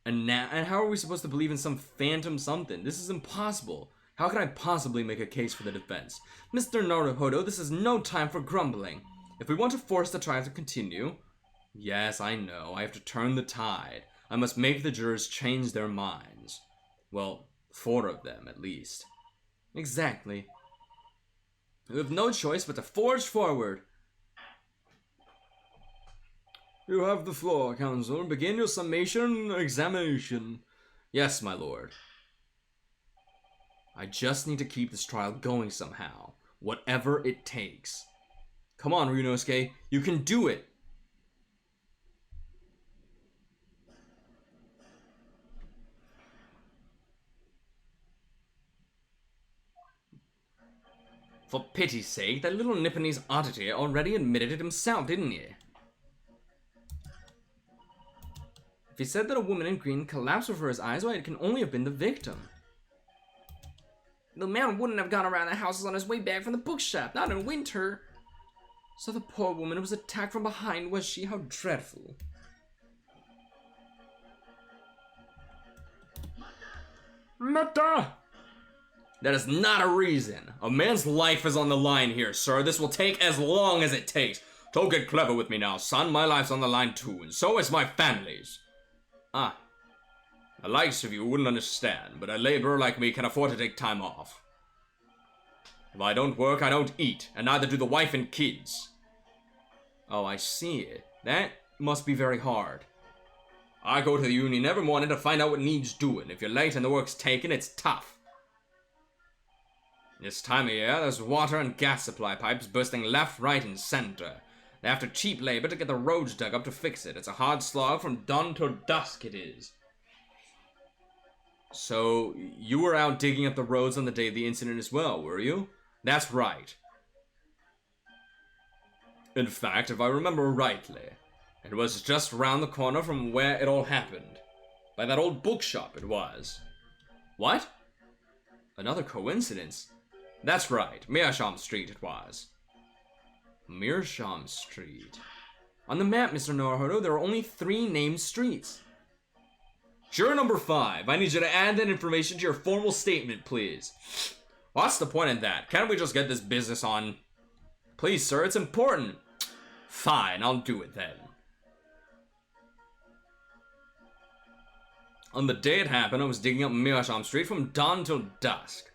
And how are we supposed to believe in some phantom something? This is impossible. How can I possibly make a case for the defense? Mr. Naruhodo, this is no time for grumbling. If we want to force the trial to continue... Yes, I know, I have to turn the tide. I must make the jurors change their minds. Well, 4 of them, at least. Exactly. We have no choice but to forge forward. You have the floor, counsel. Begin your summation examination. Yes, my lord. I just need to keep this trial going somehow. Whatever it takes. Come on, Ryunosuke. You can do it! For pity's sake, that little Nipponese oddity already admitted it himself, didn't he? If he said that a woman in green collapsed before his eyes, why, it can only have been the victim. The man wouldn't have gone around the houses on his way back from the bookshop, not in winter. So the poor woman was attacked from behind, was she? How dreadful. Meta! That is not a reason. A man's life is on the line here, sir. This will take as long as it takes. Don't get clever with me now, son. My life's on the line too, and so is my family's. Ah. The likes of you wouldn't understand, but a laborer like me can afford to take time off. If I don't work, I don't eat, and neither do the wife and kids. Oh, I see. That must be very hard. I go to the union every morning to find out what needs doing. If you're late and the work's taken, it's tough. This time of year, there's water and gas supply pipes bursting left, right, and center. They have to cheap labor to get the roads dug up to fix it. It's a hard slog from dawn till dusk, it is. So, you were out digging up the roads on the day of the incident as well, were you? That's right. In fact, if I remember rightly, it was just round the corner from where it all happened. By that old bookshop, it was. What? Another coincidence? That's right, Meerschaum Street it was. Meerschaum Street. On the map, Mr. Naruhodo, there are only 3 named streets. Juror number 5, I need you to add that information to your formal statement, please. What's the point in that? Can't we just get this business on? Please, sir, it's important. Fine, I'll do it then. On the day it happened, I was digging up Meerschaum Street from dawn till dusk.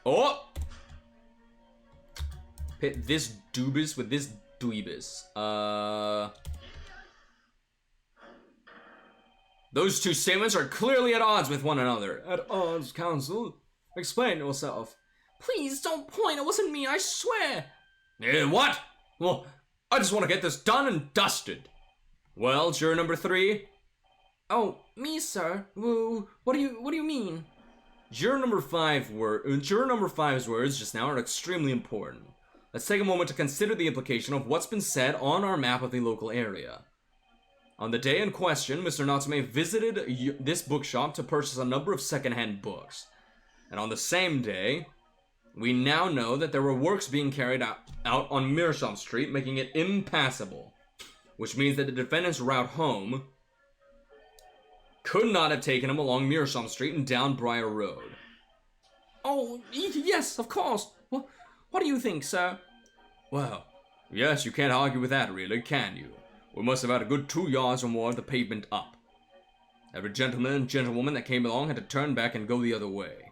Oh! Pit this doobus with this dweebus. Those 2 statements are clearly at odds with one another. At odds, counsel. Explain yourself. Please don't point. It wasn't me, I swear. What? Well, I just want to get this done and dusted. Well, juror number 3. Oh, me, sir. What do you mean? Juror number 5's words just now are extremely important. Let's take a moment to consider the implication of what's been said on our map of the local area. On the day in question, Mr. Natsume visited this bookshop to purchase a number of secondhand books. And on the same day, we now know that there were works being carried out on Meerschaum Street, making it impassable. Which means that the defendant's route home could not have taken him along Meerschaum Street and down Briar Road. Oh, yes, of course. What do you think, sir? Well, yes, you can't argue with that, really, can you? We must have had a good 2 yards or more of the pavement up. Every gentleman and gentlewoman that came along had to turn back and go the other way.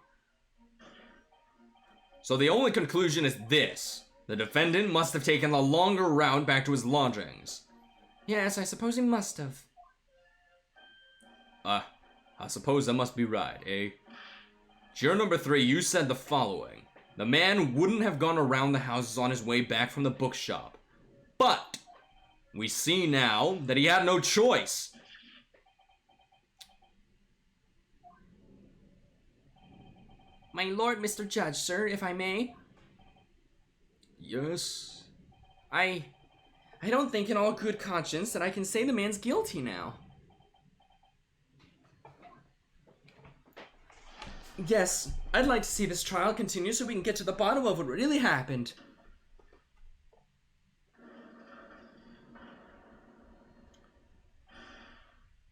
So the only conclusion is this. The defendant must have taken the longer route back to his lodgings. Yes, I suppose he must have. I suppose that must be right, eh? Juror number 3, you said the following. The man wouldn't have gone around the houses on his way back from the bookshop. But we see now that he had no choice. My lord, Mr. Judge, sir, if I may. Yes? I don't think in all good conscience that I can say the man's guilty now. Yes, I'd like to see this trial continue so we can get to the bottom of what really happened.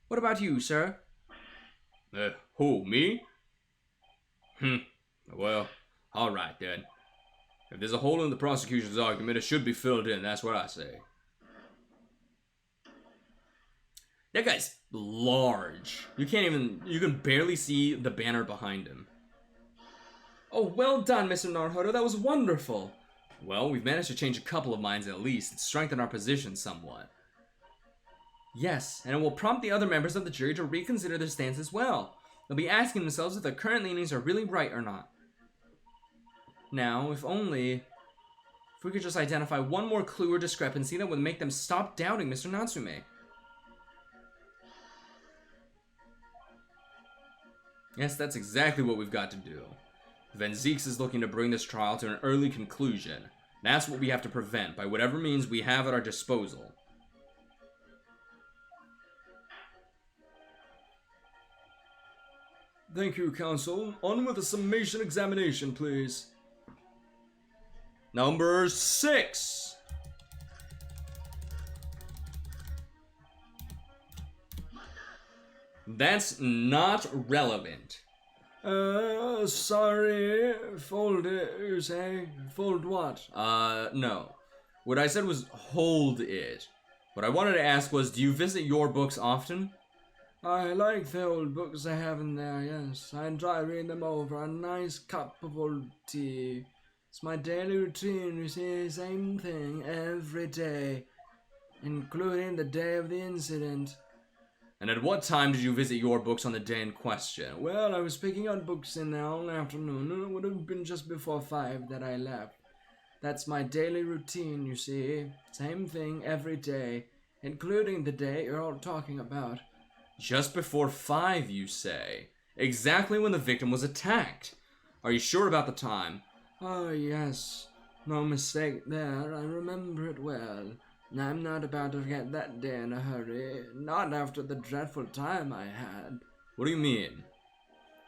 What about you, sir? Who, me? Well, alright then. If there's a hole in the prosecution's argument, it should be filled in, that's what I say. That guy's Large. You can barely see the banner behind him. Oh, well done, Mr. Naruhodo. That was wonderful. Well, we've managed to change a couple of minds at least, and strengthen our position somewhat. Yes, and it will prompt the other members of the jury to reconsider their stance as well. They'll be asking themselves if their current leanings are really right or not. Now, if we could just identify one more clue or discrepancy that would make them stop doubting Mr. Natsume. Yes, that's exactly what we've got to do. Van Zieks is looking to bring this trial to an early conclusion. That's what we have to prevent by whatever means we have at our disposal. Thank you, counsel. On with the summation examination, please. Number 6. That's not relevant. Sorry. Fold it, you say? Fold what? No. What I said was hold it. What I wanted to ask was, do you visit your books often? I like the old books I have in there, yes. I enjoy reading them over a nice cup of old tea. It's my daily routine, you see, same thing every day, including the day of the incident. And at what time did you visit your books on the day in question? Well, I was picking out books in there all afternoon, and it would have been just before 5 that I left. That's my daily routine, you see. Same thing every day, including the day you're all talking about. Just before 5, you say? Exactly when the victim was attacked. Are you sure about the time? Oh, yes. No mistake there. I remember it well. I'm not about to forget that day in a hurry. Not after the dreadful time I had. What do you mean?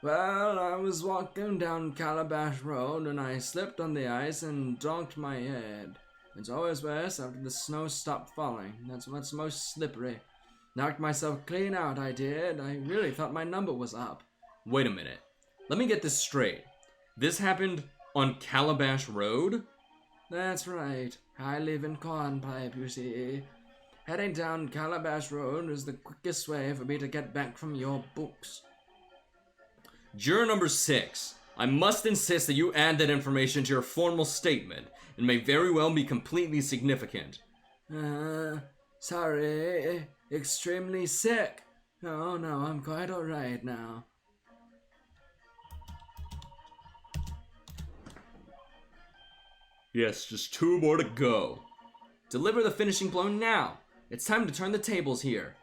Well, I was walking down Calabash Road and I slipped on the ice and donked my head. It's always worse after the snow stopped falling. That's what's most slippery. Knocked myself clean out, I did. I really thought my number was up. Wait a minute. Let me get this straight. This happened on Calabash Road? That's right. I live in Cornpipe, you see. Heading down Calabash Road is the quickest way for me to get back from your books. Juror number 6. I must insist that you add that information to your formal statement. It may very well be completely significant. Sorry. Extremely sick. Oh, no, I'm quite alright now. Yes, just 2 more to go. Deliver the finishing blow now. It's time to turn the tables here.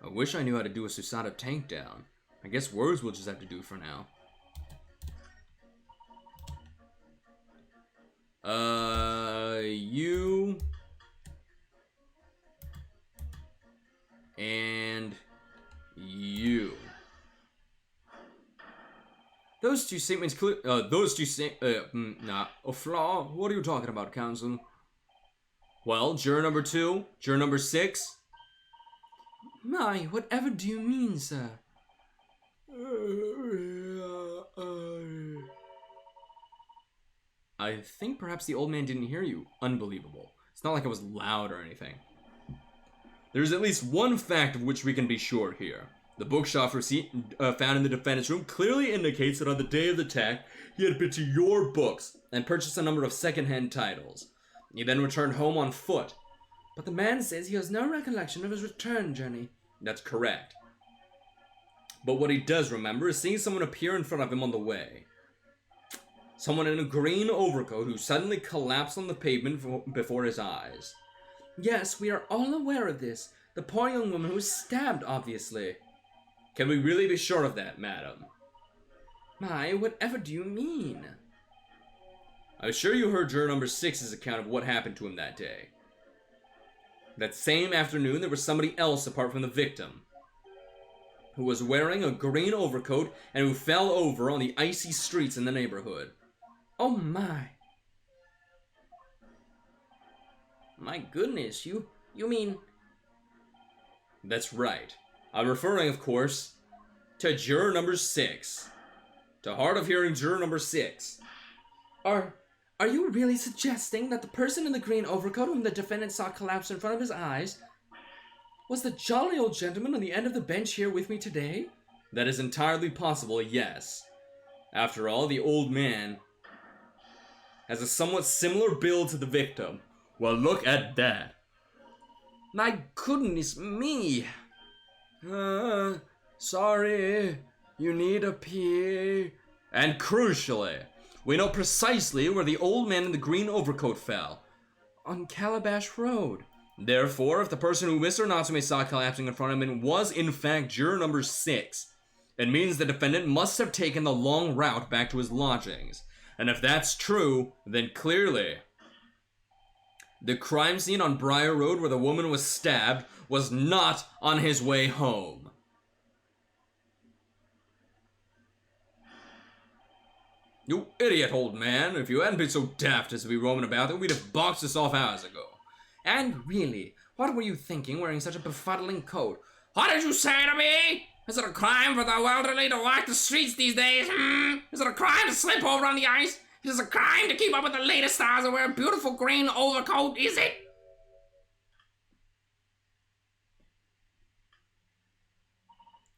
I wish I knew how to do a Susanoo tank down. I guess words will just have to do for now. You... and... you. Those two statements a flaw? What are you talking about, counsel? Well, juror number 2, juror number 6. My, whatever do you mean, sir? I think perhaps the old man didn't hear you. Unbelievable. It's not like it was loud or anything. There's at least one fact of which we can be sure here. The bookshelf receipt found in the defendant's room clearly indicates that on the day of the attack, he had been to your books and purchased a number of second-hand titles. He then returned home on foot. But the man says he has no recollection of his return journey. That's correct. But what he does remember is seeing someone appear in front of him on the way. Someone in a green overcoat who suddenly collapsed on the pavement before his eyes. Yes, we are all aware of this. The poor young woman who was stabbed, obviously. Can we really be sure of that, madam? My, whatever do you mean? I'm sure you heard juror number 6's account of what happened to him that day. That same afternoon, there was somebody else apart from the victim, who was wearing a green overcoat and who fell over on the icy streets in the neighborhood. Oh my. My goodness, you mean... That's right. I'm referring, of course, to juror number 6. To hard of hearing juror number 6. Are you really suggesting that the person in the green overcoat whom the defendant saw collapse in front of his eyes was the jolly old gentleman on the end of the bench here with me today? That is entirely possible, yes. After all, the old man has a somewhat similar build to the victim. Well, look at that. My goodness me. Sorry. You need a pee. And crucially, we know precisely where the old man in the green overcoat fell. On Calabash Road. Therefore, if the person who Mr. Natsume saw collapsing in front of him was in fact juror number 6, it means the defendant must have taken the long route back to his lodgings. And if that's true, then clearly the crime scene on Briar Road where the woman was stabbed was not on his way home. You idiot, old man. If you hadn't been so daft as to be roaming about, then we'd have boxed this off hours ago. And really, what were you thinking wearing such a befuddling coat? What did you say to me? Is it a crime for the elderly to walk the streets these days? Is it a crime to slip over on the ice? It is a crime to keep up with the latest stars and wear a beautiful green overcoat, is it?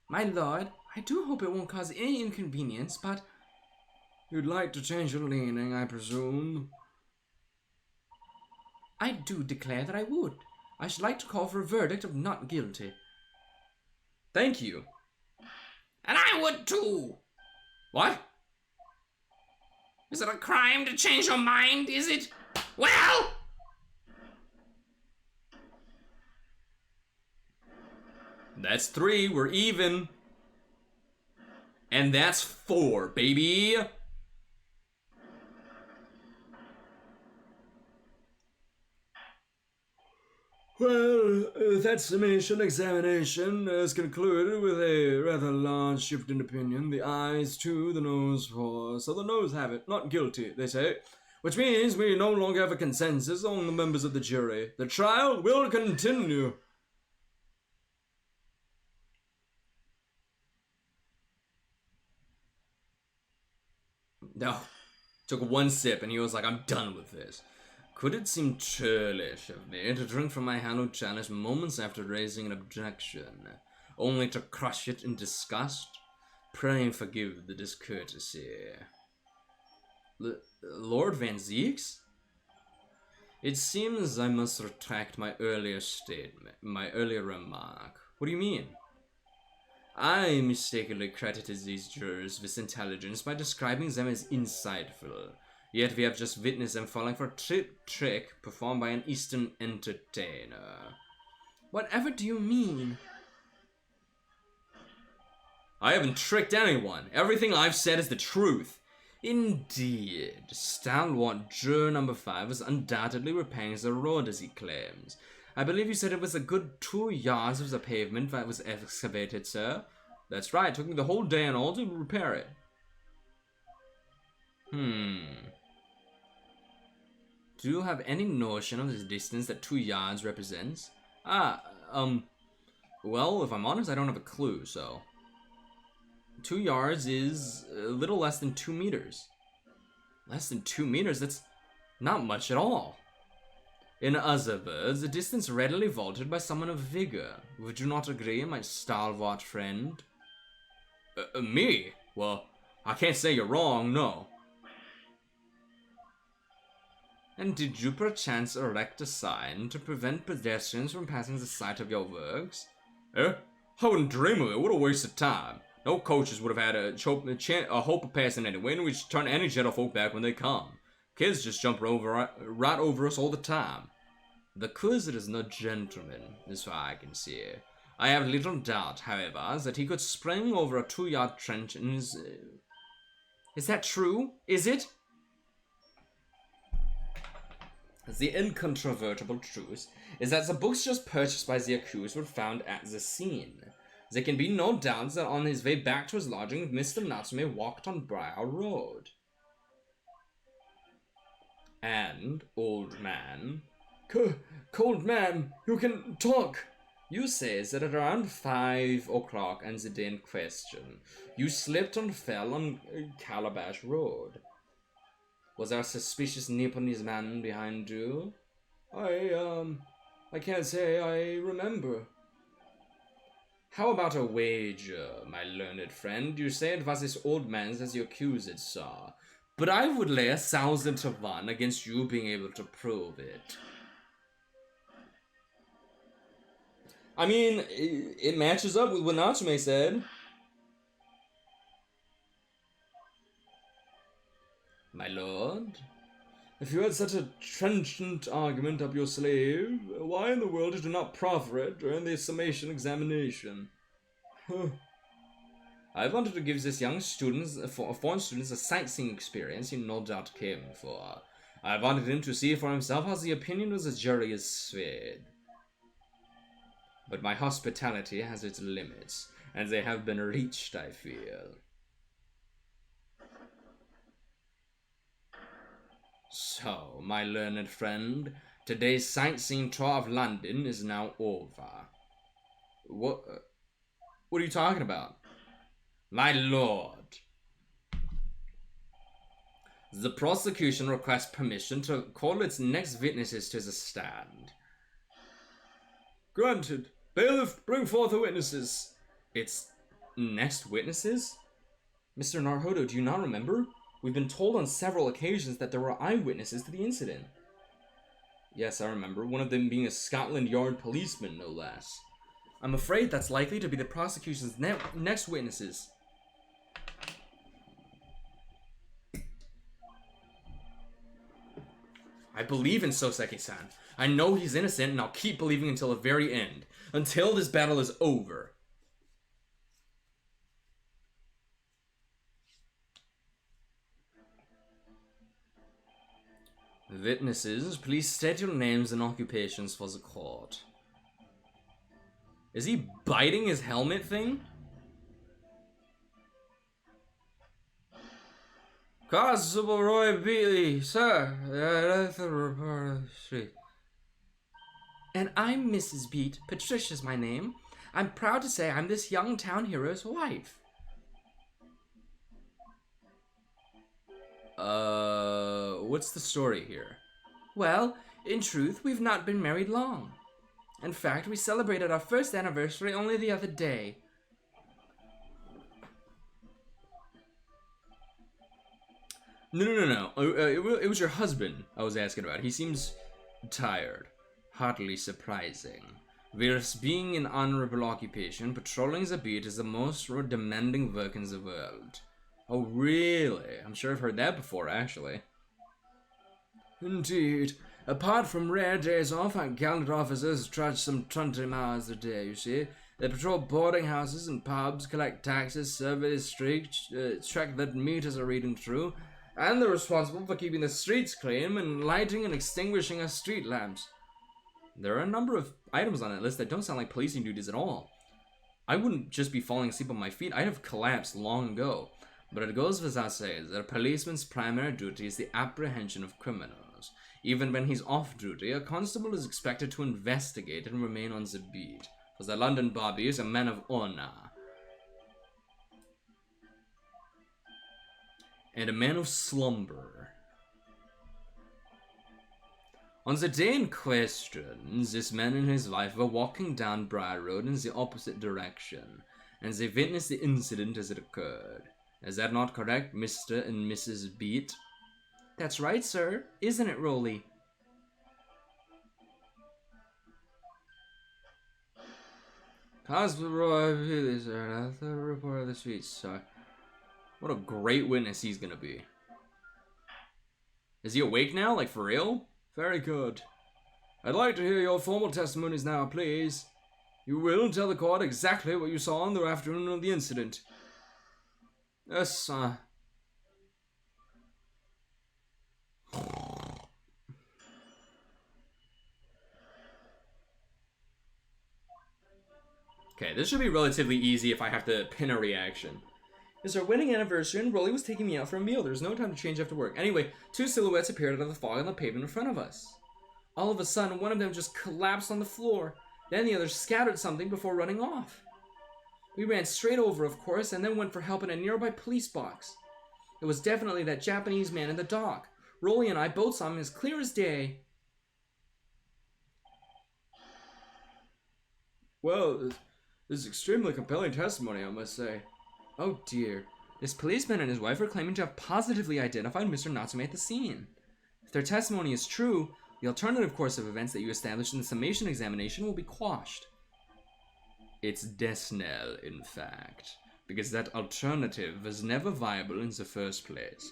My lord, I do hope it won't cause any inconvenience, but... You'd like to change your leaning, I presume? I do declare that I would. I should like to call for a verdict of not guilty. Thank you. And I would too. What? Is it a crime to change your mind, is it? Well... That's 3, we're even. And that's 4, baby. Well, that summation examination is concluded with a rather large shift in opinion. The ayes 2, the noes 4. So the noes have it. Not guilty, they say. Which means we no longer have a consensus on the members of the jury. The trial will continue. No. Took 1 sip and he was like, I'm done with this. Could it seem churlish of me to drink from my hallowed chalice moments after raising an objection, only to crush it in disgust? Pray forgive the discourtesy. Lord Van Zieks? It seems I must retract my earlier statement, my earlier remark. What do you mean? I mistakenly credited these jurors with intelligence by describing them as insightful. Yet we have just witnessed them falling for a trick performed by an Eastern entertainer. Whatever do you mean? I haven't tricked anyone. Everything I've said is the truth. Indeed. Stalwart juror number 5 was undoubtedly repairing the road as he claims. I believe you said it was a good 2 yards of the pavement that was excavated, sir. That's right. It took me the whole day and all to repair it. Do you have any notion of the distance that 2 yards represents? Well, if I'm honest, I don't have a clue, so... 2 yards is a little less than 2 meters. Less than 2 meters? That's not much at all. In other words, a distance readily vaulted by someone of vigor. Would you not agree, my stalwart friend? Me? Well, I can't say you're wrong, no. And did you perchance erect a sign to prevent pedestrians from passing the site of your works? I wouldn't dream of it. What a waste of time. No coaches would have had a hope of passing anyway, and we'd turn any gentlefolk back when they come. Kids just jump right over us all the time. The Quizzer is no gentleman, as far as I can see. I have little doubt, however, that he could spring over a 2-yard trench in his... Is that true? Is it? The incontrovertible truth is that the books just purchased by the accused were found at the scene. There can be no doubt that on his way back to his lodging, Mr. Natsume walked on Briar Road. And, old man... Cold man, you can talk. You say that at around 5 o'clock on the day in question, you slipped and fell on Calabash Road. Was there a suspicious Nipponese man behind you? I can't say I remember. How about a wager, my learned friend? You say it was this old man that the accused saw, but I would lay 1,000 to 1 against you being able to prove it. I mean, it matches up with what Natsume said. My lord? If you had such a trenchant argument up your sleeve, why in the world did you not proffer it during the summation examination? I wanted to give this young foreign students a sightseeing experience he no doubt came for. I wanted him to see for himself how the opinion of the jury is swayed. But my hospitality has its limits, and they have been reached, I feel. So, my learned friend, today's sightseeing tour of London is now over. What are you talking about? My lord. The prosecution requests permission to call its next witnesses to the stand. Granted. Bailiff, bring forth the witnesses. Its next witnesses? Mr. Naruhodo, do you not remember? We've been told on several occasions that there were eyewitnesses to the incident. Yes, I remember, one of them being a Scotland Yard policeman, no less. I'm afraid that's likely to be the prosecution's next witnesses. I believe in Soseki-san. I know he's innocent, and I'll keep believing until the very end. Until this battle is over. Witnesses, please state your names and occupations for the court. Is he biting his helmet thing? Constable Roy Beatley, sir. That's the report of the street. And I'm Mrs. Beat. Patricia's my name. I'm proud to say I'm this young town hero's wife. What's the story here? Well, in truth, we've not been married long. In fact, we celebrated our first anniversary only the other day. No. It was your husband I was asking about. He seems tired. Hardly surprising. Whilst being an honorable occupation, patrolling the beat is the most demanding work in the world. Oh, really? I'm sure I've heard that before, actually. Indeed. Apart from rare days off, our gallant officers trudge some 20 miles a day, you see. They patrol boarding houses and pubs, collect taxes, survey the streets, check that meters are reading true, and they're responsible for keeping the streets clean and lighting and extinguishing our street lamps. There are a number of items on that list that don't sound like policing duties at all. I wouldn't just be falling asleep on my feet, I'd have collapsed long ago. But it goes without saying that a policeman's primary duty is the apprehension of criminals. Even when he's off duty, a constable is expected to investigate and remain on the beat, for the London Bobby is a man of honor. And a man of slumber. On the day in question, this man and his wife were walking down Briar Road in the opposite direction, and they witnessed the incident as it occurred. Is that not correct, Mr. and Mrs. Beat? That's right, sir. Isn't it, Rolly? Constable Roy Healy, sir. That's the report of the street, sir. What a great witness he's gonna be. Is he awake now? Like, for real? Very good. I'd like to hear your formal testimonies now, please. You will tell the court exactly what you saw on the afternoon of the incident. Yes, sir. Okay, this should be relatively easy if I have to pin a reaction. It's our wedding anniversary and Rolly was taking me out for a meal. There was no time to change after work. Anyway, two silhouettes appeared out of the fog on the pavement in front of us. All of a sudden, one of them just collapsed on the floor. Then the other scattered something before running off. We ran straight over, of course, and then went for help in a nearby police box. It was definitely that Japanese man in the dock. Rolly and I both saw him as clear as day. Well, this is extremely compelling testimony, I must say. Oh dear. This policeman and his wife are claiming to have positively identified Mr. Natsume at the scene. If their testimony is true, the alternative course of events that you established in the summation examination will be quashed. It's death knell, in fact, because that alternative was never viable in the first place.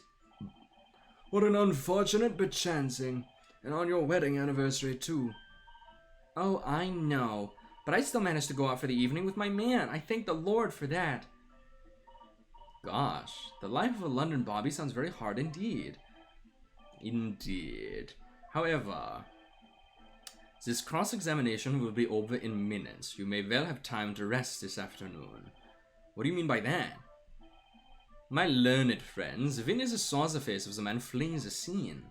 What an unfortunate but chancing. And on your wedding anniversary, too. Oh, I know. But I still managed to go out for the evening with my man. I thank the Lord for that. Gosh, the life of a London bobby sounds very hard indeed. Indeed. However, this cross-examination will be over in minutes. You may well have time to rest this afternoon. What do you mean by that? My learned friends, witnesses saw the face of the man fleeing the scene.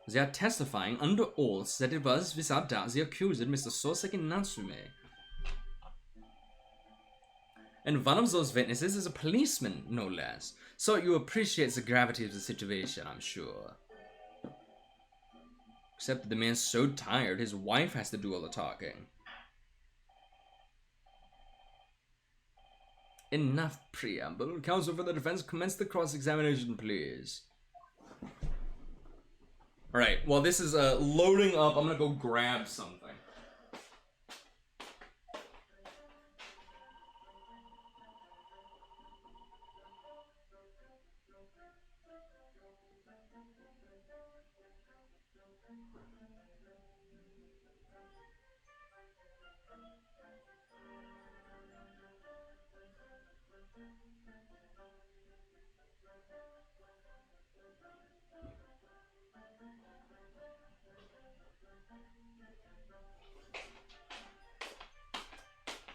They are testifying under oath that it was, without doubt, the accused, Mr. Soseki Natsume. And one of those witnesses is a policeman, no less. So you appreciate the gravity of the situation, I'm sure. Except that the man's so tired, his wife has to do all the talking. Enough preamble. Counsel for the defense, commence the cross-examination, please. Alright, while this is loading up, I'm gonna go grab something.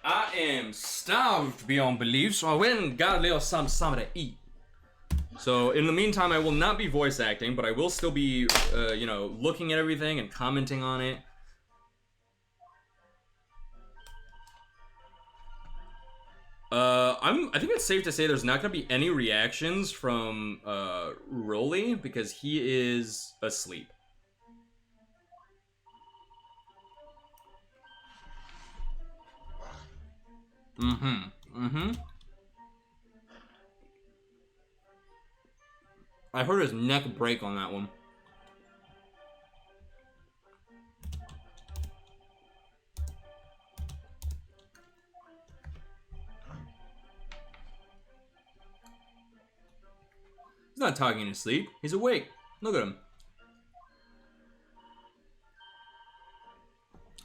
I am starved beyond belief, so I went and got a little something to eat. So in the meantime, I will not be voice acting, but I will still be, looking at everything and commenting on it. I think it's safe to say there's not gonna be any reactions from Rolly because he is asleep. I heard his neck break on that one. He's not talking in his sleep. He's awake. Look at him.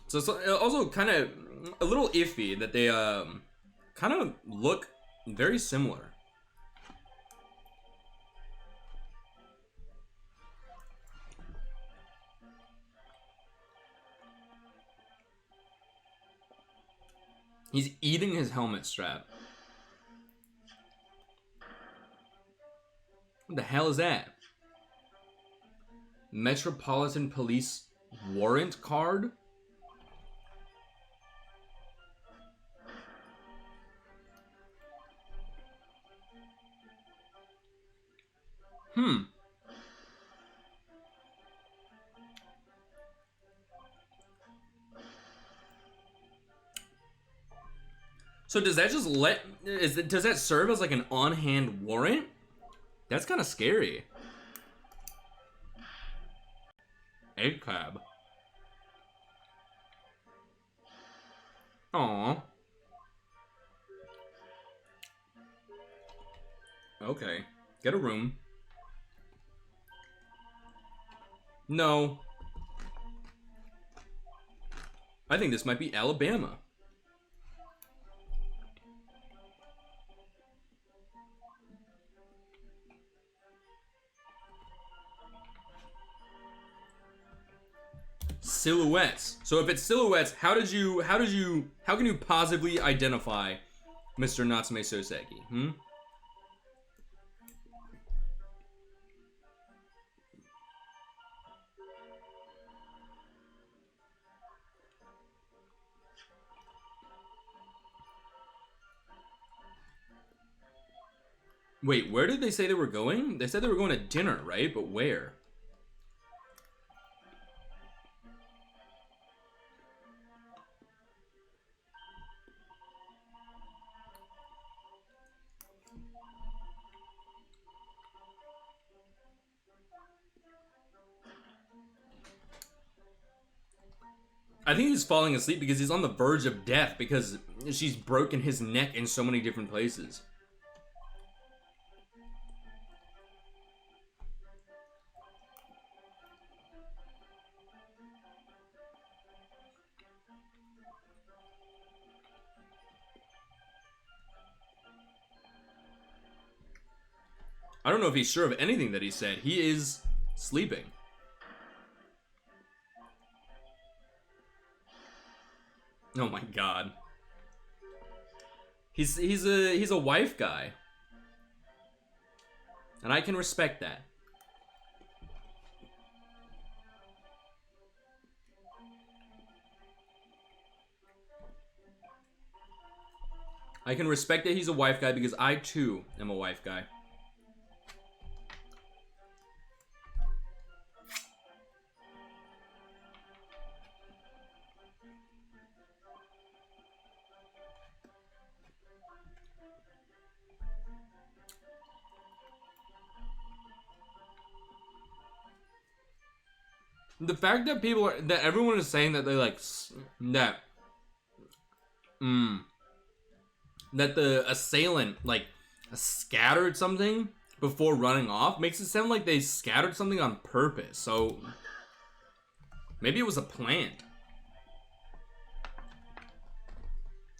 So it's also kind of a little iffy that they kind of look very similar. He's eating his helmet strap. What the hell is that? Metropolitan Police warrant card? So does that just does that serve as like an on-hand warrant? That's kind of scary. Egg crab. Aww. Okay. Get a room. No. I think this might be Alabama. Silhouettes. So if it's silhouettes, how can you positively identify Mr. Natsume Soseki? Wait, where did they say they were going? They said they were going to dinner, right? But where? I think he's falling asleep because he's on the verge of death because she's broken his neck in so many different places. I don't know if he's sure of anything that he said. He is sleeping. Oh my god. He's a wife guy. And I can respect that. I can respect that he's a wife guy because I too am a wife guy. The fact that that everyone is saying that they like, that the assailant like scattered something before running off makes it sound like they scattered something on purpose. So maybe it was a plant.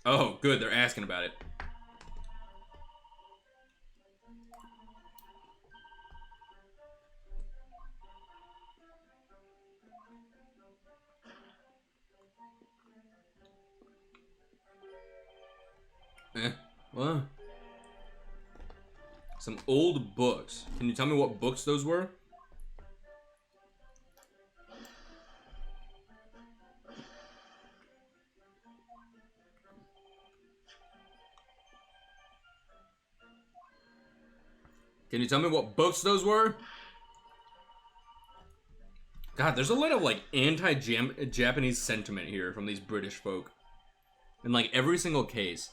Oh, good, they're asking about it. What? Some old books. Can you tell me what books those were? Can you tell me what books those were? God, there's a lot of like anti-Japanese sentiment here from these British folk. In like every single case.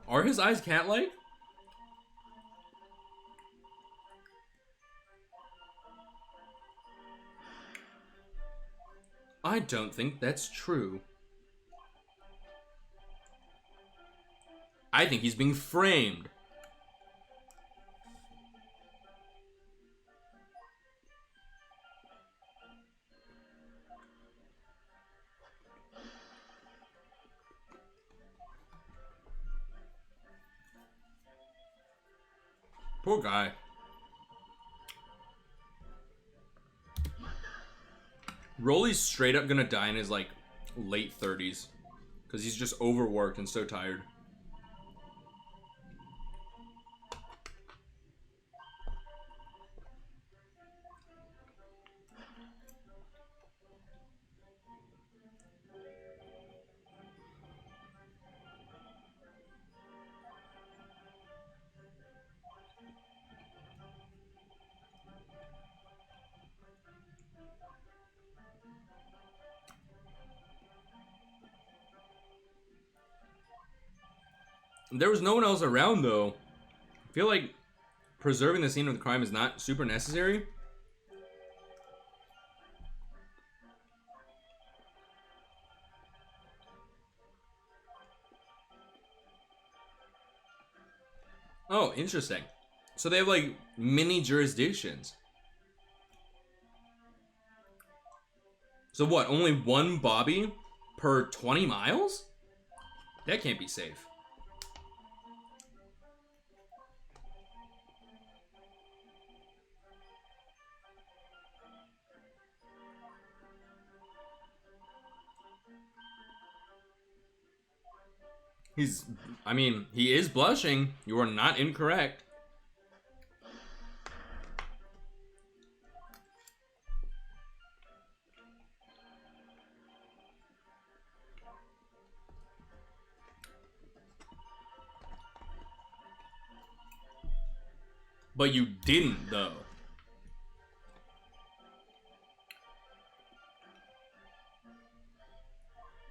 Are his eyes cat-like? I don't think that's true. I think he's being framed. Poor guy. Rolly's straight up gonna die in his like late 30s because he's just overworked and so tired. There was no one else around, though. I feel like preserving the scene of the crime is not super necessary. Oh, interesting. So they have, like, mini jurisdictions. So what, only one Bobby per 20 miles? That can't be safe. I mean, he is blushing. You are not incorrect. But you didn't, though.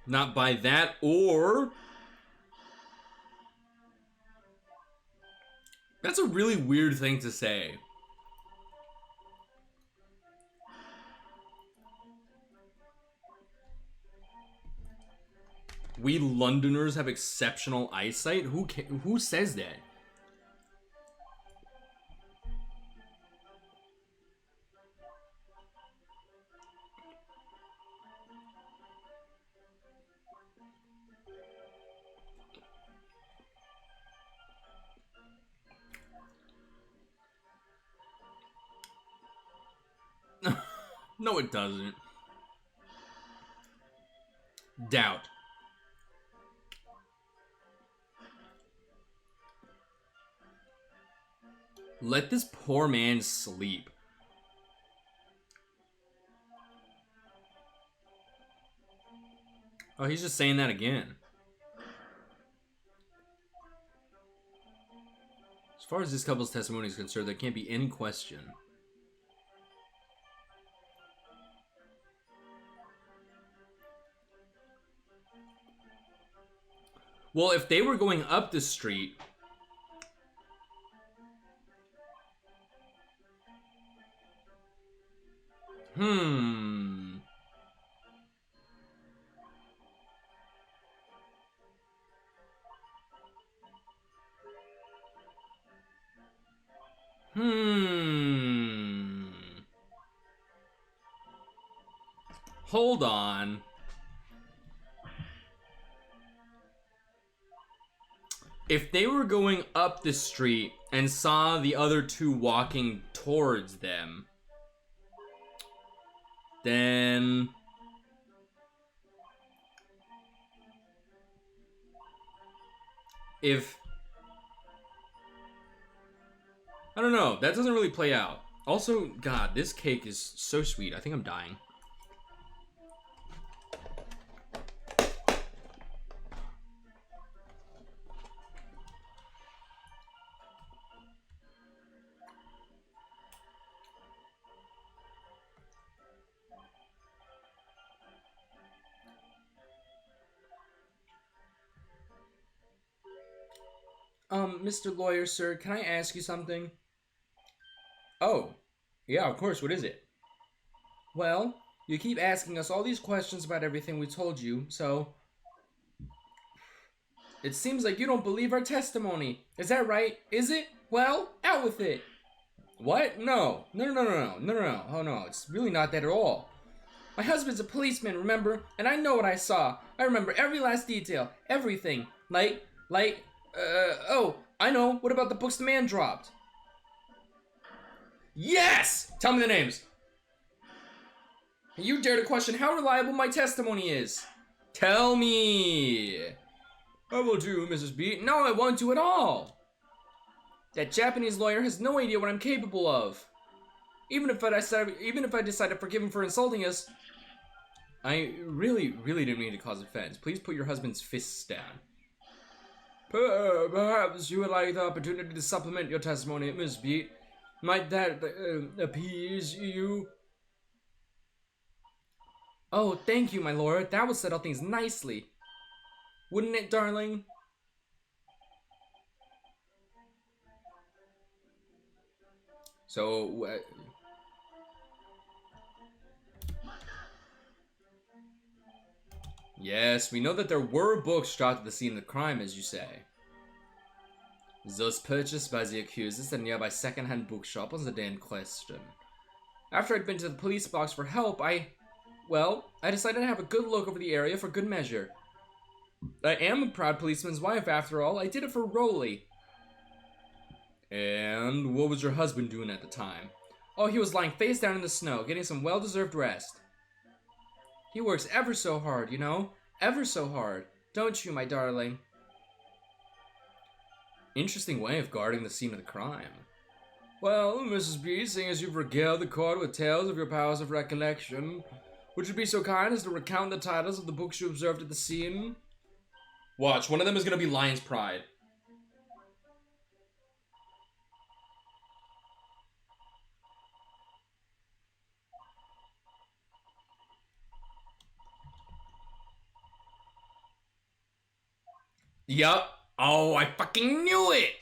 Not by that, or... That's a really weird thing to say. We Londoners have exceptional eyesight? Who says that? No, it doesn't. Doubt. Let this poor man sleep. Oh, he's just saying that again. As far as this couple's testimony is concerned, there can't be any question. Well, if they were going up the street... Hmm. Hold on. If they were going up the street and saw the other two walking towards them, then... If... I don't know, that doesn't really play out. Also, God, this cake is so sweet. I think I'm dying. Mr. Lawyer, sir, can I ask you something? Oh, yeah, of course, what is it? Well, you keep asking us all these questions about everything we told you, so... It seems like you don't believe our testimony. Is that right? Is it? Well, out with it. What? No. No. Oh, no, it's really not that at all. My husband's a policeman, remember? And I know what I saw. I remember every last detail. Everything. Oh, I know. What about the books the man dropped? Yes! Tell me the names. You dare to question how reliable my testimony is. Tell me. I will do, Mrs. B. No, I won't do at all. That Japanese lawyer has no idea what I'm capable of. Even if I decide to forgive him for insulting us, I really didn't mean to cause offense. Please put your husband's fists down. Perhaps you would like the opportunity to supplement your testimony, Miss B. Might that appease you? Oh, thank you, my lord. That would settle things nicely. Wouldn't it, darling? So, yes, we know that there were books dropped at the scene of the crime, as you say. Those purchased by the accused at a nearby second-hand bookshop on the day in question. After I'd been to the police box for help, I decided to have a good look over the area for good measure. I am a proud policeman's wife, after all. I did it for Rolly. And what was your husband doing at the time? Oh, he was lying face down in the snow, getting some well-deserved rest. He works ever so hard, you know? Ever so hard. Don't you, my darling? Interesting way of guarding the scene of the crime. Well, Mrs. B, seeing as you've regaled the court with tales of your powers of recollection, would you be so kind as to recount the titles of the books you observed at the scene? Watch, one of them is gonna be Lion's Pride. Yup. Oh, I fucking knew it!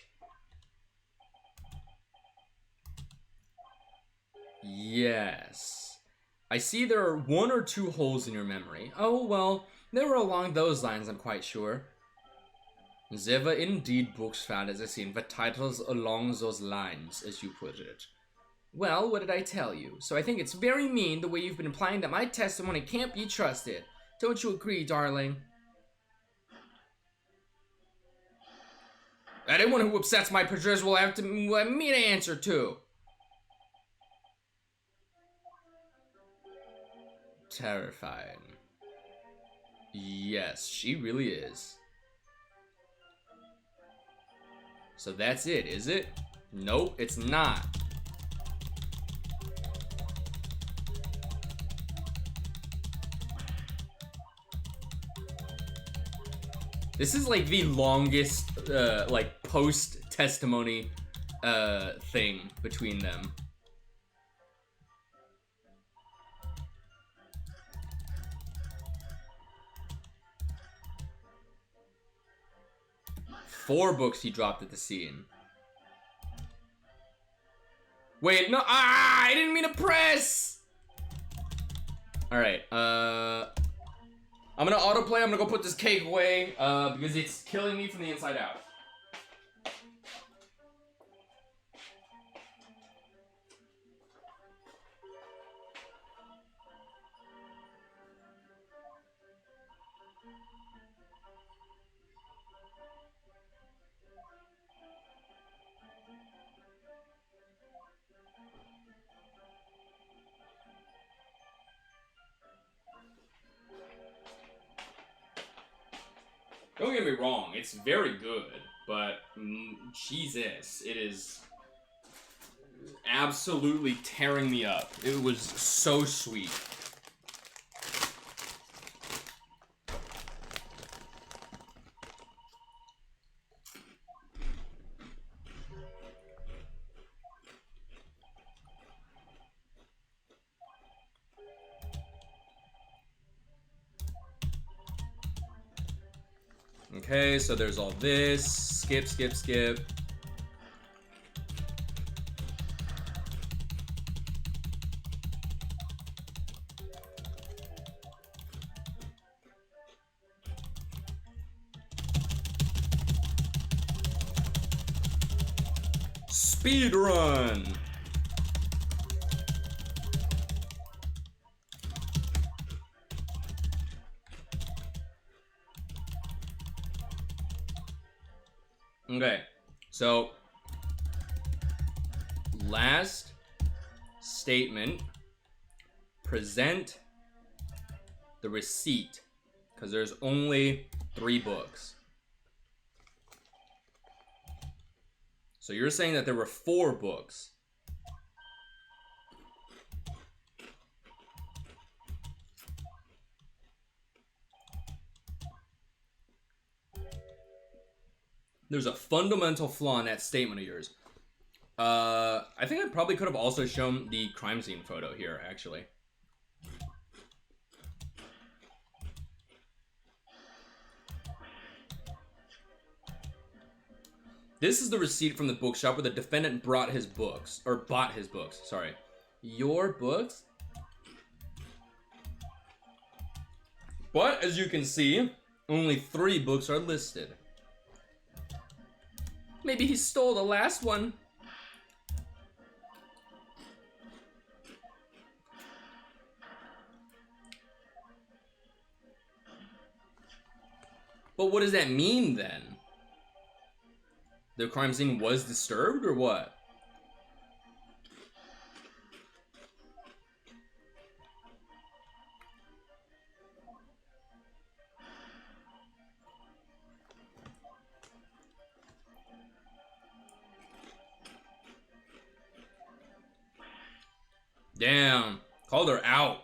Yes. I see there are 1 or 2 holes in your memory. Oh, well, they were along those lines, I'm quite sure. There were indeed books found at the scene with titles along those lines, as you put it. Well, what did I tell you? So I think it's very mean the way you've been implying that my testimony can't be trusted. Don't you agree, darling? Anyone who upsets my prejudice will have me to answer to. Terrifying. Yes, she really is. So that's it, is it? Nope, it's not. This is like the longest, like, post-testimony, thing between them. Four books he dropped at the scene. Wait, no, I didn't mean to press! Alright, I'm gonna autoplay, I'm gonna go put this cake away, because it's killing me from the inside out. Don't get me wrong, it's very good, but Jesus, it is absolutely tearing me up. It was so sweet. Okay, so there's all this. Skip, skip, skip. Speed run. Okay, so last statement, present the receipt, because there's only 3 books. So you're saying that there were 4 books. There's a fundamental flaw in that statement of yours. I think I probably could have also shown the crime scene photo here, actually. This is the receipt from the bookshop where the defendant bought his books. Sorry. Your books? But, as you can see, only 3 books are listed. Maybe he stole the last one. But what does that mean then? The crime scene was disturbed or what? Damn, called her out.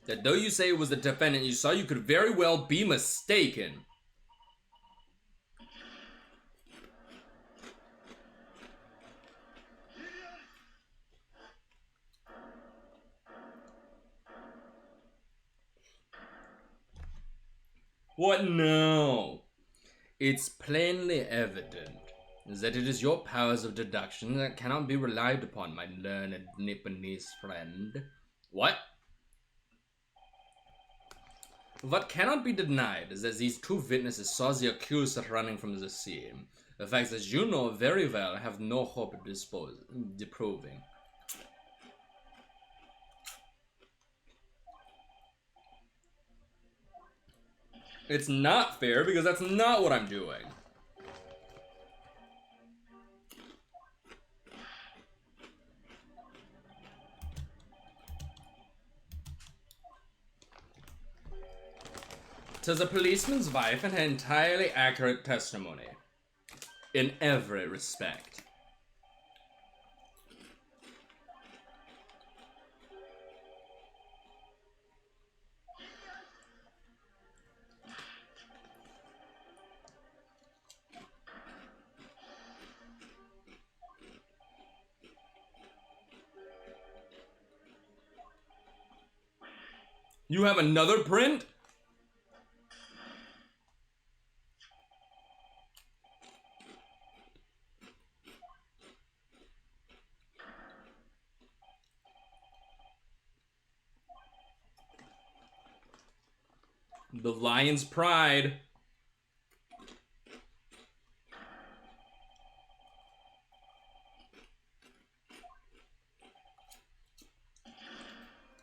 That though you say it was the defendant you saw, you could very well be mistaken. What now? It's plainly evident that it is your powers of deduction that cannot be relied upon, my learned Nipponese friend. What? What cannot be denied is that these 2 witnesses saw the accused running from the scene. The facts that you know very well have no hope of disproving. It's not fair because that's not what I'm doing. To the policeman's wife and her entirely accurate testimony. In every respect. You have another print? The lion's pride.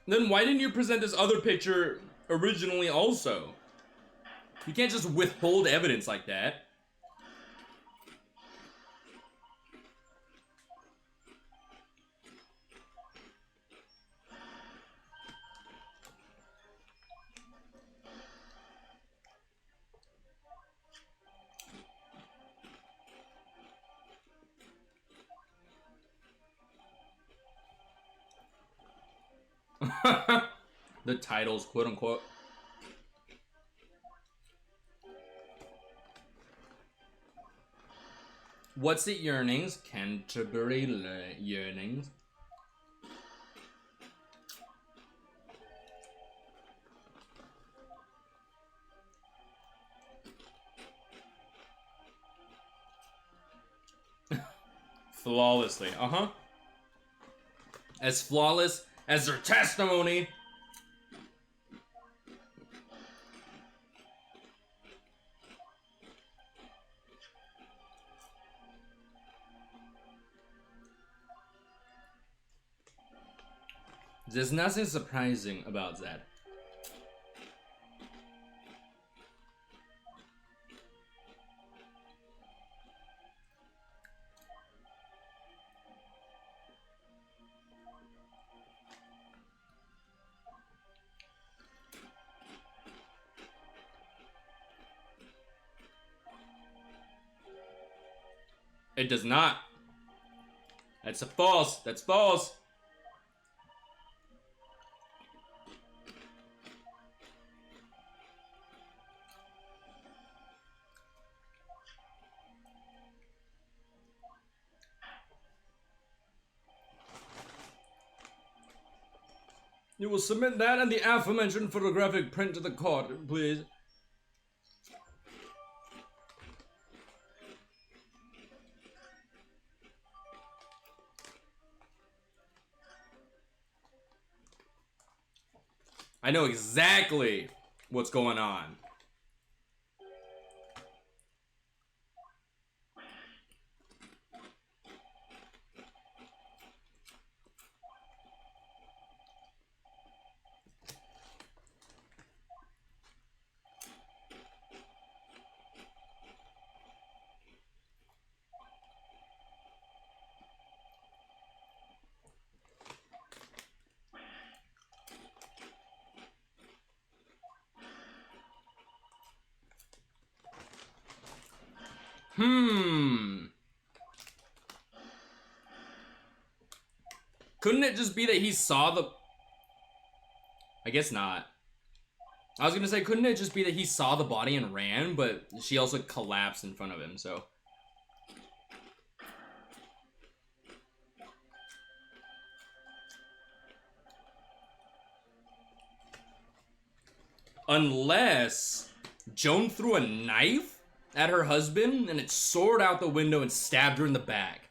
Then why didn't you present this other picture originally also? You can't just withhold evidence like that. The titles, quote unquote. What's it yearnings? Canterbury yearnings. Flawlessly, As flawless as their testimony. There's nothing surprising about that. It does not. That's a false. That's false. You will submit that and the aforementioned photographic print to the court, please. I know exactly what's going on. Couldn't it just be that he saw the... I guess not. I was gonna say, couldn't it just be that he saw the body and ran, but she also collapsed in front of him, so... Unless Joan threw a knife at her husband and it soared out the window and stabbed her in the back.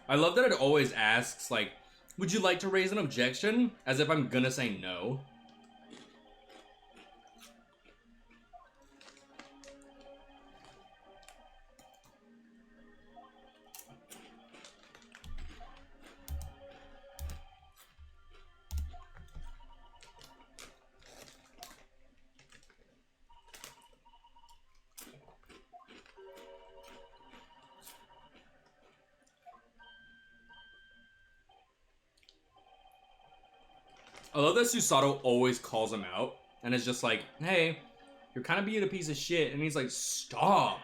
I love that it always asks, like, would you like to raise an objection? As if I'm gonna say no. I love that Susato always calls him out and is just like, hey, you're kind of being a piece of shit. And he's like, stop.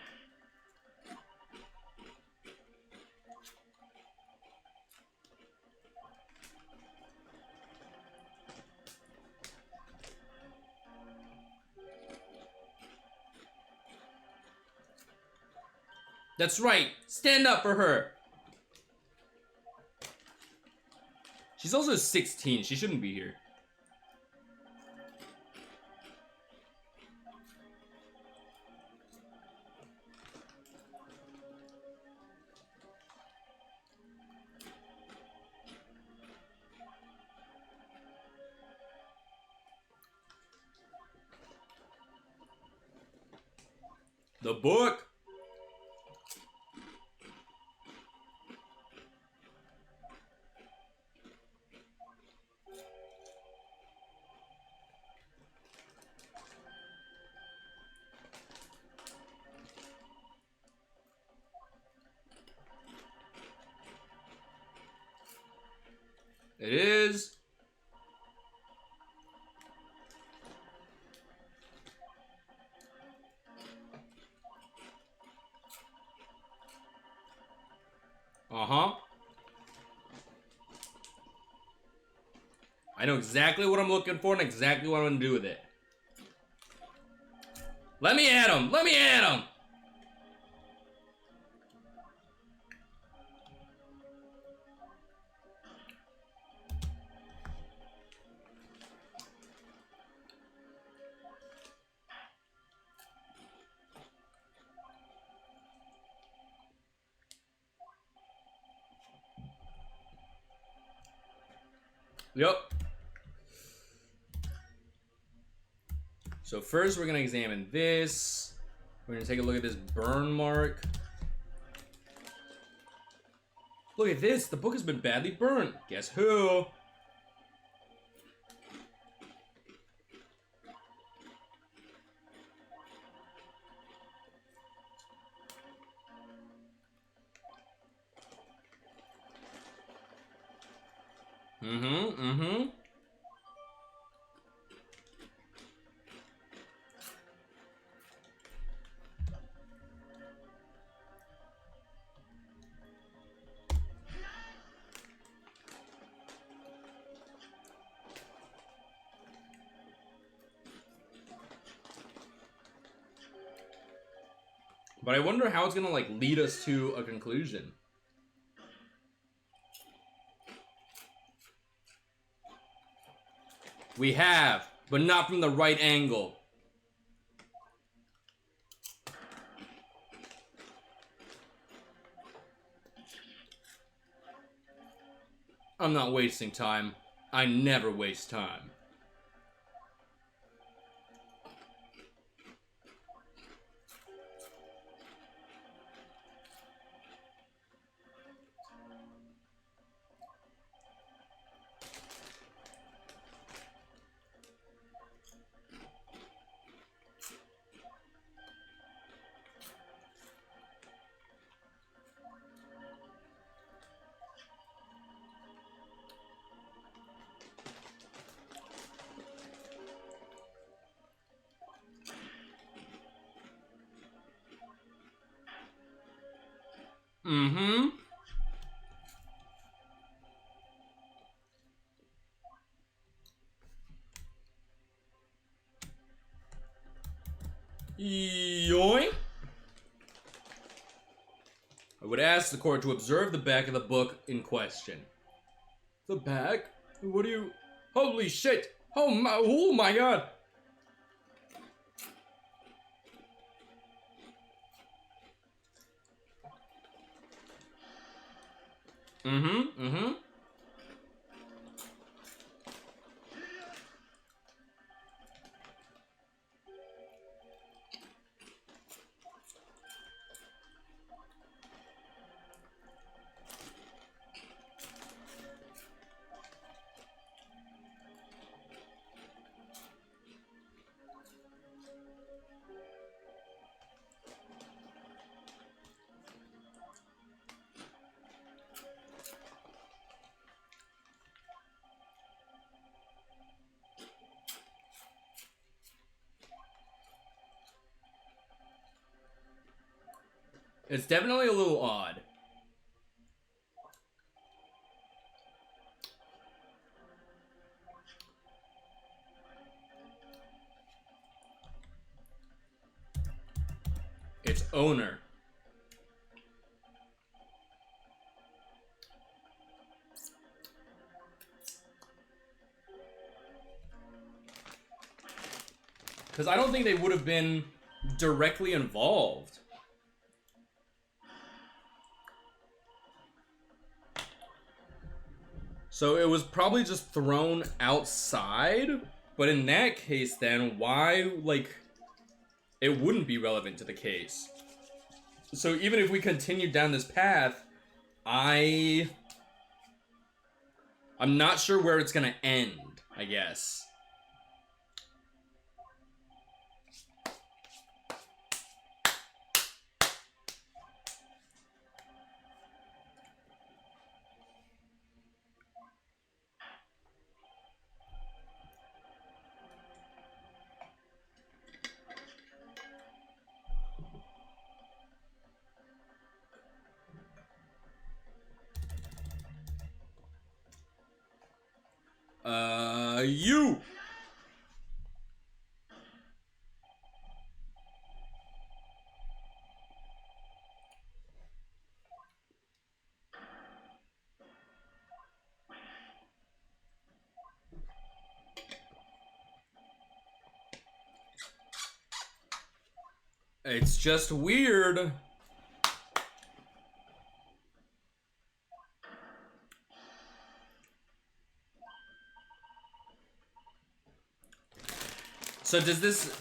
That's right. Stand up for her. She's also 16. She shouldn't be here. The book. It is. Uh-huh. I know exactly what I'm looking for and exactly what I'm gonna do with it. Let me at him! Let me at him! Yep. So first we're gonna examine this. We're gonna take a look at this burn mark. Look at this, the book has been badly burnt. Guess who? Mm-hmm. But I wonder how it's gonna, like, lead us to a conclusion. We have, but not from the right angle. I'm not wasting time. I never waste time. Mm-hmm. Yoink. I would ask the court to observe the back of the book in question. The back? What do you... Holy shit! Oh my god! Mm-hmm, mm-hmm. It's definitely a little odd. Its owner. Because I don't think they would have been directly involved. So it was probably just thrown outside. But in that case, then, why, like, it wouldn't be relevant to the case. So even if we continue down this path, I'm not sure where it's gonna end, I guess. You! It's just weird. So does this...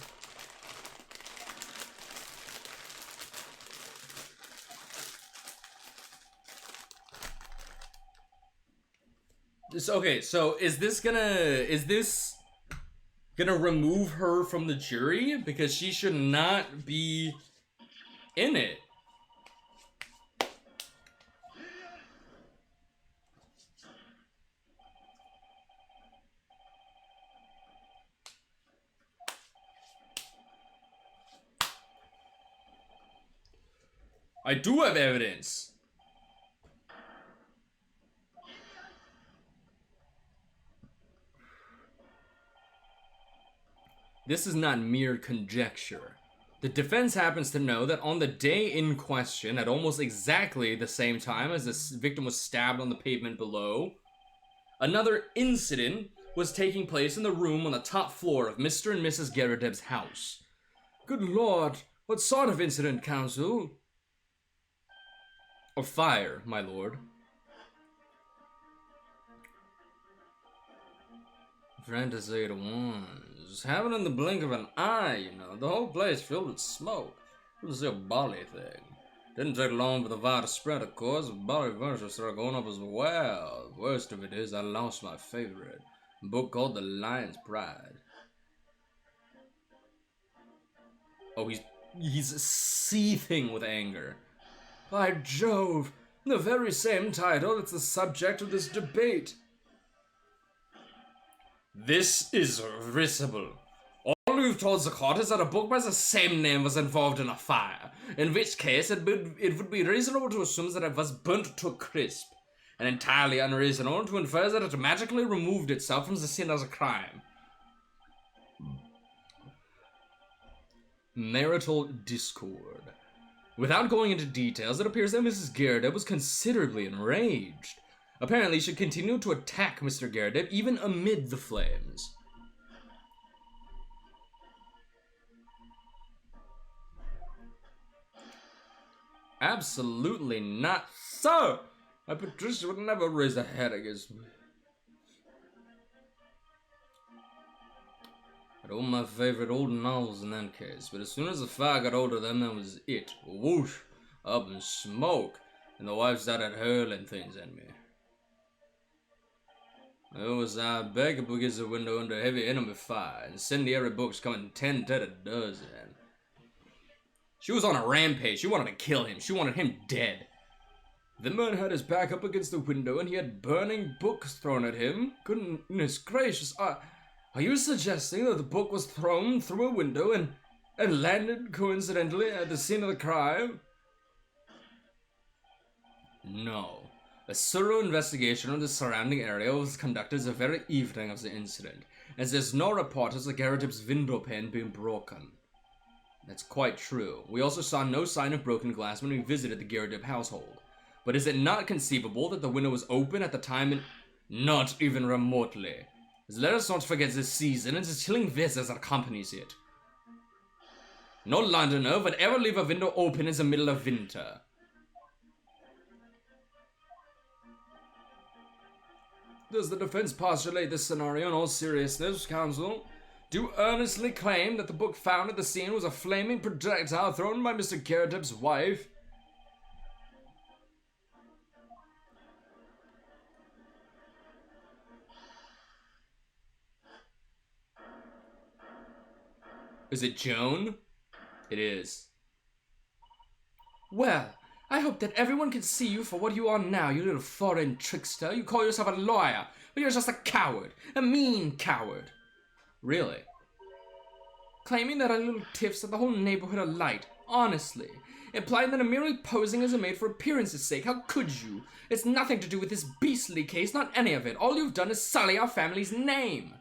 Okay, so is this gonna remove her from the jury? Because she should not be in it. I do have evidence. This is not mere conjecture. The defense happens to know that on the day in question, at almost exactly the same time as the victim was stabbed on the pavement below, another incident was taking place in the room on the top floor of Mr. and Mrs. Garrideb's house. Good lord, what sort of incident, counsel? A fire, my lord. Friend to say it once. Happened in the blink of an eye, you know. The whole place filled with smoke. It was a bally thing. Didn't take long for the fire to spread, of course. The bally furniture started going up as well. Worst of it is, I lost my favorite. A book called The Lion's Pride. Oh, he's seething with anger. By Jove, the very same title, it's the subject of this debate. This is risible. All you've told the court is that a book by the same name was involved in a fire, in which case it would be reasonable to assume that it was burnt to a crisp, and entirely unreasonable to infer that it magically removed itself from the scene as a crime. Marital discord. Without going into details, it appears that Mrs. Garrideb was considerably enraged. Apparently, she continued to attack Mr. Garrideb even amid the flames. Absolutely not so! My Patricia would never raise a head against me. I'd own my favorite old novels in that case, but as soon as the fire got hold of them, that was it. Whoosh! Up in smoke, and the wife started hurling things at me. It was I back up against the window under heavy enemy fire, incendiary books coming 10 to the dozen. She was on a rampage. She wanted to kill him. She wanted him dead. The man had his back up against the window and he had burning books thrown at him. Goodness gracious, are you suggesting that the book was thrown through a window and landed coincidentally at the scene of the crime? No. A thorough investigation of the surrounding area was conducted the very evening of the incident, as there's no report of the Garrideb's window pane being broken. That's quite true. We also saw no sign of broken glass when we visited the Garrideb household. But is it not conceivable that the window was open at the time and... Not even remotely. Let us not forget the season and the chilling weather that accompanies it. No Londoner would ever leave a window open in the middle of winter. Does the defense postulate this scenario in all seriousness, counsel? Do you earnestly claim that the book found at the scene was a flaming projectile thrown by Mr. Garrideb's wife? Is it Joan? It is. Well, I hope that everyone can see you for what you are now, you little foreign trickster. You call yourself a lawyer, but you're just a coward. A mean coward. Really? Claiming that our little tiff set the whole neighborhood alight. Honestly. Implying that I'm merely posing as a maid for appearance's sake. How could you? It's nothing to do with this beastly case, not any of it. All you've done is sully our family's name.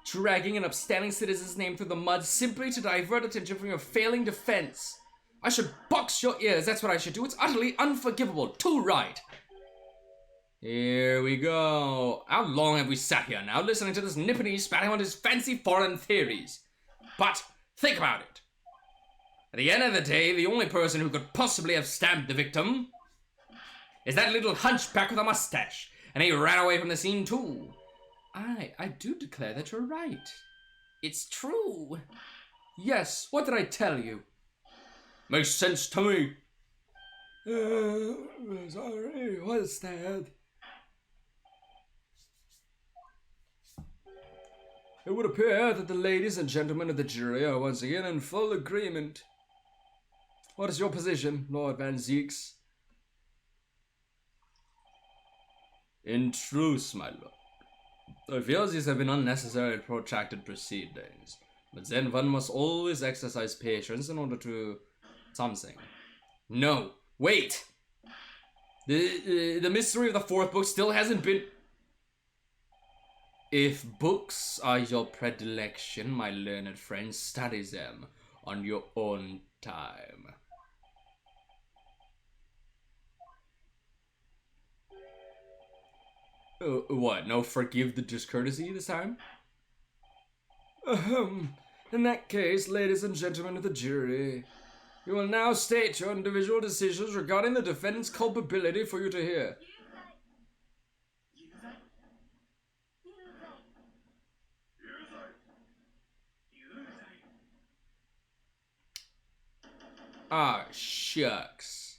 Dragging an upstanding citizen's name through the mud simply to divert attention from your failing defense. I should box your ears, that's what I should do. It's utterly unforgivable. Too right. Here we go. How long have we sat here now listening to this nippity spatting on his fancy foreign theories? But think about it. At the end of the day, the only person who could possibly have stabbed the victim is that little hunchback with a mustache. And he ran away from the scene too. I do declare that you're right. It's true. Yes, what did I tell you? Makes sense to me. Sorry, what's that? It would appear that the ladies and gentlemen of the jury are once again in full agreement. What is your position, Lord Van Zeeks? In truth, my lord, I feel these have been unnecessary protracted proceedings, but then one must always exercise patience in order to... something. No, wait! The mystery of the fourth book still hasn't been... If books are your predilection, my learned friend, study them on your own time. What? No forgive the discourtesy this time? In that case, ladies and gentlemen of the jury, you will now state your individual decisions regarding the defendant's culpability for you to hear. Ah, shucks.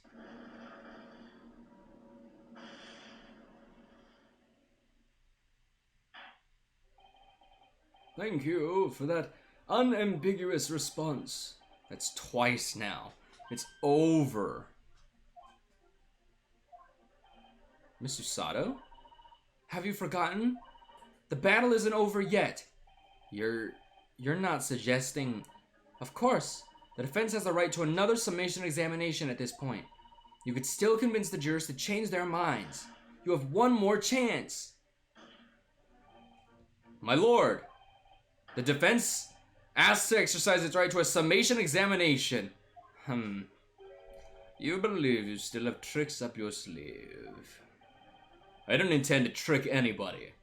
Thank you for that unambiguous response. That's twice now. It's over. Miss Usato? Have you forgotten? The battle isn't over yet. You're not suggesting... Of course, the defense has the right to another summation examination at this point. You could still convince the jurors to change their minds. You have one more chance. My lord, the defense asks to exercise its right to a summation examination. You believe you still have tricks up your sleeve. I don't intend to trick anybody.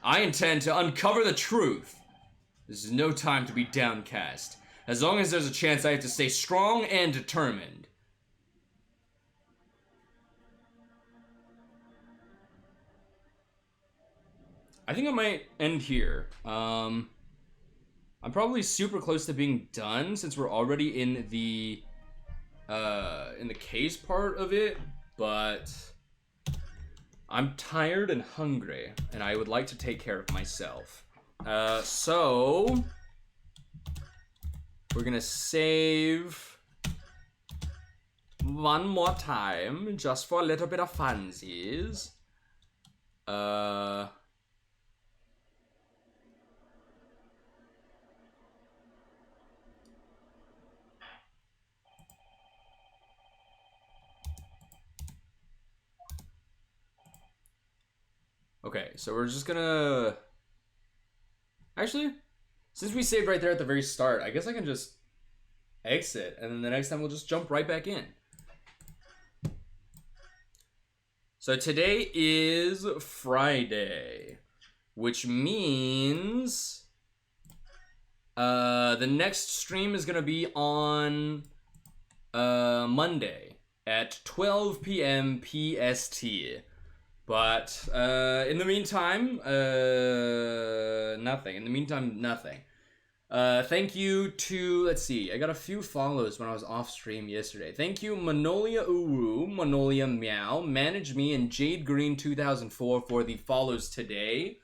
I intend to uncover the truth. This is no time to be downcast. As long as there's a chance, I have to stay strong and determined. I think I might end here. I'm probably super close to being done since we're already in the case part of it, but I'm tired and hungry, and I would like to take care of myself. So we're gonna save one more time just for a little bit of funsies. Okay, so we're just gonna... Actually, since we saved right there at the very start, I guess I can just exit, and then the next time we'll just jump right back in. So today is Friday, which means the next stream is gonna be on Monday at 12 p.m. PST. But in the meantime, nothing. In the meantime, nothing. Thank you to, let's see, I got a few follows when I was off stream yesterday. Thank you, Manolia Uru, Manolia Meow, Manage Me, and Jade Green 2004 for the follows today.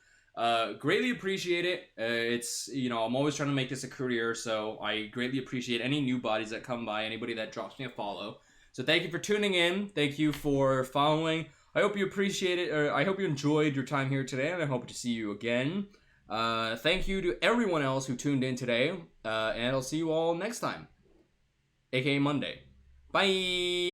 Greatly appreciate it. It's, you know, I'm always trying to make this a career, so I greatly appreciate any new bodies that come by, anybody that drops me a follow. So thank you for tuning in. Thank you for following. I hope you appreciate it, or I hope you enjoyed your time here today, and I hope to see you again. Thank you to everyone else who tuned in today, and I'll see you all next time, aka Monday. Bye!